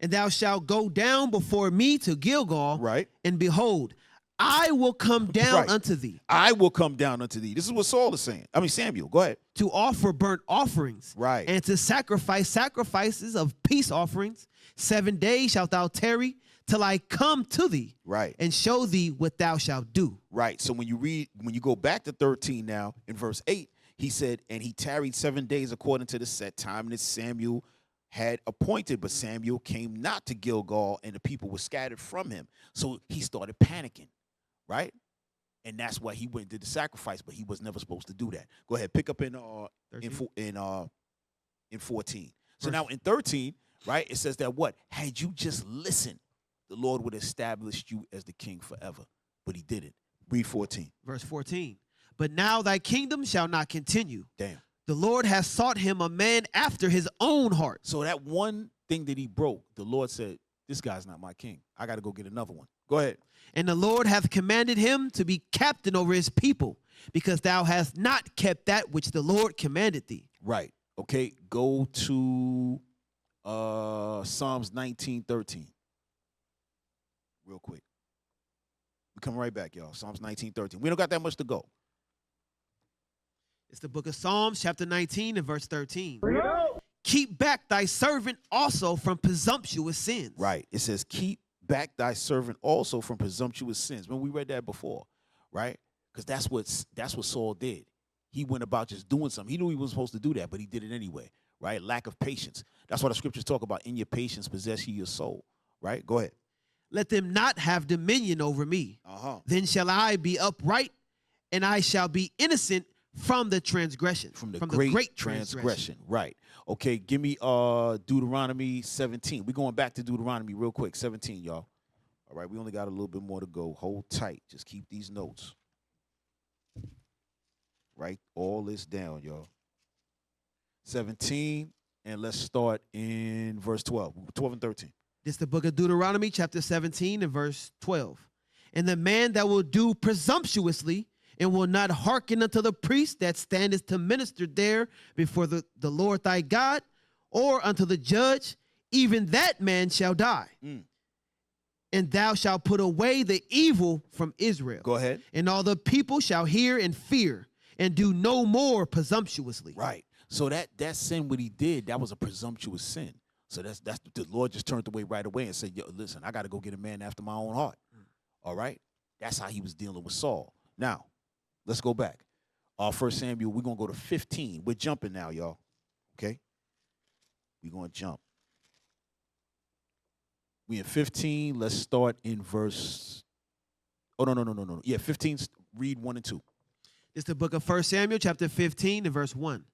And thou shalt go down before me to Gilgal, right? And behold, I will come down unto thee. I will come down unto thee. This is what Saul is saying. Samuel, go ahead. To offer burnt offerings. Right. And to sacrifice sacrifices of peace offerings. 7 days shalt thou tarry till I come to thee. Right. And show thee what thou shalt do. Right. So when you go back to 13 now, in verse 8, he said, and he tarried 7 days according to the set time that Samuel had appointed, but Samuel came not to Gilgal, and the people were scattered from him. So he started panicking, right? And that's why he went and did the sacrifice, but he was never supposed to do that. Go ahead, pick up in 14. So now in 13, right, it says that what? Had you just listened, the Lord would establish you as the king forever. But he didn't. Read 14. Verse 14. But now thy kingdom shall not continue. Damn. The Lord has sought him a man after his own heart. So that one thing that he broke, the Lord said, this guy's not my king. I got to go get another one. Go ahead. And the Lord hath commanded him to be captain over his people, because thou hast not kept that which the Lord commanded thee. Right. Okay. Go to Psalms 19:13. Real quick. We're coming right back, y'all. Psalms 19:13. We don't got that much to go. It's the book of Psalms, chapter 19 and verse 13. Keep back thy servant also from presumptuous sins. Right. It says, keep back thy servant also from presumptuous sins. When we read that before, right? Because that's what Saul did. He went about just doing something. He knew he wasn't supposed to do that, but he did it anyway, right? Lack of patience. That's why the scriptures talk about, in your patience possess ye your soul, right? Go ahead. let them not have dominion over me. Then shall I be upright, and I shall be innocent from the transgression. From the great transgression. Right. Okay, give me Deuteronomy 17. We're going back to Deuteronomy real quick. 17, y'all. All right, we only got a little bit more to go. Hold tight. Just keep these notes. Write all this down, y'all. 17, and let's start in verse 12. 12 and 13. This is the book of Deuteronomy, chapter 17 and verse 12. And the man that will do presumptuously and will not hearken unto the priest that standeth to minister there before the Lord thy God, or unto the judge, even that man shall die. And thou shalt put away the evil from Israel. Go ahead. And all the people shall hear and fear, and do no more presumptuously. Right. So that sin, what he did, that was a presumptuous sin. So that's the Lord just turned away right away and said, yo, listen, I got to go get a man after my own heart. All right? That's how he was dealing with Saul. Now, let's go back. 1 Samuel, we're going to go to 15. We're jumping now, y'all. Okay? We're going to jump. We in 15. Let's start in verse. Oh, no. Yeah, 15, read 1 and 2. It's the book of 1 Samuel, chapter 15, and verse 1.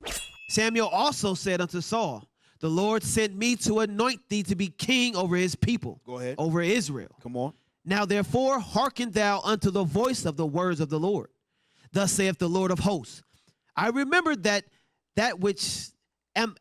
Samuel also said unto Saul, the Lord sent me to anoint thee to be king over his people. Go ahead. Over Israel. Come on. Now therefore hearken thou unto the voice of the words of the Lord. Thus saith the Lord of hosts, I remembered that which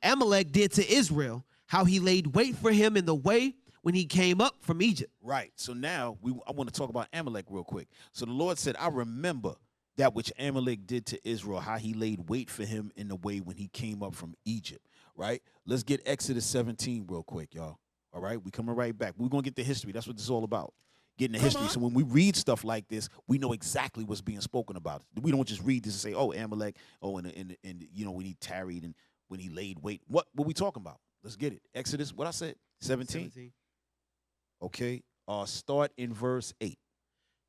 Amalek did to Israel, how he laid wait for him in the way when he came up from Egypt. Right. So now I want to talk about Amalek real quick. So the Lord said, I remember that which Amalek did to Israel, how he laid wait for him in the way when he came up from Egypt. Right? Let's get Exodus 17 real quick, y'all. All right? We coming right back. We're going to get the history. That's what this is all about. Getting the history. So when we read stuff like this, we know exactly what's being spoken about. We don't just read this and say, oh, Amalek, oh, and you know, when he tarried and when he laid wait. What we talking about? Let's get it. Exodus, what I said? 17? Okay. Start in verse 8.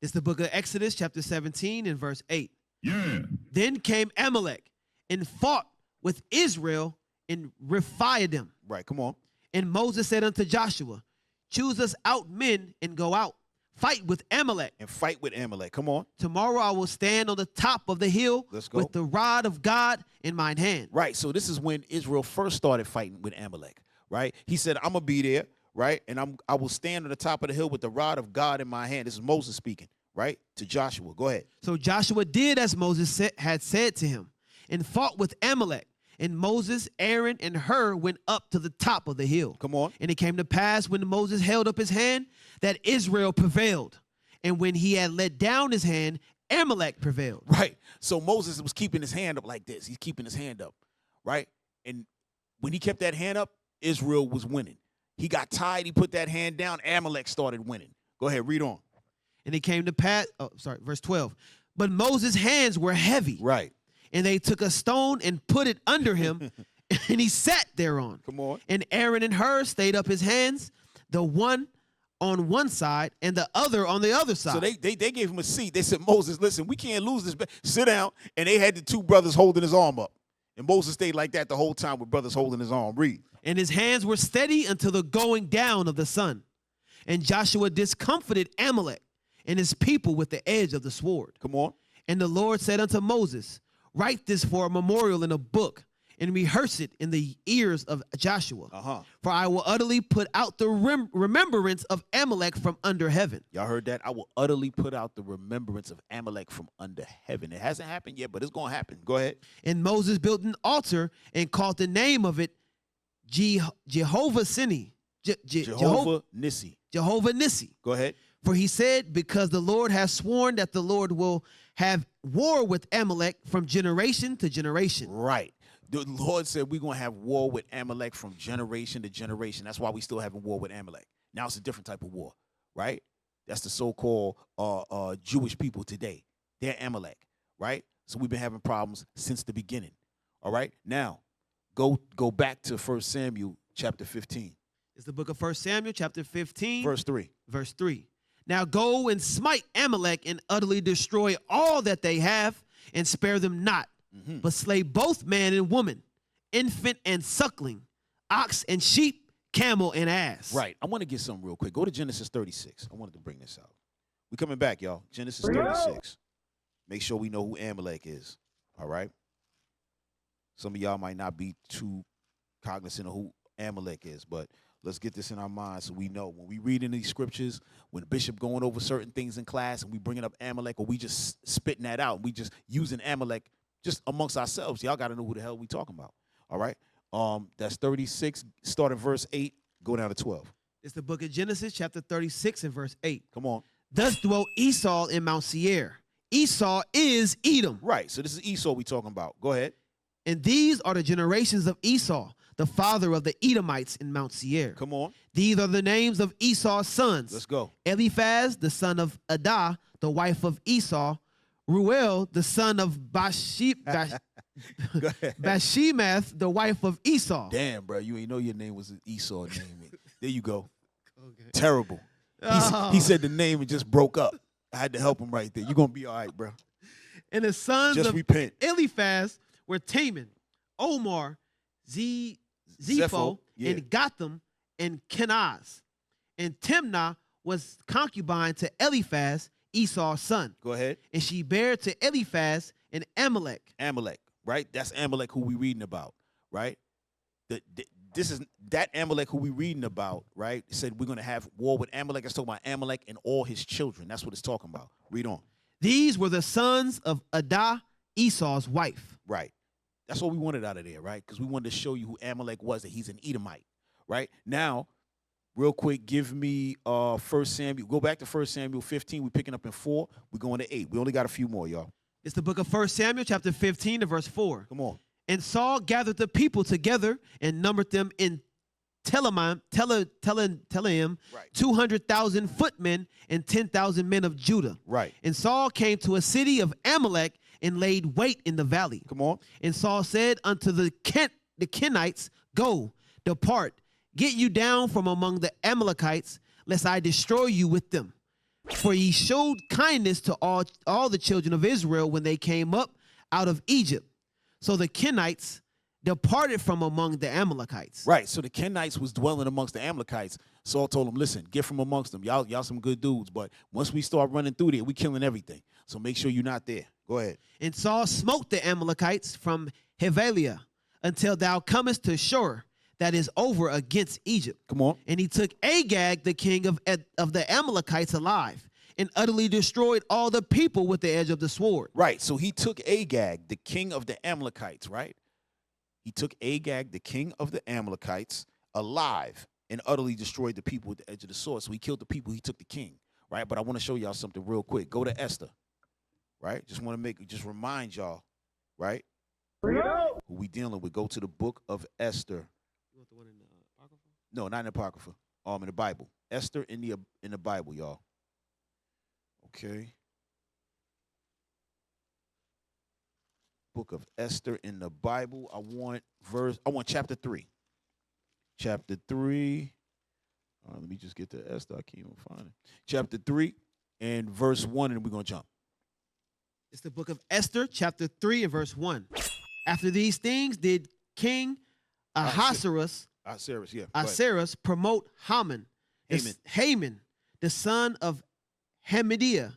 It's the book of Exodus, chapter 17, and verse 8. Yeah. Then came Amalek and fought with Israel in Rephidim. Right, come on. And Moses said unto Joshua, choose us out men and go out, fight with Amalek. And fight with Amalek, come on. Tomorrow I will stand on the top of the hill with the rod of God in mine hand. Right, so this is when Israel first started fighting with Amalek, right? He said, I'm going to be there, right? And I will stand on the top of the hill with the rod of God in my hand. This is Moses speaking, right? To Joshua. Go ahead. So Joshua did as Moses had said to him and fought with Amalek. And Moses, Aaron, and Hur went up to the top of the hill. Come on. And it came to pass when Moses held up his hand that Israel prevailed. And when he had let down his hand, Amalek prevailed. Right. So Moses was keeping his hand up like this. He's keeping his hand up, right? And when he kept that hand up, Israel was winning. He got tired. He put that hand down. Amalek started winning. Go ahead. Read on. And it came to pass, verse 12. But Moses' hands were heavy. Right. And they took a stone and put it under him, and he sat thereon. Come on. And Aaron and Hur stayed up his hands, the one on one side and the other on the other side. So they gave him a seat. They said, Moses, listen, we can't lose this. Sit down. And they had the two brothers holding his arm up. And Moses stayed like that the whole time with brothers holding his arm. Read. And his hands were steady until the going down of the sun. And Joshua discomfited Amalek and his people with the edge of the sword. Come on. And the Lord said unto Moses, write this for a memorial in a book, and rehearse it in the ears of Joshua. For I will utterly put out the remembrance of Amalek from under heaven. Y'all heard that? I will utterly put out the remembrance of Amalek from under heaven. It hasn't happened yet, but it's going to happen. Go ahead. And Moses built an altar and called the name of it Jehovah Nissi. Jehovah Nissi. Jehovah Nissi. Go ahead. For he said, because the Lord has sworn that the Lord will have war with Amalek from generation to generation. Right. The Lord said we're going to have war with Amalek from generation to generation. That's why we still having war with Amalek. Now it's a different type of war, right? That's the so-called Jewish people today. They're Amalek, right? So we've been having problems since the beginning, all right? Now, go back to 1 Samuel chapter 15. It's the book of 1 Samuel chapter 15. Verse 3. Verse 3. Now go and smite Amalek and utterly destroy all that they have and spare them not, but slay both man and woman, infant and suckling, ox and sheep, camel, and ass. Right. I want to get something real quick. Go to Genesis 36. I wanted to bring this out. We coming back, y'all. Genesis 36. Make sure we know who Amalek is. All right. Some of y'all might not be too cognizant of who Amalek is, but let's get this in our minds so we know. When we read in these scriptures, when the bishop going over certain things in class and we bringing up Amalek, or we just spitting that out, we just using Amalek just amongst ourselves. Y'all got to know who the hell we talking about. All right. That's 36. Start at verse 8. Go down to 12. It's the book of Genesis, chapter 36 and verse 8. Come on. Thus dwelt Esau in Mount Seir. Esau is Edom. Right. So this is Esau we talking about. Go ahead. And these are the generations of Esau, the father of the Edomites in Mount Seir. Come on. These are the names of Esau's sons. Let's go. Eliphaz, the son of Adah, the wife of Esau. Ruel, the son of Bashemath, the wife of Esau. Damn, bro. You ain't know your name was an Esau name. There you go. Okay. Terrible. He said the name and just broke up. I had to help him right there. You're going to be all right, bro. And the sons Just of repent. Eliphaz were Taman, Omar, Zepho, yeah. and Gotham, and Kenaz. And Timnah was concubine to Eliphaz, Esau's son. Go ahead. And she bare to Eliphaz and Amalek. Amalek, right? That's Amalek who we reading about, right? This is that Amalek who we reading about, right? It said we're going to have war with Amalek. It's talking about Amalek and all his children. That's what it's talking about. Read on. These were the sons of Adah, Esau's wife. Right. That's what we wanted out of there, right? Because we wanted to show you who Amalek was, that he's an Edomite, right? Now, real quick, give me 1 Samuel. Go back to 1 Samuel 15. We're picking up in 4. We're going to 8. We only got a few more, y'all. It's the book of 1 Samuel, chapter 15, and verse 4. Come on. And Saul gathered the people together and numbered them in Telaim, Right. 200,000 footmen and 10,000 men of Judah. Right. And Saul came to a city of Amalek and laid wait in the valley. Come on. And Saul said unto the Kenites, Go, depart, get you down from among the Amalekites, lest I destroy you with them. For ye showed kindness to all the children of Israel when they came up out of Egypt. So the Kenites departed from among the Amalekites. Right. So the Kenites was dwelling amongst the Amalekites. Saul told them, listen, get from amongst them. Y'all some good dudes. But once we start running through there, we killing everything. So make sure you're not there. Go ahead. And Saul smote the Amalekites from Havilah until thou comest to Shur, that is over against Egypt. Come on. And he took Agag, the king of the Amalekites, alive, and utterly destroyed all the people with the edge of the sword. Right. So he took Agag, the king of the Amalekites, right? He took Agag, the king of the Amalekites, alive and utterly destroyed the people with the edge of the sword. So he killed the people. He took the king, right? But I want to show y'all something real quick. Go to Esther, right? Just remind y'all, right? Who we dealing with. Go to the book of Esther. You want the one in the Apocrypha? No, not in the Apocrypha. In the Bible. Esther in the Bible, y'all. Okay. Book of Esther in the Bible. I want chapter 3. Chapter 3. Let me just get to Esther. I can't even find it. Chapter 3 and verse 1, and we're going to jump. It's the book of Esther, chapter 3 and verse 1. After these things did King Ahasuerus promote Haman, the son of Hammedatha,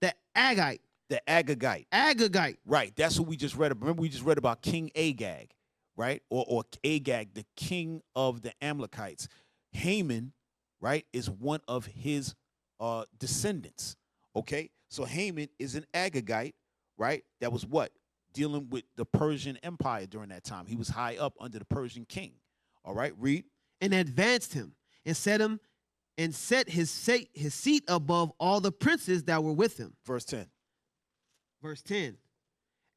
the Agagite. The Agagite. Agagite. Right. That's who we just read about. Remember, we just read about King Agag, right? Or Agag, the king of the Amalekites. Haman, right, is one of his descendants. Okay? So Haman is an Agagite, right? That was what? Dealing with the Persian Empire during that time. He was high up under the Persian king. All right, read. And advanced him and set his seat above all the princes that were with him. Verse 10. Verse 10.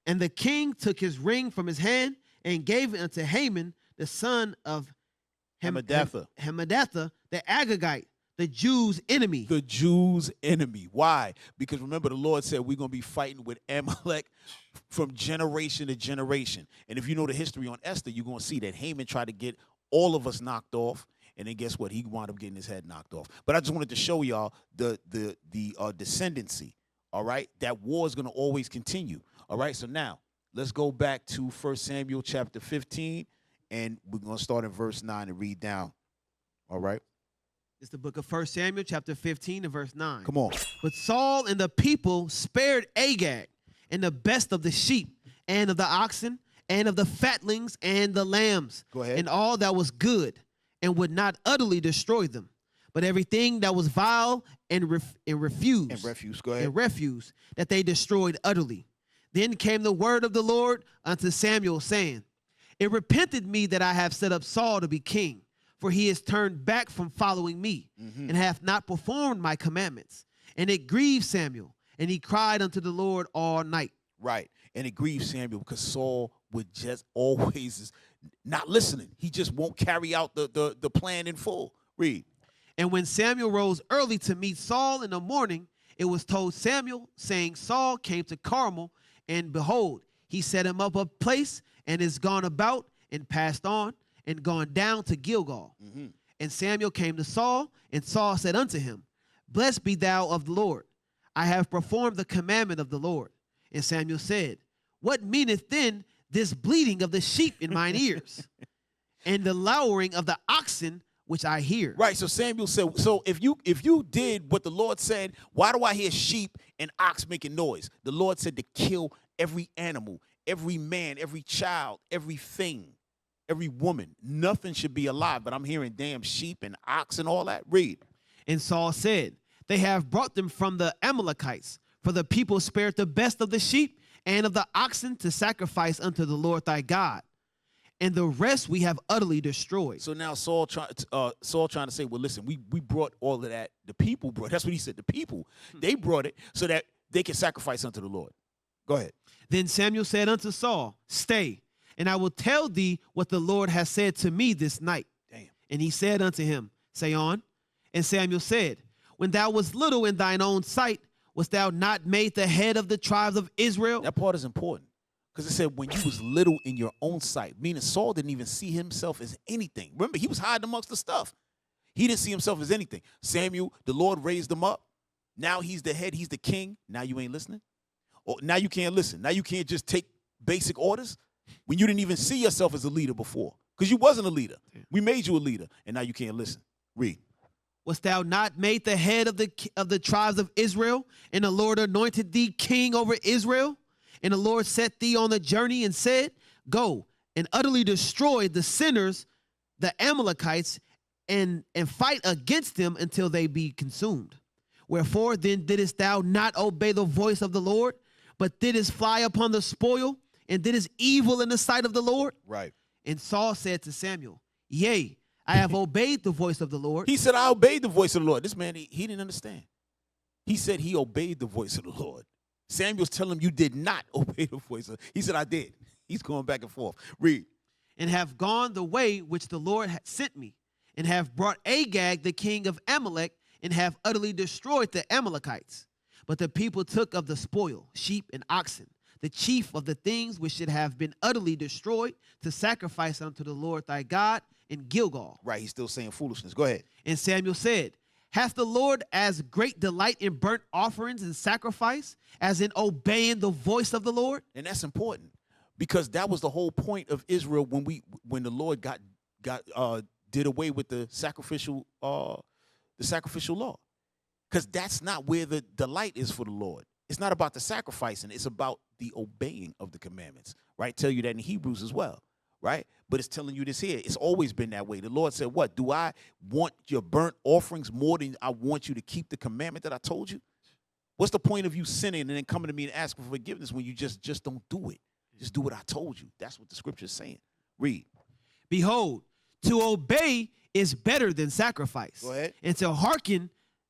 And the king took his ring from his hand and gave it unto Haman, the son of Hammedatha, the Agagite, the Jews' enemy. The Jews' enemy. Why? Because remember, the Lord said we're going to be fighting with Amalek from generation to generation. And if you know the history on Esther, you're going to see that Haman tried to get all of us knocked off. And then guess what? He wound up getting his head knocked off. But I just wanted to show y'all the descendancy. All right? That war is going to always continue. All right? So now, let's go back to 1 Samuel chapter 15 and we're going to start in verse 9 and read down. All right? It's the book of 1 Samuel, chapter 15, and verse 9. Come on. But Saul and the people spared Agag and the best of the sheep and of the oxen and of the fatlings and the lambs. Go ahead. And all that was good, and would not utterly destroy them. But everything that was vile and refuse. And refuse. Go ahead. And refuse that they destroyed utterly. Then came the word of the Lord unto Samuel, saying, It repented me that I have set up Saul to be king, for he is turned back from following me, and hath not performed my commandments. And it grieved Samuel, and he cried unto the Lord all night. Right. And it grieved Samuel because Saul would just always not listening. He just won't carry out the plan in full. Read. And when Samuel rose early to meet Saul in the morning, it was told Samuel, saying, Saul came to Carmel, and behold, he set him up a place, and is gone about, and passed on, and gone down to Gilgal. And Samuel came to Saul, and Saul said unto him, Blessed be thou of the Lord. I have performed the commandment of the Lord. And Samuel said, What meaneth then this bleating of the sheep in mine ears, and the lowing of the oxen which I hear? Right. So Samuel said, so if you did what the Lord said, why do I hear sheep and ox making noise? The Lord said to kill every animal, every man, every child, everything, every woman. Nothing should be alive, but I'm hearing damn sheep and ox and all that. Read. And Saul said, They have brought them from the Amalekites, for the people spared the best of the sheep and of the oxen to sacrifice unto the Lord thy God. And the rest we have utterly destroyed. So now Saul trying to say, well, listen, we brought all of that. The people brought. That's what he said. The people, they brought it so that they can sacrifice unto the Lord. Go ahead. Then Samuel said unto Saul, Stay, and I will tell thee what the Lord has said to me this night. Damn. And he said unto him, Say on. And Samuel said, When thou wast little in thine own sight, wast thou not made the head of the tribes of Israel? That part is important. Because it said when you was little in your own sight, meaning Saul didn't even see himself as anything. Remember, he was hiding amongst the stuff. He didn't see himself as anything. Samuel, the Lord raised him up. Now he's the head. He's the king. Now you ain't listening. Or now you can't listen. Now you can't just take basic orders when you didn't even see yourself as a leader before. Because you wasn't a leader. We made you a leader. And now you can't listen. Read. Wast thou not made the head of the tribes of Israel? And the Lord anointed thee king over Israel? And the Lord set thee on the journey and said, Go and utterly destroy the sinners, the Amalekites, and fight against them until they be consumed. Wherefore then didst thou not obey the voice of the Lord, but didst fly upon the spoil, and didst evil in the sight of the Lord? Right. And Saul said to Samuel, Yea, I have obeyed the voice of the Lord. He said, I obeyed the voice of the Lord. This man, he didn't understand. He said he obeyed the voice of the Lord. Samuel's telling him you did not obey the voice of. He said, I did. He's going back and forth. Read. And have gone the way which the Lord had sent me, and have brought Agag the king of Amalek, and have utterly destroyed the Amalekites. But the people took of the spoil, sheep and oxen, the chief of the things which should have been utterly destroyed, to sacrifice unto the Lord thy God in Gilgal. Right, he's still saying foolishness. Go ahead. And Samuel said, Hath the Lord as great delight in burnt offerings and sacrifice as in obeying the voice of the Lord? And that's important because that was the whole point of Israel when the Lord did away with the sacrificial law. Because that's not where the delight is for the Lord. It's not about the sacrificing. It's about the obeying of the commandments, right? Tell you that in Hebrews as well, right? But it's telling you this here. It's always been that way. The Lord said, what? Do I want your burnt offerings more than I want you to keep the commandment that I told you? What's the point of you sinning and then coming to me and asking for forgiveness when you just don't do it? Just do what I told you. That's what the scripture is saying. Read. Behold, to obey is better than sacrifice. Go ahead. And to hearken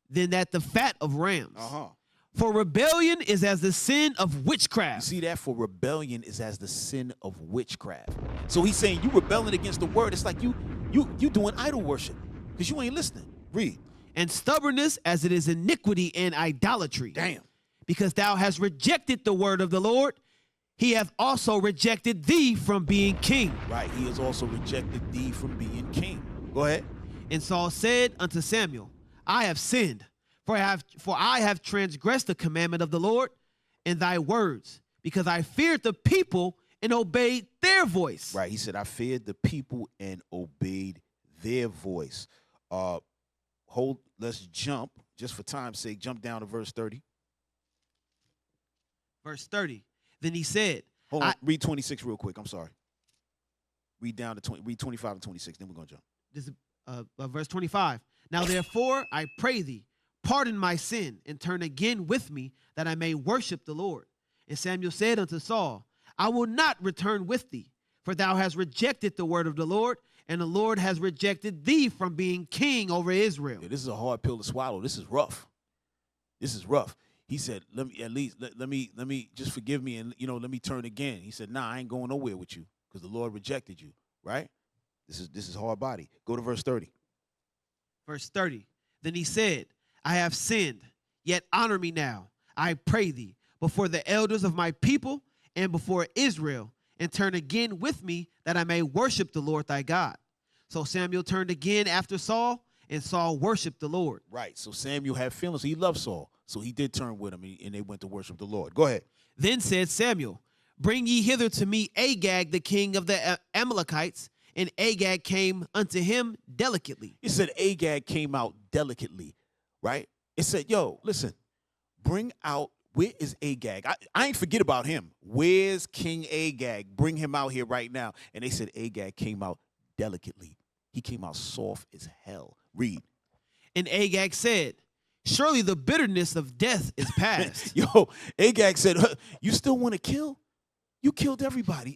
than that the fat of rams. Uh-huh. For rebellion is as the sin of witchcraft. You see that? For rebellion is as the sin of witchcraft. So he's saying you rebelling against the word. It's like you doing idol worship because you ain't listening. Read. And stubbornness as it is iniquity and idolatry. Damn. Because thou hast rejected the word of the Lord, he hath also rejected thee from being king. Right. He has also rejected thee from being king. Go ahead. And Saul said unto Samuel, I have sinned, for I have transgressed the commandment of the Lord and thy words, because I feared the people and obeyed their voice. Right. He said, I feared the people and obeyed their voice. Let's jump, just for time's sake, jump down to verse 30. Verse 30. Then he said, Hold on, read 26 real quick. I'm sorry. Read down to 20, read 25 and 26, then we're going to jump. This is verse 25. Now therefore, I pray thee, pardon my sin, and turn again with me, that I may worship the Lord. And Samuel said unto Saul, I will not return with thee, for thou hast rejected the word of the Lord, and the Lord has rejected thee from being king over Israel. Yeah, this is a hard pill to swallow. This is rough. This is rough. He said, let me just forgive me, and let me turn again. He said, nah, I ain't going nowhere with you, because the Lord rejected you, right? This is hard body. Go to verse 30. Verse 30. Then he said, I have sinned, yet honor me now, I pray thee, before the elders of my people and before Israel, and turn again with me, that I may worship the Lord thy God. So Samuel turned again after Saul, and Saul worshiped the Lord. Right. So Samuel had feelings. He loved Saul. So he did turn with him, and they went to worship the Lord. Go ahead. Then said Samuel, bring ye hither to me Agag, the king of the Amalekites. And Agag came unto him delicately. It said Agag came out delicately, right? It said, yo, listen, bring out, where is Agag? I ain't forget about him. Where's King Agag? Bring him out here right now. And they said Agag came out delicately. He came out soft as hell. Read. And Agag said, surely the bitterness of death is past. Yo, Agag said, you still want to kill? You killed everybody.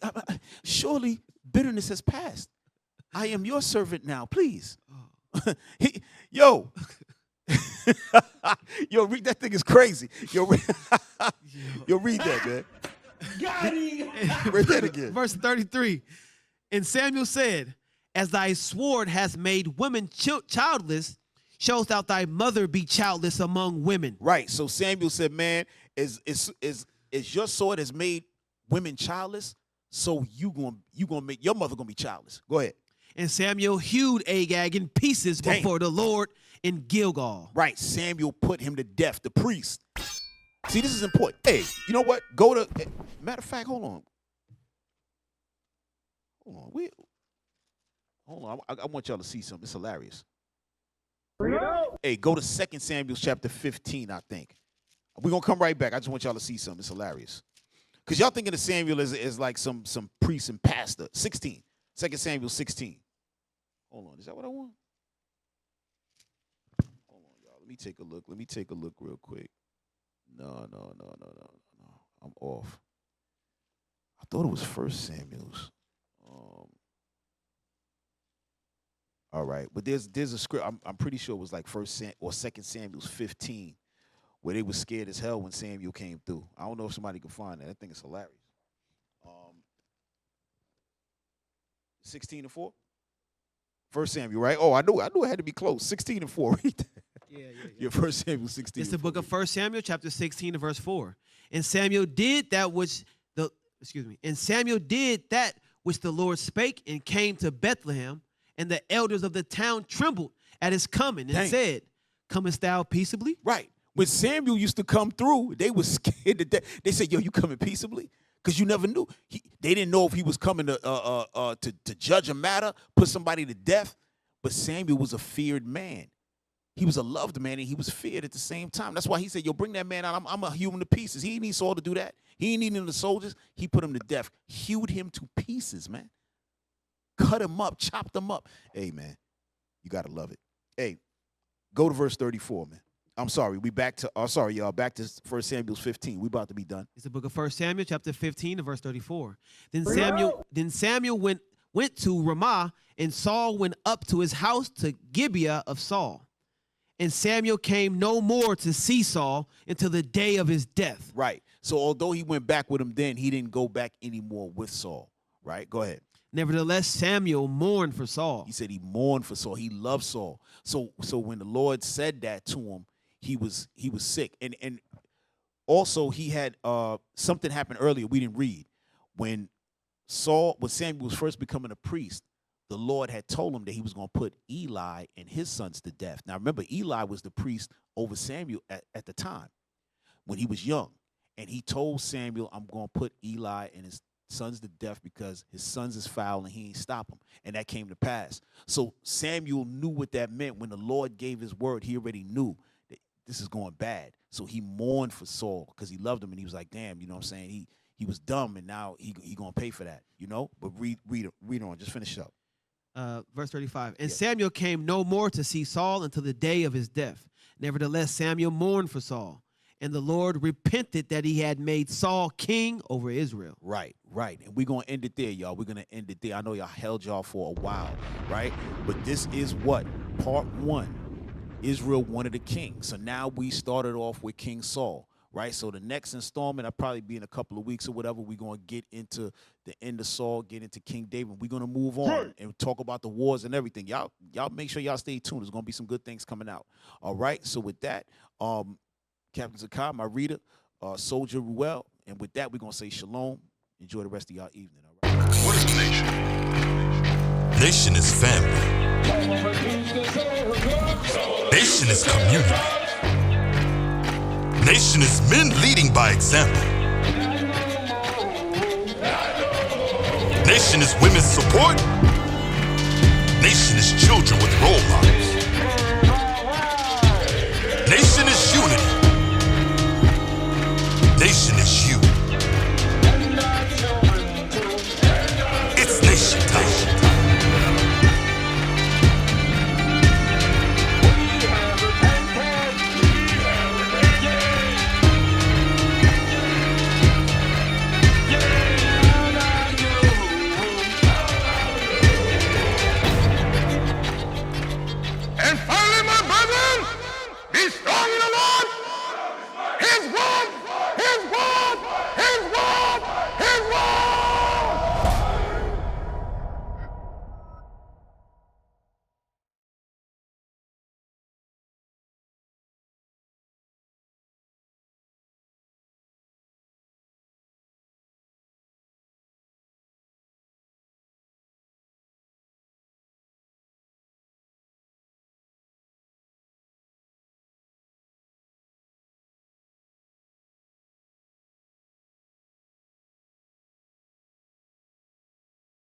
Surely bitterness has passed. I am your servant now, please. Yo, read that thing is crazy. Yo, read that, man. Got him. Read that again. Verse 33. And Samuel said, as thy sword has made women childless, shalt thou thy mother be childless among women. Right. So Samuel said, man, is your sword has made women childless, so you gonna make your mother gonna be childless. Go ahead. And Samuel hewed Agag in pieces before the Lord in Gilgal. Right. Samuel put him to death, the priest. See, this is important. Hey, you know what? Go to, matter of fact, hold on. I want y'all to see something. It's hilarious. Hey, go to 2 Samuel chapter 15, I think. We're going to come right back. I just want y'all to see something. It's hilarious. Because y'all thinking of Samuel as like some priest and pastor. 16. 2 Samuel 16. Hold on. Is that what I want? Hold on, y'all. Let me take a look. Let me take a look real quick. No. I'm off. I thought it was 1 Samuel's. All right. But there's a script. I'm pretty sure it was like 2 Samuel's 15. Where they were scared as hell when Samuel came through. I don't know if somebody can find that. I think it's hilarious. 16-4? 1 Samuel, right? Oh, I knew it had to be close. 16-4. Read that. Yeah. 1 Samuel 16. It's the book of 1 Samuel, chapter 16, and verse 4. And Samuel did that which the Lord spake, and came to Bethlehem, and the elders of the town trembled at his coming, and said, comest thou peaceably? Right. When Samuel used to come through, they were scared to death. They said, yo, you coming peaceably? Because you never knew. They didn't know if he was coming to judge a matter, put somebody to death. But Samuel was a feared man. He was a loved man, and he was feared at the same time. That's why he said, yo, bring that man out. I'm going to hew him to pieces. He didn't need Saul to do that. He didn't need him the soldiers. He put him to death. Hewed him to pieces, man. Cut him up, chopped him up. Hey, man, you got to love it. Hey, go to verse 34, man. I'm sorry, back to 1 Samuel 15. We about to be done. It's the book of 1 Samuel, chapter 15, and verse 34. Then Samuel went to Ramah, and Saul went up to his house to Gibeah of Saul. And Samuel came no more to see Saul until the day of his death. Right. So although he went back with him then, he didn't go back anymore with Saul. Right? Go ahead. Nevertheless, Samuel mourned for Saul. He said he mourned for Saul. He loved Saul. So when the Lord said that to him, he was sick. And also he had something happened earlier we didn't read. When Samuel was first becoming a priest, the Lord had told him that he was going to put Eli and his sons to death. Now remember, Eli was the priest over Samuel at the time when he was young. And he told Samuel, I'm going to put Eli and sons to death because his sons is foul and he ain't stop them. And that came to pass. So Samuel knew what that meant. When the Lord gave his word, he already knew that this is going bad. So he mourned for Saul because he loved him, and he was like, damn, you know what I'm saying? He was dumb, and now he going to pay for that, you know? But read on. Just finish it up. Verse 35. And Yeah. Samuel came no more to see Saul until the day of his death. Nevertheless, Samuel mourned for Saul, and the Lord repented that he had made Saul king over Israel. Right. And we're going to end it there, y'all. We're going to end it there. I know y'all held y'all for a while, right? But this is what? Part 1. Israel wanted a king. So now we started off with King Saul, right? So the next installment, I'll probably be in a couple of weeks or whatever. We're going to get into the end of Saul, get into King David. We're going to move on and talk about the wars and everything. Y'all make sure y'all stay tuned. There's going to be some good things coming out. All right? So with that, Captain Zakai, my reader, Soldier Ruel, and with that, we're going to say shalom. Enjoy the rest of y'all evening. All right? What is a nation? Nation is family. Nation is community. Nation is men leading by example. Nation is women's support. Nation is children with role models. Nation is unity. Nation is